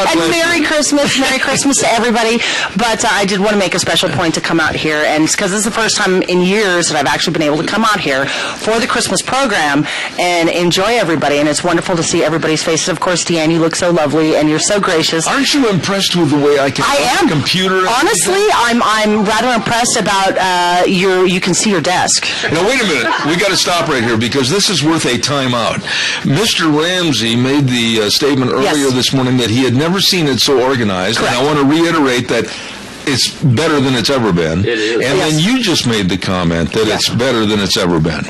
And Merry Christmas to everybody. But I did want to make a special point to come out here, and because this is the first time in years that I've actually been able to come out here for the Christmas program and enjoy everybody, and it's wonderful to see everybody's faces. Of course, Deanne, you look so lovely, and you're so gracious. Aren't you impressed with the way I can computer? Honestly, I'm rather impressed about you can see your desk. Now, wait a minute. We got to stop right here because this is worth a timeout. Mr. Ramsey made the statement earlier this morning that he had never seen it so organized. Correct. And I want to reiterate that it's better than it's ever been. It is. And then you just made the comment that it's better than it's ever been.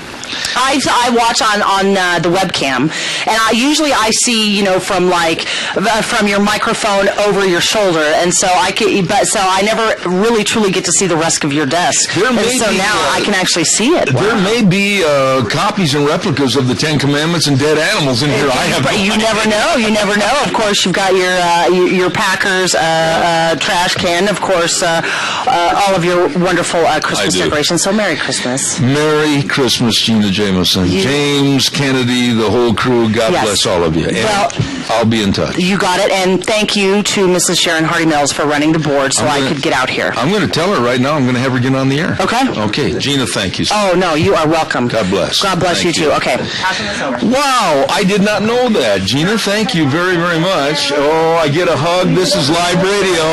I watch on the webcam, and I see from your microphone over your shoulder, and so I never really truly get to see the rest of your desk. Now I can actually see it. There may be copies and replicas of the Ten Commandments and dead animals in here. But you never know. You never know. Of course, you've got your Packers trash can. Of course, all of your wonderful Christmas decorations. So Merry Christmas. Merry Christmas, Gina Jameson, James Kennedy, the whole crew. God bless all of you. And I'll be in touch. You got it. And thank you to Mrs. Sharon Hardy Mills for running the board so I could get out here. I'm going to tell her right now. I'm going to have her get on the air. Okay. Okay. Gina, thank you. Oh, no, you are welcome. God bless. God bless you too. Okay. Passing this over. Wow, I did not know that. Gina, thank you very, very much. Oh, I get a hug. This is live radio.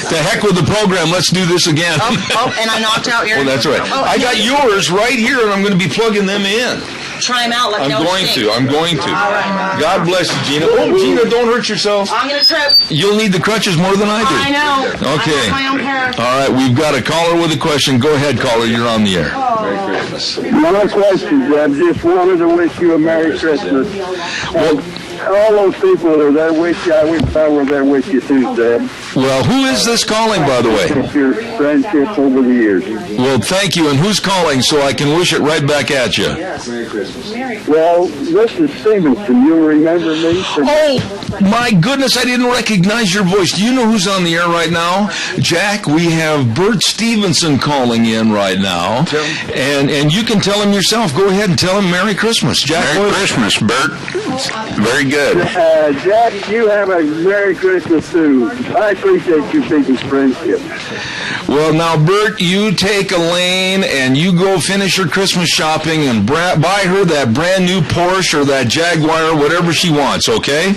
To heck with the program. Let's do this again. And I knocked out your... Oh, that's right. I got yours right here, and I'm going to be plugging them in. Try them out. I'm going to. All right. God bless you, Gina. Oh, Gina, don't hurt yourself. I'm going to trip. You'll need the crutches more than I do. I know. Okay. I have my own pair. All right, we've got a caller with a question. Go ahead, caller. You're on the air. Merry Christmas. No questions. I just wanted to wish you a Merry Christmas. Well, all those people that are there with you, I wish I were there with you too, Deb. Well, who is this calling, by the way? Your friendship over the years. Well, thank you. And who's calling so I can wish it right back at you? Yes. Merry Christmas. Well, this is Stevenson. You remember me? Oh, my goodness, I didn't recognize your voice. Do you know who's on the air right now? Jack, we have Bert Stevenson calling in right now. And you can tell him yourself. Go ahead and tell him Merry Christmas. Jack, Merry Christmas, Bert. Very good. Jack, you have a Merry Christmas too. I appreciate you people's friendship. Well, now, Bert, you take Elaine and you go finish her Christmas shopping and buy her that brand new Porsche or that Jaguar, whatever she wants, okay?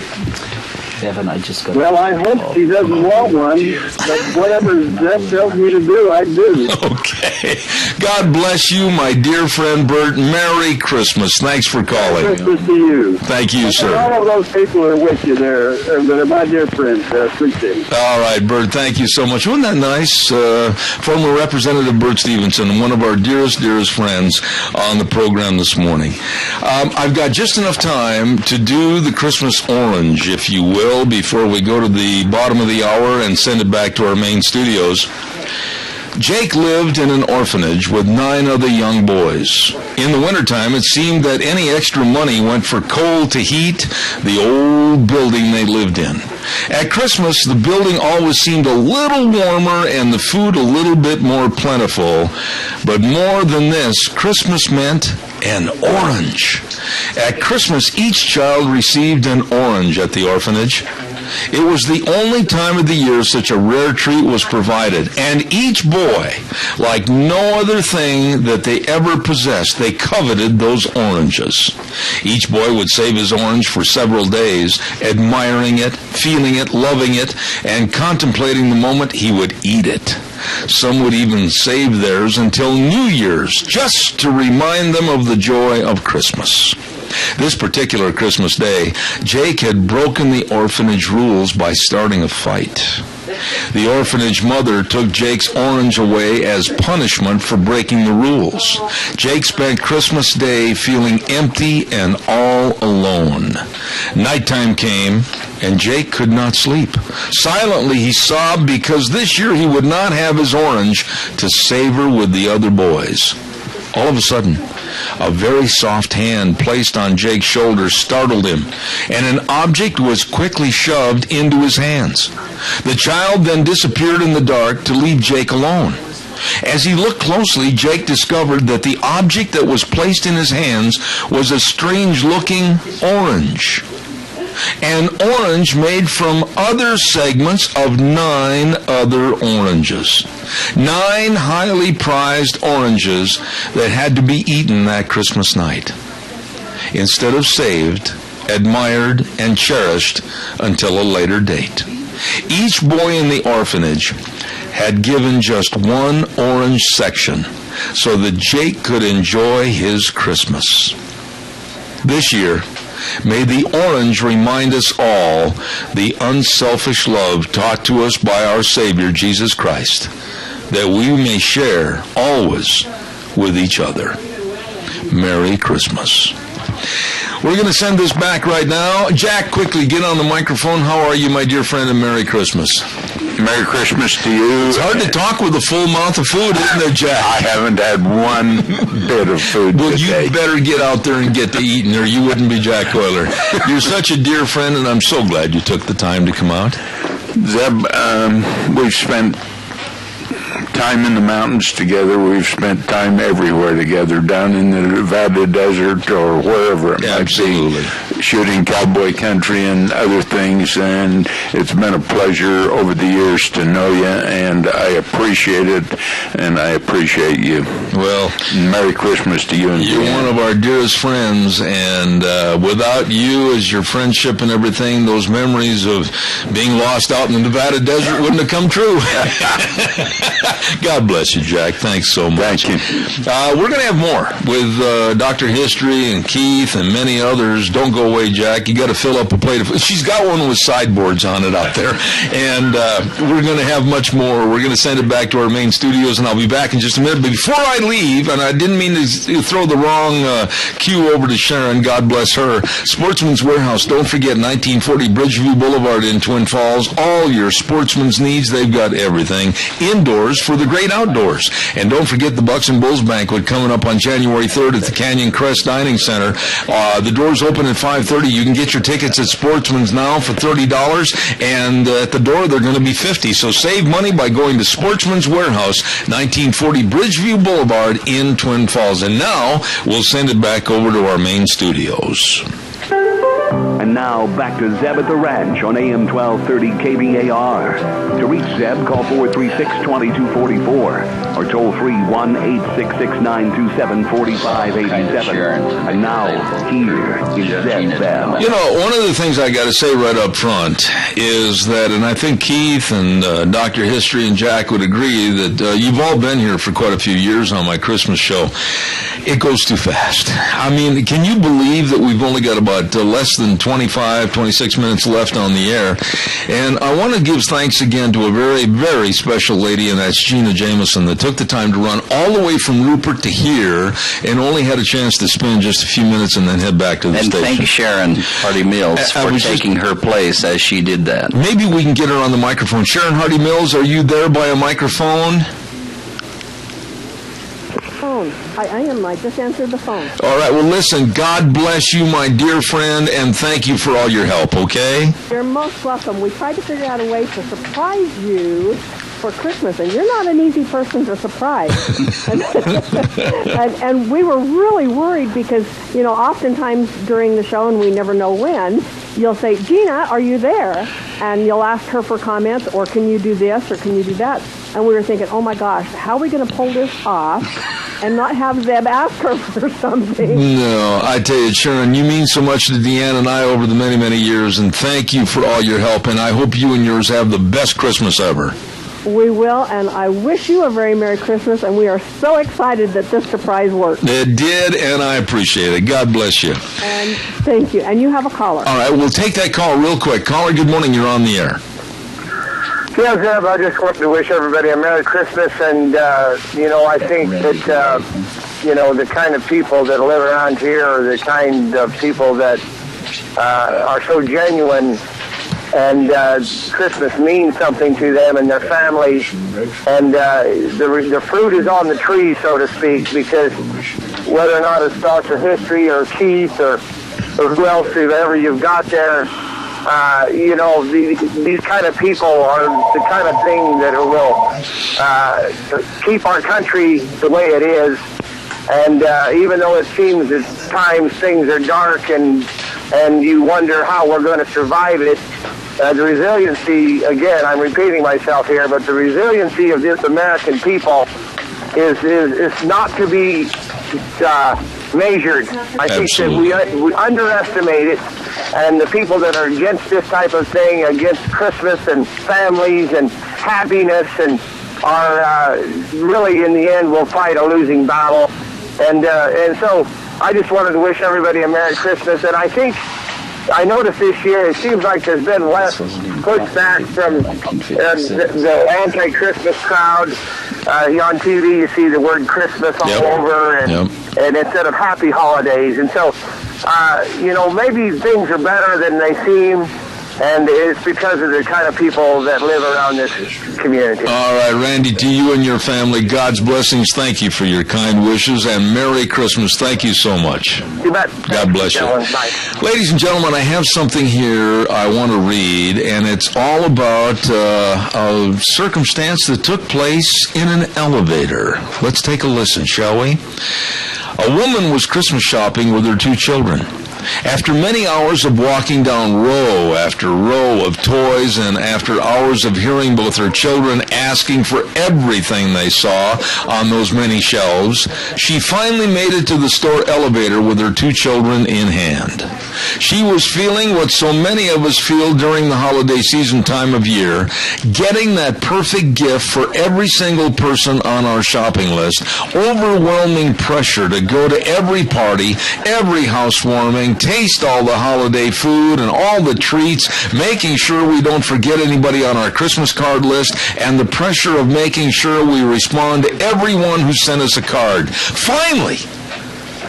Well, I hope she doesn't want one, but whatever Jeff tells me to do, I do. Okay. God bless you, my dear friend Bert. Merry Christmas. Thanks for calling. Merry Christmas to you. Thank you, sir. And all of those people are with you there, that are my dear friends. Appreciate it. All right, Bert, thank you so much. Wasn't that nice? Former Representative Bert Stevenson, one of our dearest friends on the program this morning. I've got just enough time to do the Christmas orange, if you will. Bill, before we go to the bottom of the hour and send it back to our main studios. Jake lived in an orphanage with 9 other young boys. In the wintertime, it seemed that any extra money went for coal to heat the old building they lived in. At Christmas, the building always seemed a little warmer and the food a little bit more plentiful. But more than this, Christmas meant an orange. At Christmas, each child received an orange at the orphanage. It was the only time of the year such a rare treat was provided, and each boy, like no other thing that they ever possessed, they coveted those oranges. Each boy would save his orange for several days, admiring it, feeling it, loving it, and contemplating the moment he would eat it. Some would even save theirs until New Year's, just to remind them of the joy of Christmas. This particular Christmas day, Jake had broken the orphanage rules by starting a fight. The orphanage mother took Jake's orange away as punishment for breaking the rules. Jake spent Christmas Day feeling empty and all alone. Nighttime came, and Jake could not sleep. Silently he sobbed because this year he would not have his orange to savor with the other boys. All of a sudden, a very soft hand placed on Jake's shoulder startled him, and an object was quickly shoved into his hands. The child then disappeared in the dark to leave Jake alone. As he looked closely, Jake discovered that the object that was placed in his hands was a strange-looking orange. An orange made from other segments of 9 other oranges. 9 highly prized oranges that had to be eaten that Christmas night, instead of saved, admired, and cherished until a later date. Each boy in the orphanage had given just 1 orange section so that Jake could enjoy his Christmas. This year, may the orange remind us all the unselfish love taught to us by our Savior, Jesus Christ, that we may share always with each other. Merry Christmas. We're going to send this back right now. Jack, quickly get on the microphone. How are you, my dear friend, and Merry Christmas. Merry Christmas to you. It's hard to talk with a full mouth of food, isn't there, Jack? I haven't had one bit of food well, today. You better get out there and get to eating, or you wouldn't be Jack Coiler. You're such a dear friend, and I'm so glad you took the time to come out. Zeb, we've spent time in the mountains together. We've spent time everywhere together, down in the Nevada desert or wherever it might be, shooting cowboy country and other things. And it's been a pleasure over the years to know you, and I appreciate it, and I appreciate you. Well, Merry Christmas to you and you're one of our dearest friends, and without you as your friendship and everything, those memories of being lost out in the Nevada desert wouldn't have come true. God bless you, Jack. Thanks so much. Thank you. We're going to have more with Dr. History and Keith and many others. Don't go away, Jack. You got to fill up a plate of food. She's got one with sideboards on it out there. And we're going to have much more. We're going to send it back to our main studios, and I'll be back in just a minute. But before I leave, and I didn't mean to throw the wrong cue over to Sharon, God bless her, Sportsman's Warehouse, don't forget 1940 Bridgeview Boulevard in Twin Falls. All your sportsman's needs, they've got everything. Indoors for the great outdoors. And don't forget the Bucks and Bulls Banquet coming up on January 3rd at the Canyon Crest Dining Center. The doors open at 5:30. You can get your tickets at Sportsman's now for $30, and at the door they're going to be $50. So save money by going to Sportsman's Warehouse, 1940 Bridgeview Boulevard in Twin Falls. And now we'll send it back over to our main studios. And now, back to Zeb at the Ranch on AM 1230 KBAR. To reach Zeb, call 436-2244 or toll free 1-866-927-4587. And now, here is Zeb Bell. You know, one of the things I got to say right up front is that, and I think Keith and Dr. History and Jack would agree that you've all been here for quite a few years on my Christmas show. It goes too fast. I mean, can you believe that we've only got about less than 20 26 minutes left on the air. And I want to give thanks again to a very, very special lady, and that's Gina Jameson, that took the time to run all the way from Rupert to here and only had a chance to spend just a few minutes and then head back to the and station. And thank Sharon Hardy Mills for taking her place as she did that. Maybe we can get her on the microphone. Sharon Hardy Mills, are you there by a microphone? I am. I just answered the phone. All right. Well, listen, God bless you, my dear friend, and thank you for all your help, okay? You're most welcome. We tried to figure out a way to surprise you for Christmas, and you're not an easy person to surprise. and we were really worried because, you know, oftentimes during the show, and we never know when, you'll say, Gina, are you there? And you'll ask her for comments, or can you do this, or can you do that? And we were thinking, oh my gosh, how are we going to pull this off and not have Zeb ask her for something? No, I tell you, Sharon, you mean so much to Deanne and I over the many, many years, and thank you for all your help, and I hope you and yours have the best Christmas ever. We will, and I wish you a very Merry Christmas, and we are so excited that this surprise worked. It did, and I appreciate it. God bless you. And thank you. And you have a caller. All right, we'll take that call real quick. Caller, good morning. You're on the air. Yeah, Zeb, I just want to wish everybody a Merry Christmas, and, you know, I think that, you know, the kind of people that live around here are the kind of people that are so genuine, and Christmas means something to them and their families, and the fruit is on the tree, so to speak, because whether or not it's Dr. History or Keith or who else, whoever you've got there, you know, these kind of people are the kind of thing that will keep our country the way it is. And even though it seems at times things are dark and you wonder how we're going to survive it, the resiliency, again, I'm repeating myself here, but the resiliency of this American people is not to be measured. I think that we underestimate it, and the people that are against this type of thing, against Christmas and families and happiness, and are really in the end will fight a losing battle. And so I just wanted to wish everybody a Merry Christmas, and I noticed this year it seems like there's been less pushback from the anti-Christmas crowd. On TV you see the word Christmas all over, and instead of happy holidays. And so, you know, maybe things are better than they seem, and it's because of the kind of people that live around this community. All right, Randy, to you and your family, God's blessings. Thank you for your kind wishes, and Merry Christmas. Thank you so much. You bet. God bless you. Bye. Ladies and gentlemen, I have something here I want to read, and it's all about a circumstance that took place in an elevator. Let's take a listen, shall we? A woman was Christmas shopping with her 2 children. After many hours of walking down row after row of toys, and after hours of hearing both her children asking for everything they saw on those many shelves, she finally made it to the store elevator with her 2 children in hand. She was feeling what so many of us feel during the holiday season time of year, getting that perfect gift for every single person on our shopping list, overwhelming pressure to go to every party, every housewarming, taste all the holiday food and all the treats, making sure we don't forget anybody on our Christmas card list, and the pressure of making sure we respond to everyone who sent us a card. Finally,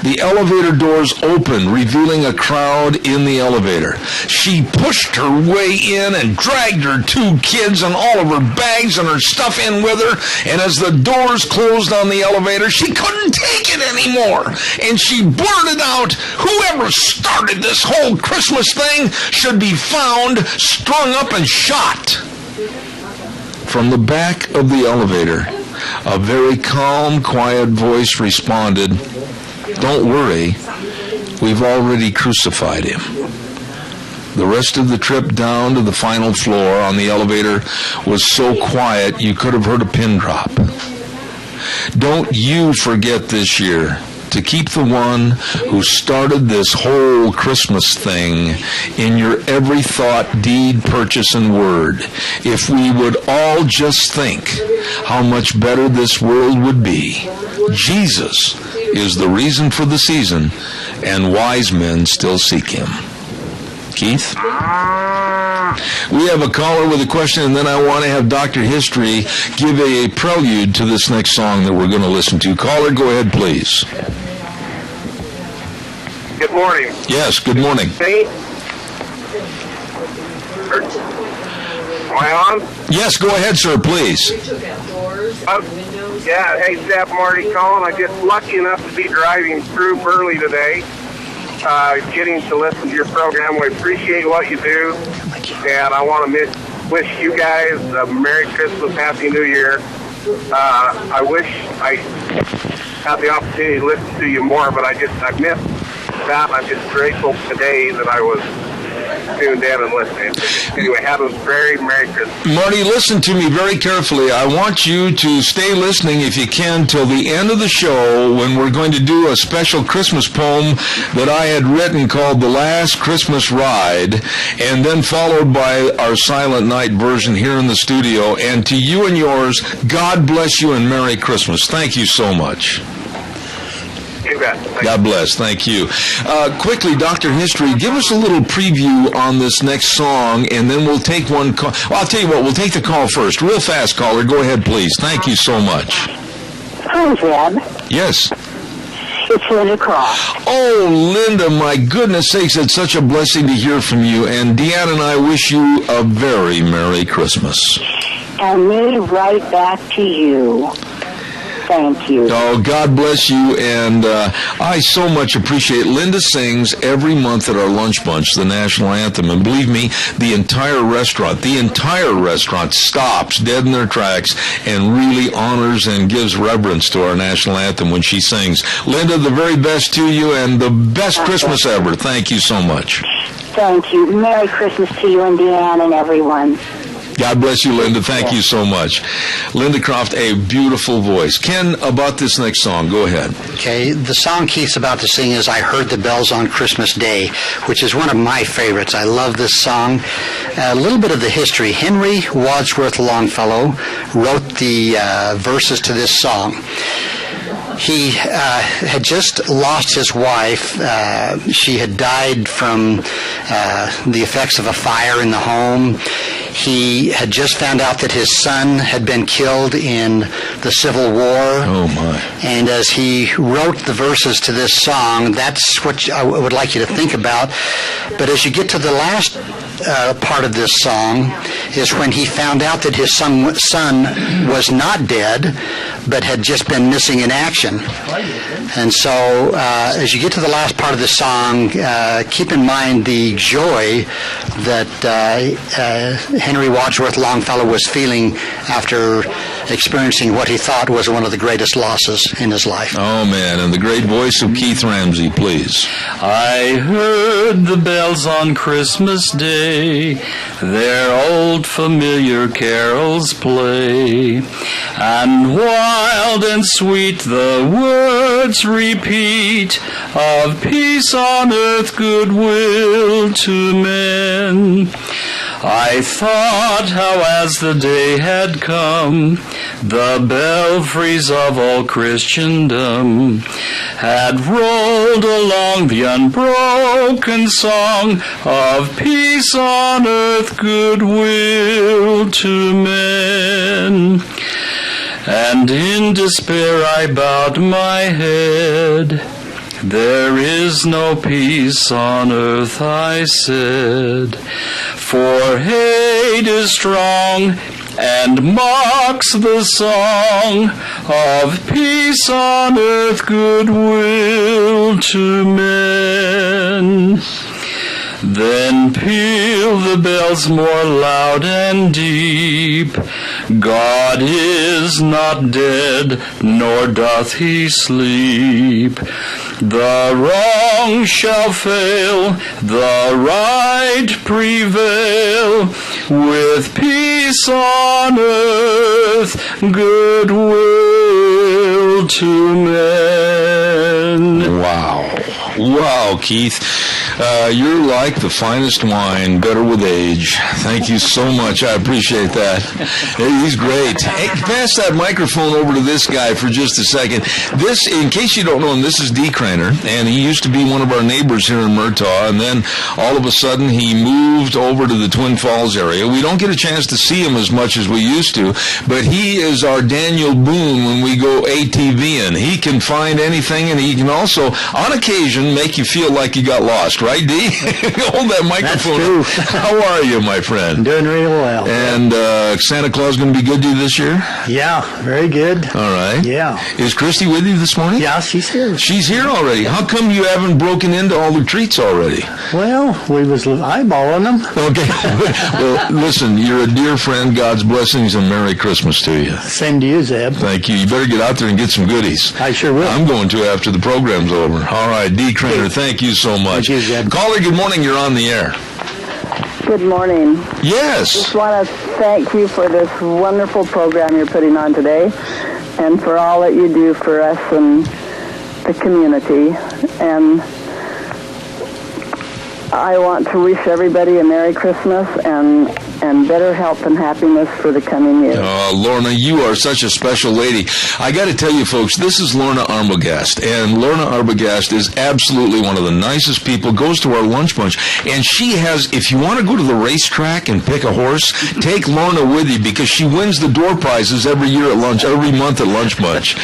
the elevator doors opened, revealing a crowd in the elevator. She pushed her way in and dragged her 2 kids and all of her bags and her stuff in with her, and as the doors closed on the elevator, she couldn't take it anymore, and she blurted out, "Whoever started this whole Christmas thing should be found, strung up, and shot." From the back of the elevator, a very calm, quiet voice responded, "Don't worry, we've already crucified him." The rest of the trip down to the final floor on the elevator was so quiet you could have heard a pin drop. Don't you forget this year to keep the one who started this whole Christmas thing in your every thought, deed, purchase, and word. If we would all just think how much better this world would be. Jesus is the reason for the season, and wise men still seek him. Keith? We have a caller with a question, and then I want to have Dr. History give a prelude to this next song that we're going to listen to. Caller, go ahead, please. Good morning. Yes, good morning. Hey. Am I on? Yes, go ahead, sir, please. Yeah, hey, Zeb, Marty calling. I'm just lucky enough to be driving through Burley today, getting to listen to your program. We appreciate what you do, and I want to wish you guys a Merry Christmas, Happy New Year. I wish I had the opportunity to listen to you more, but I missed that. I'm just grateful today that I was tuned in and listening. Anyway, have a very Merry Christmas. Marty, listen to me very carefully. I want you to stay listening if you can till the end of the show when we're going to do a special Christmas poem that I had written called The Last Christmas Ride, and then followed by our Silent Night version here in the studio. And to you and yours, God bless you and Merry Christmas. Thank you so much. God bless. Thank you. Quickly, Dr. History, give us a little preview on this next song, and then we'll take one call. Well, I'll tell you what, we'll take the call first. Real fast, caller. Go ahead, please. Thank you so much. Hi, Zeb. Yes. It's Linda Croft. Oh, Linda, my goodness sakes, it's such a blessing to hear from you. And Deanne and I wish you a very Merry Christmas. And me right back to you. Thank you. Oh, God bless you, and I so much appreciate. Linda sings every month at our lunch bunch the national anthem, and believe me, the entire restaurant stops dead in their tracks and really honors and gives reverence to our national anthem when she sings. Linda, the very best to you, and the best Christmas ever. Thank you so much. Thank you. Merry Christmas to you and Deanne and everyone. God bless you, Linda. Thank you so much. Linda Croft, a beautiful voice. Ken, about this next song, go ahead. Okay, the song Keith's about to sing is I Heard the Bells on Christmas Day, which is one of my favorites. I love this song. A little bit of the history. Henry Wadsworth Longfellow wrote the verses to this song. He had just lost his wife. She had died from the effects of a fire in the home. He had just found out that his son had been killed in the Civil War. Oh, my. And as he wrote the verses to this song, that's what I would like you to think about. But as you get to the last part of this song is when he found out that his son was not dead, but had just been missing in action. And so as you get to the last part of the song, keep in mind the joy that Henry Wadsworth Longfellow was feeling after experiencing what he thought was one of the greatest losses in his life. Oh, man, and the great voice of Keith Ramsey, please. I heard the bells on Christmas Day, their old familiar carols play, and wild and sweet the words repeat of peace on earth, goodwill to men. I thought how as the day had come, the belfries of all Christendom had rolled along the unbroken song of peace on earth, goodwill to men. And in despair I bowed my head. There is no peace on earth, I said, for hate is strong and mocks the song of peace on earth, goodwill to men. Then peal the bells more loud and deep. God is not dead, nor doth he sleep. The wrong shall fail, the right prevail, with peace on earth, goodwill to men. Wow. Wow, Keith. You're like the finest wine, better with age. Thank you so much. I appreciate that. He's great. Hey, pass that microphone over to this guy for just a second. This, in case you don't know him, this is Dee Craner, and he used to be one of our neighbors here in Murtaugh, and then all of a sudden he moved over to the Twin Falls area. We don't get a chance to see him as much as we used to, but he is our Daniel Boone when we go ATVing. He can find anything, and he can also, on occasion, make you feel like you got lost, right, Dee? Hold that microphone. That's true. How are you, my friend? Doing real well. And Santa Claus going to be good to you this year? Yeah, very good. All right. Yeah. Is Christy with you this morning? Yeah, she's here. She's here already. How come you haven't broken into all the treats already? Well, we was eyeballing them. Okay. Well, listen, you're a dear friend. God's blessings and Merry Christmas to you. Same to you, Zeb. Thank you. You better get out there and get some goodies. I sure will. I'm going to after the program's over. All right, Dee Craner, thank you so much. Thank you, Zeb. Caller, good morning. You're on the air. Good morning. Yes. Just want to thank you for this wonderful program you're putting on today and for all that you do for us and the community. And I want to wish everybody a Merry Christmas and better health and happiness for the coming year. Oh, Lorna, you are such a special lady. I got to tell you, folks, this is Lorna Arbogast, and Lorna Arbogast is absolutely one of the nicest people, goes to our lunch bunch, and she has, if you want to go to the racetrack and pick a horse, take Lorna with you because she wins the door prizes every year at lunch, every month at lunch bunch.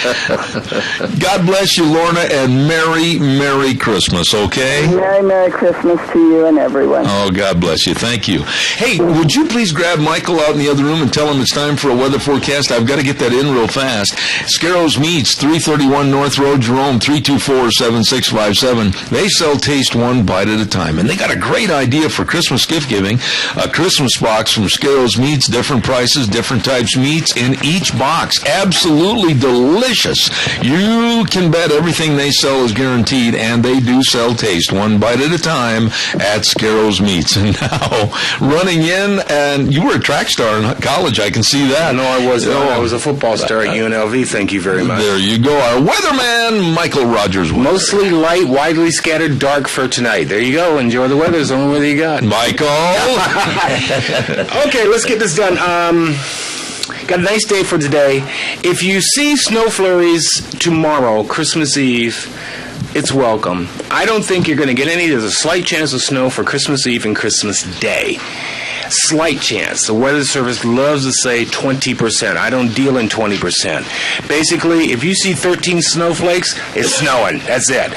God bless you, Lorna, and Merry Christmas, okay? Merry Christmas to you and everyone. Oh, God bless you. Thank you. Hey, would you please grab Michael out in the other room and tell him it's time for a weather forecast? I've got to get that in real fast. Scarrows Meats, 331 North Road, Jerome, 324-7657. They sell taste one bite at a time, and they got a great idea for Christmas gift giving. A Christmas box from Scarrows Meats, different prices, different types of meats in each box. Absolutely delicious. You can bet everything they sell is guaranteed, and they do sell taste one bite at a time at Scarrows Meats. And now, running in, and you were a track star in college, I can see that. No, I was not. I was a football star at UNLV, thank you very much. There you go. Our weatherman, Michael Rogers. Mostly light, widely scattered, dark for tonight. There you go. Enjoy the weather. It's the only weather you got. Michael! Okay, let's get this done. Got a nice day for today. If you see snow flurries tomorrow, Christmas Eve, it's welcome. I don't think you're going to get any. There's a slight chance of snow for Christmas Eve and Christmas Day. Slight chance. The Weather Service loves to say 20%. I don't deal in 20%. Basically, if you see 13 snowflakes, it's snowing. That's it.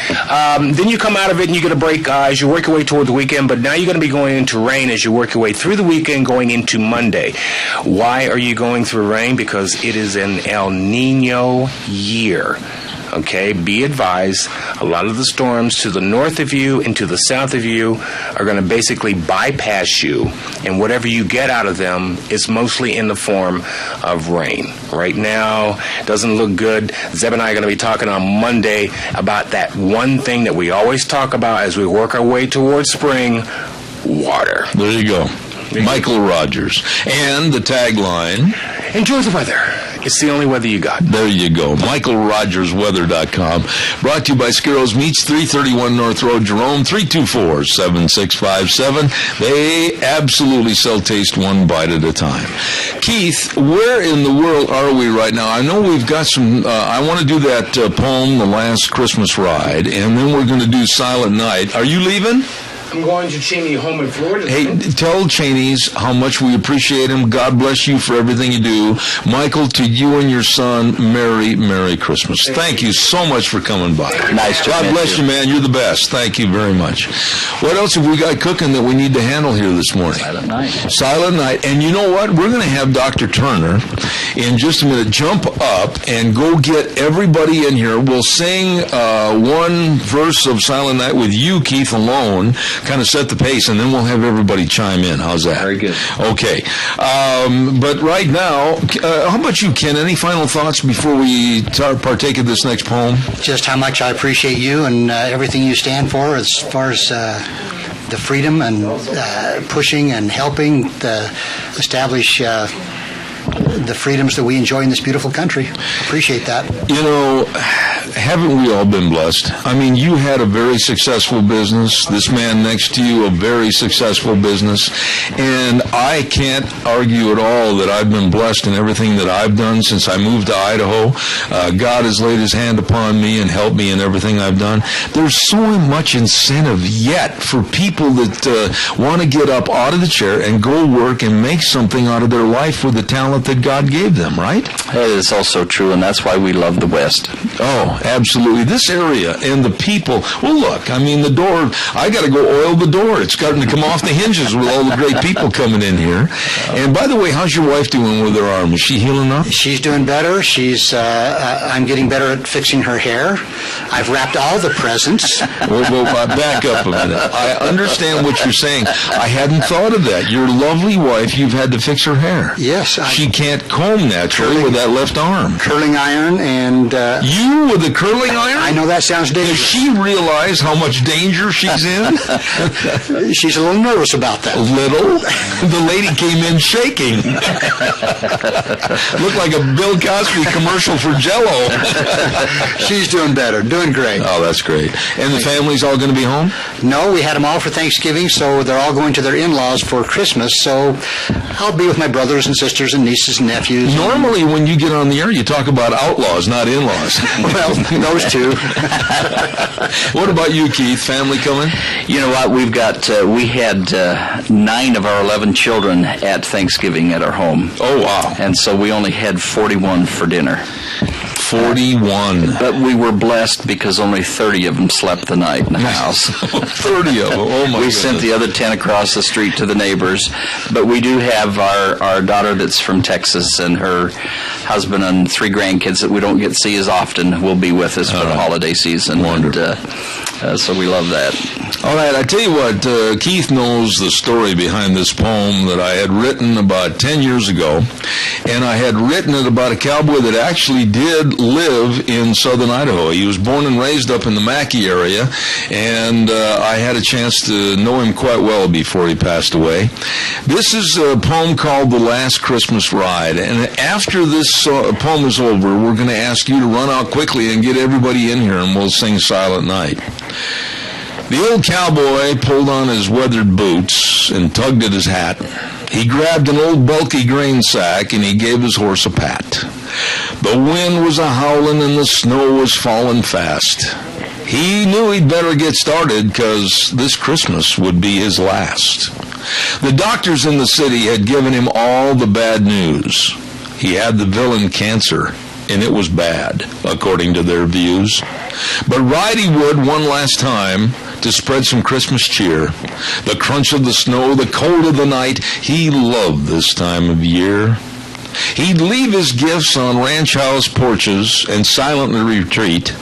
Then you come out of it and you get a break as you work your way toward the weekend, but now you're going to be going into rain as you work your way through the weekend going into Monday. Why are you going through rain? Because it is an El Nino year. Okay, be advised, a lot of the storms to the north of you and to the south of you are going to basically bypass you, and whatever you get out of them is mostly in the form of rain. Right now, it doesn't look good. Zeb and I are going to be talking on Monday about that one thing that we always talk about as we work our way towards spring, water. There you go. Michael Rogers. And the tagline, enjoy the weather. It's the only weather you got. There you go. MichaelRogersWeather.com. Brought to you by Scarrows Meats, 331 North Road, Jerome, 324-7657. They absolutely sell taste one bite at a time. Keith, where in the world are we right now? I know we've got some, I want to do that poem, The Last Christmas Ride, and then we're going to do Silent Night. Are you leaving? I'm going to Cheney home in Florida. Hey, tell Cheney's how much we appreciate him. God bless you for everything you do. Michael, to you and your son, Merry Christmas. Thank you so much for coming by. Nice to God meet bless you, man. You're the best. Thank you very much. What else have we got cooking that we need to handle here this morning? Silent Night. Silent Night. And you know what? We're going to have Dr. Turner in just a minute jump up and go get everybody in here. We'll sing one verse of Silent Night with you, Keith, alone, kind of set the pace, and then we'll have everybody chime in. How's that? Very good. Okay. But right now, how about you, Ken? Any final thoughts before we partake of this next poem? Just how much I appreciate you and everything you stand for as far as the freedom and pushing and helping establish the freedoms that we enjoy in this beautiful country. Appreciate that. You know, haven't we all been blessed? I mean, you had a very successful business. This man next to you, a very successful business. And I can't argue at all that I've been blessed in everything that I've done since I moved to Idaho. God has laid his hand upon me and helped me in everything I've done. There's so much incentive yet for people that want to get up out of the chair and go work and make something out of their life with the talent that God gave them, right? That is also true, and that's why we love the West. Oh, absolutely. This area and the people. Well, look, I mean, the door, I got to go oil the door. It's starting to come off the hinges with all the great people coming in here. And by the way, how's your wife doing with her arm? Is she healing up? She's doing better. I'm getting better at fixing her hair. I've wrapped all the presents. Well, back up a minute. I understand what you're saying. I hadn't thought of that. Your lovely wife, you've had to fix her hair. Yes. She can't comb naturally with that left arm. Curling iron and... you with a curling iron? I know that sounds dangerous. Does she realize how much danger she's in? She's a little nervous about that. A little? The lady came in shaking. Looked like a Bill Cosby commercial for Jell-O. She's doing better, doing great. Oh, that's great. And the family's all going to be home? No, we had them all for Thanksgiving, so they're all going to their in-laws for Christmas, so I'll be with my brothers and sisters and nieces and nephews. Normally, when you get on the air, you talk about outlaws, not in-laws. Well, those two. What about you, Keith? Family coming? You know what? We had 9 of our 11 children at Thanksgiving at our home. Oh, wow. And so we only had 41 for dinner. 41. But we were blessed because only 30 of them slept the night in the house. 30 of them. Oh, my We goodness. sent the other 10 across the street to the neighbors. But we do have our daughter that's from Texas and her husband and 3 grandkids that we don't get to see as often will be with us for the holiday season. Wonderful. And, so we love that. All right, I tell you what, Keith knows the story behind this poem that I had written about 10 years ago, and I had written it about a cowboy that actually did live in southern Idaho. He was born and raised up in the Mackay area, and I had a chance to know him quite well before he passed away. This is a poem called The Last Christmas Ride, and after this poem is over, we're going to ask you to run out quickly and get everybody in here, and we'll sing Silent Night. The old cowboy pulled on his weathered boots and tugged at his hat. He grabbed an old bulky grain sack and he gave his horse a pat. The wind was a-howling and the snow was falling fast. He knew he'd better get started 'cause this Christmas would be his last. The doctors in the city had given him all the bad news. He had the villain cancer, and it was bad, according to their views. But ride he would one last time to spread some Christmas cheer. The crunch of the snow, the cold of the night, he loved this time of year. He'd leave his gifts on ranch house porches and silently retreat.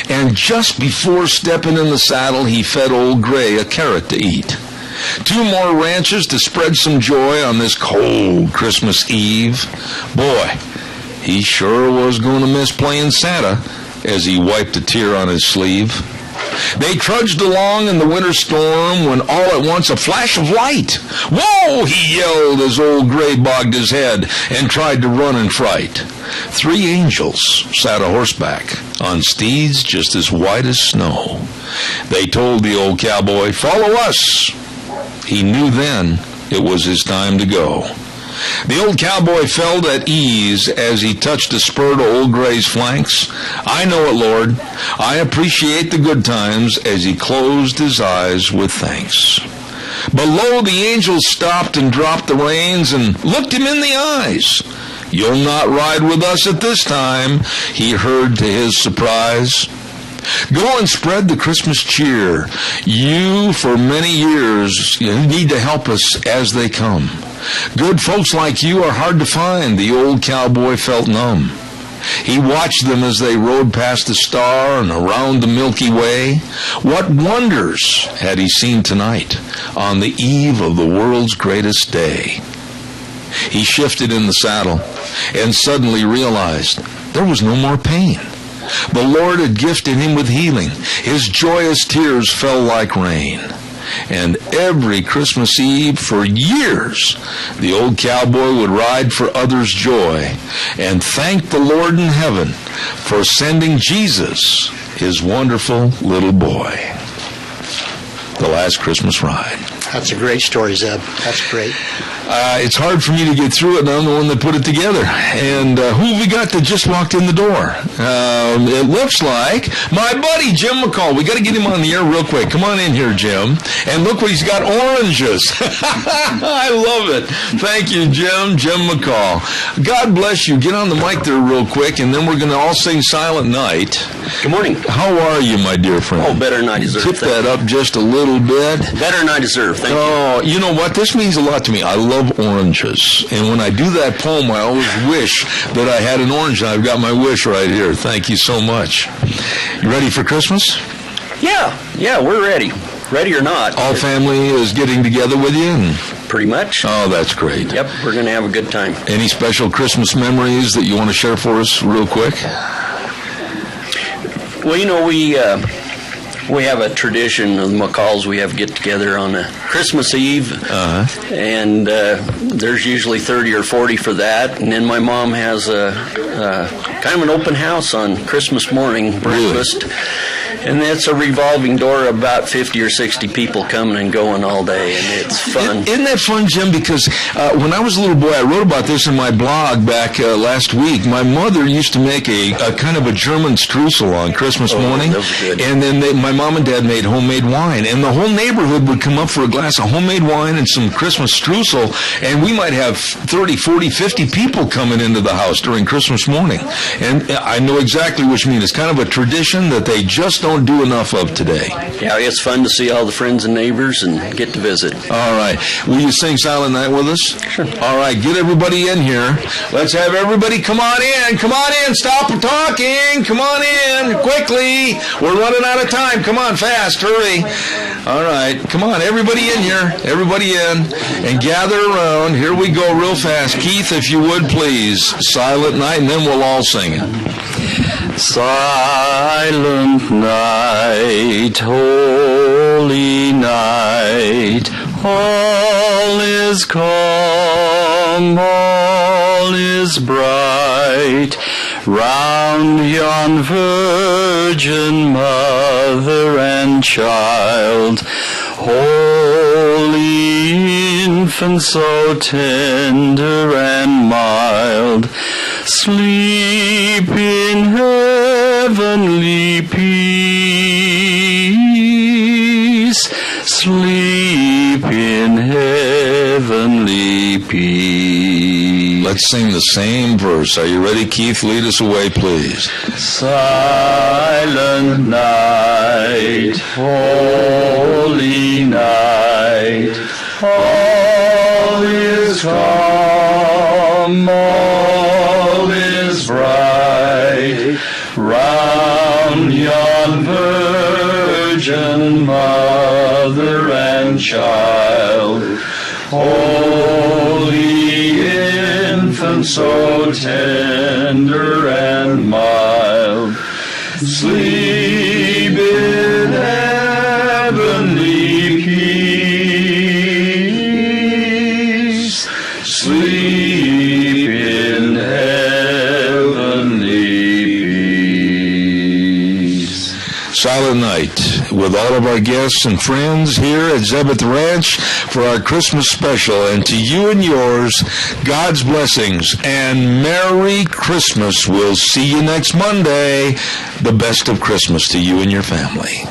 And just before stepping in the saddle, he fed Old Gray a carrot to eat. 2 more ranches to spread some joy on this cold Christmas Eve. Boy, he sure was going to miss playing Santa as he wiped a tear on his sleeve. They trudged along in the winter storm when all at once a flash of light. "Whoa!" he yelled as Old Gray bogged his head and tried to run in fright. 3 angels sat a horseback on steeds just as white as snow. They told the old cowboy, "Follow us." He knew then it was his time to go. The old cowboy felt at ease as he touched a spur to Old Gray's flanks. "I know it, Lord. I appreciate the good times," as he closed his eyes with thanks. But lo, the angels stopped and dropped the reins and looked him in the eyes. "You'll not ride with us at this time," he heard to his surprise. "Go and spread the Christmas cheer. You, for many years, you need to help us as they come. Good folks like you are hard to find." The old cowboy felt numb. He watched them as they rode past the star and around the Milky Way. What wonders had he seen tonight on the eve of the world's greatest day? He shifted in the saddle and suddenly realized there was no more pain. The Lord had gifted him with healing. His joyous tears fell like rain. And every Christmas Eve for years, the old cowboy would ride for others' joy and thank the Lord in heaven for sending Jesus, his wonderful little boy. The Last Christmas Ride. That's a great story, Zeb. That's great. It's hard for me to get through it, and I'm the one that put it together. And who have we got that just walked in the door? It looks like my buddy, Jim McCall. We got to get him on the air real quick. Come on in here, Jim. And look what he's got, oranges. I love it. Thank you, Jim. Jim McCall. God bless you. Get on the mic there real quick, and then we're going to all sing Silent Night. Good morning. How are you, my dear friend? Oh, better than I deserve. Tip that up just a little bit. Better than I deserve. Thank you. Oh, you know what? This means a lot to me. I love oranges. And when I do that poem, I always wish that I had an orange, and I've got my wish right here. Thank you so much. You ready for Christmas? Yeah, we're ready. Ready or not. All family is getting together with you? Pretty much. Oh, that's great. Yep, we're going to have a good time. Any special Christmas memories that you want to share for us real quick? Well, you know, we have a tradition of the McCalls. We have get together on a Christmas Eve, and there's usually 30 or 40 for that. And then my mom has a kind of an open house on Christmas morning breakfast. Really? And it's a revolving door of about 50 or 60 people coming and going all day, and it's fun. Isn't that fun, Jim? Because when I was a little boy, I wrote about this in my blog back last week. My mother used to make a kind of a German streusel on Christmas morning. That was good. And then my mom and dad made homemade wine. And the whole neighborhood would come up for a glass of homemade wine and some Christmas streusel. And we might have 30, 40, 50 people coming into the house during Christmas morning. And I know exactly what you mean. It's kind of a tradition that they just don't do enough of today. Yeah, it's fun to see all the friends and neighbors and get to visit. All right. Will you sing Silent Night with us? Sure. All right. Get everybody in here. Let's have everybody come on in. Come on in. Stop talking. Come on in. Quickly. We're running out of time. Come on, fast. Hurry. All right. Come on. Everybody in here. Everybody in. And gather around. Here we go real fast. Keith, if you would, please. Silent Night, and then we'll all sing it. Silent night, holy night, all is calm, all is bright, round yon virgin mother and child, holy infant so tender and mild, sleep in heavenly peace, sleep in heavenly peace. Let's sing the same verse. Are you ready, Keith? Lead us away, please. Silent night, holy night, all is calm, all is bright, round yon virgin mother and child, holy infant so tender and mild, sleep in heavenly peace, sleep in heavenly peace. Silent Night with all of our guests and friends here at Zeb at the Ranch for our Christmas special. And to you and yours, God's blessings and Merry Christmas. We'll see you next Monday. The best of Christmas to you and your family.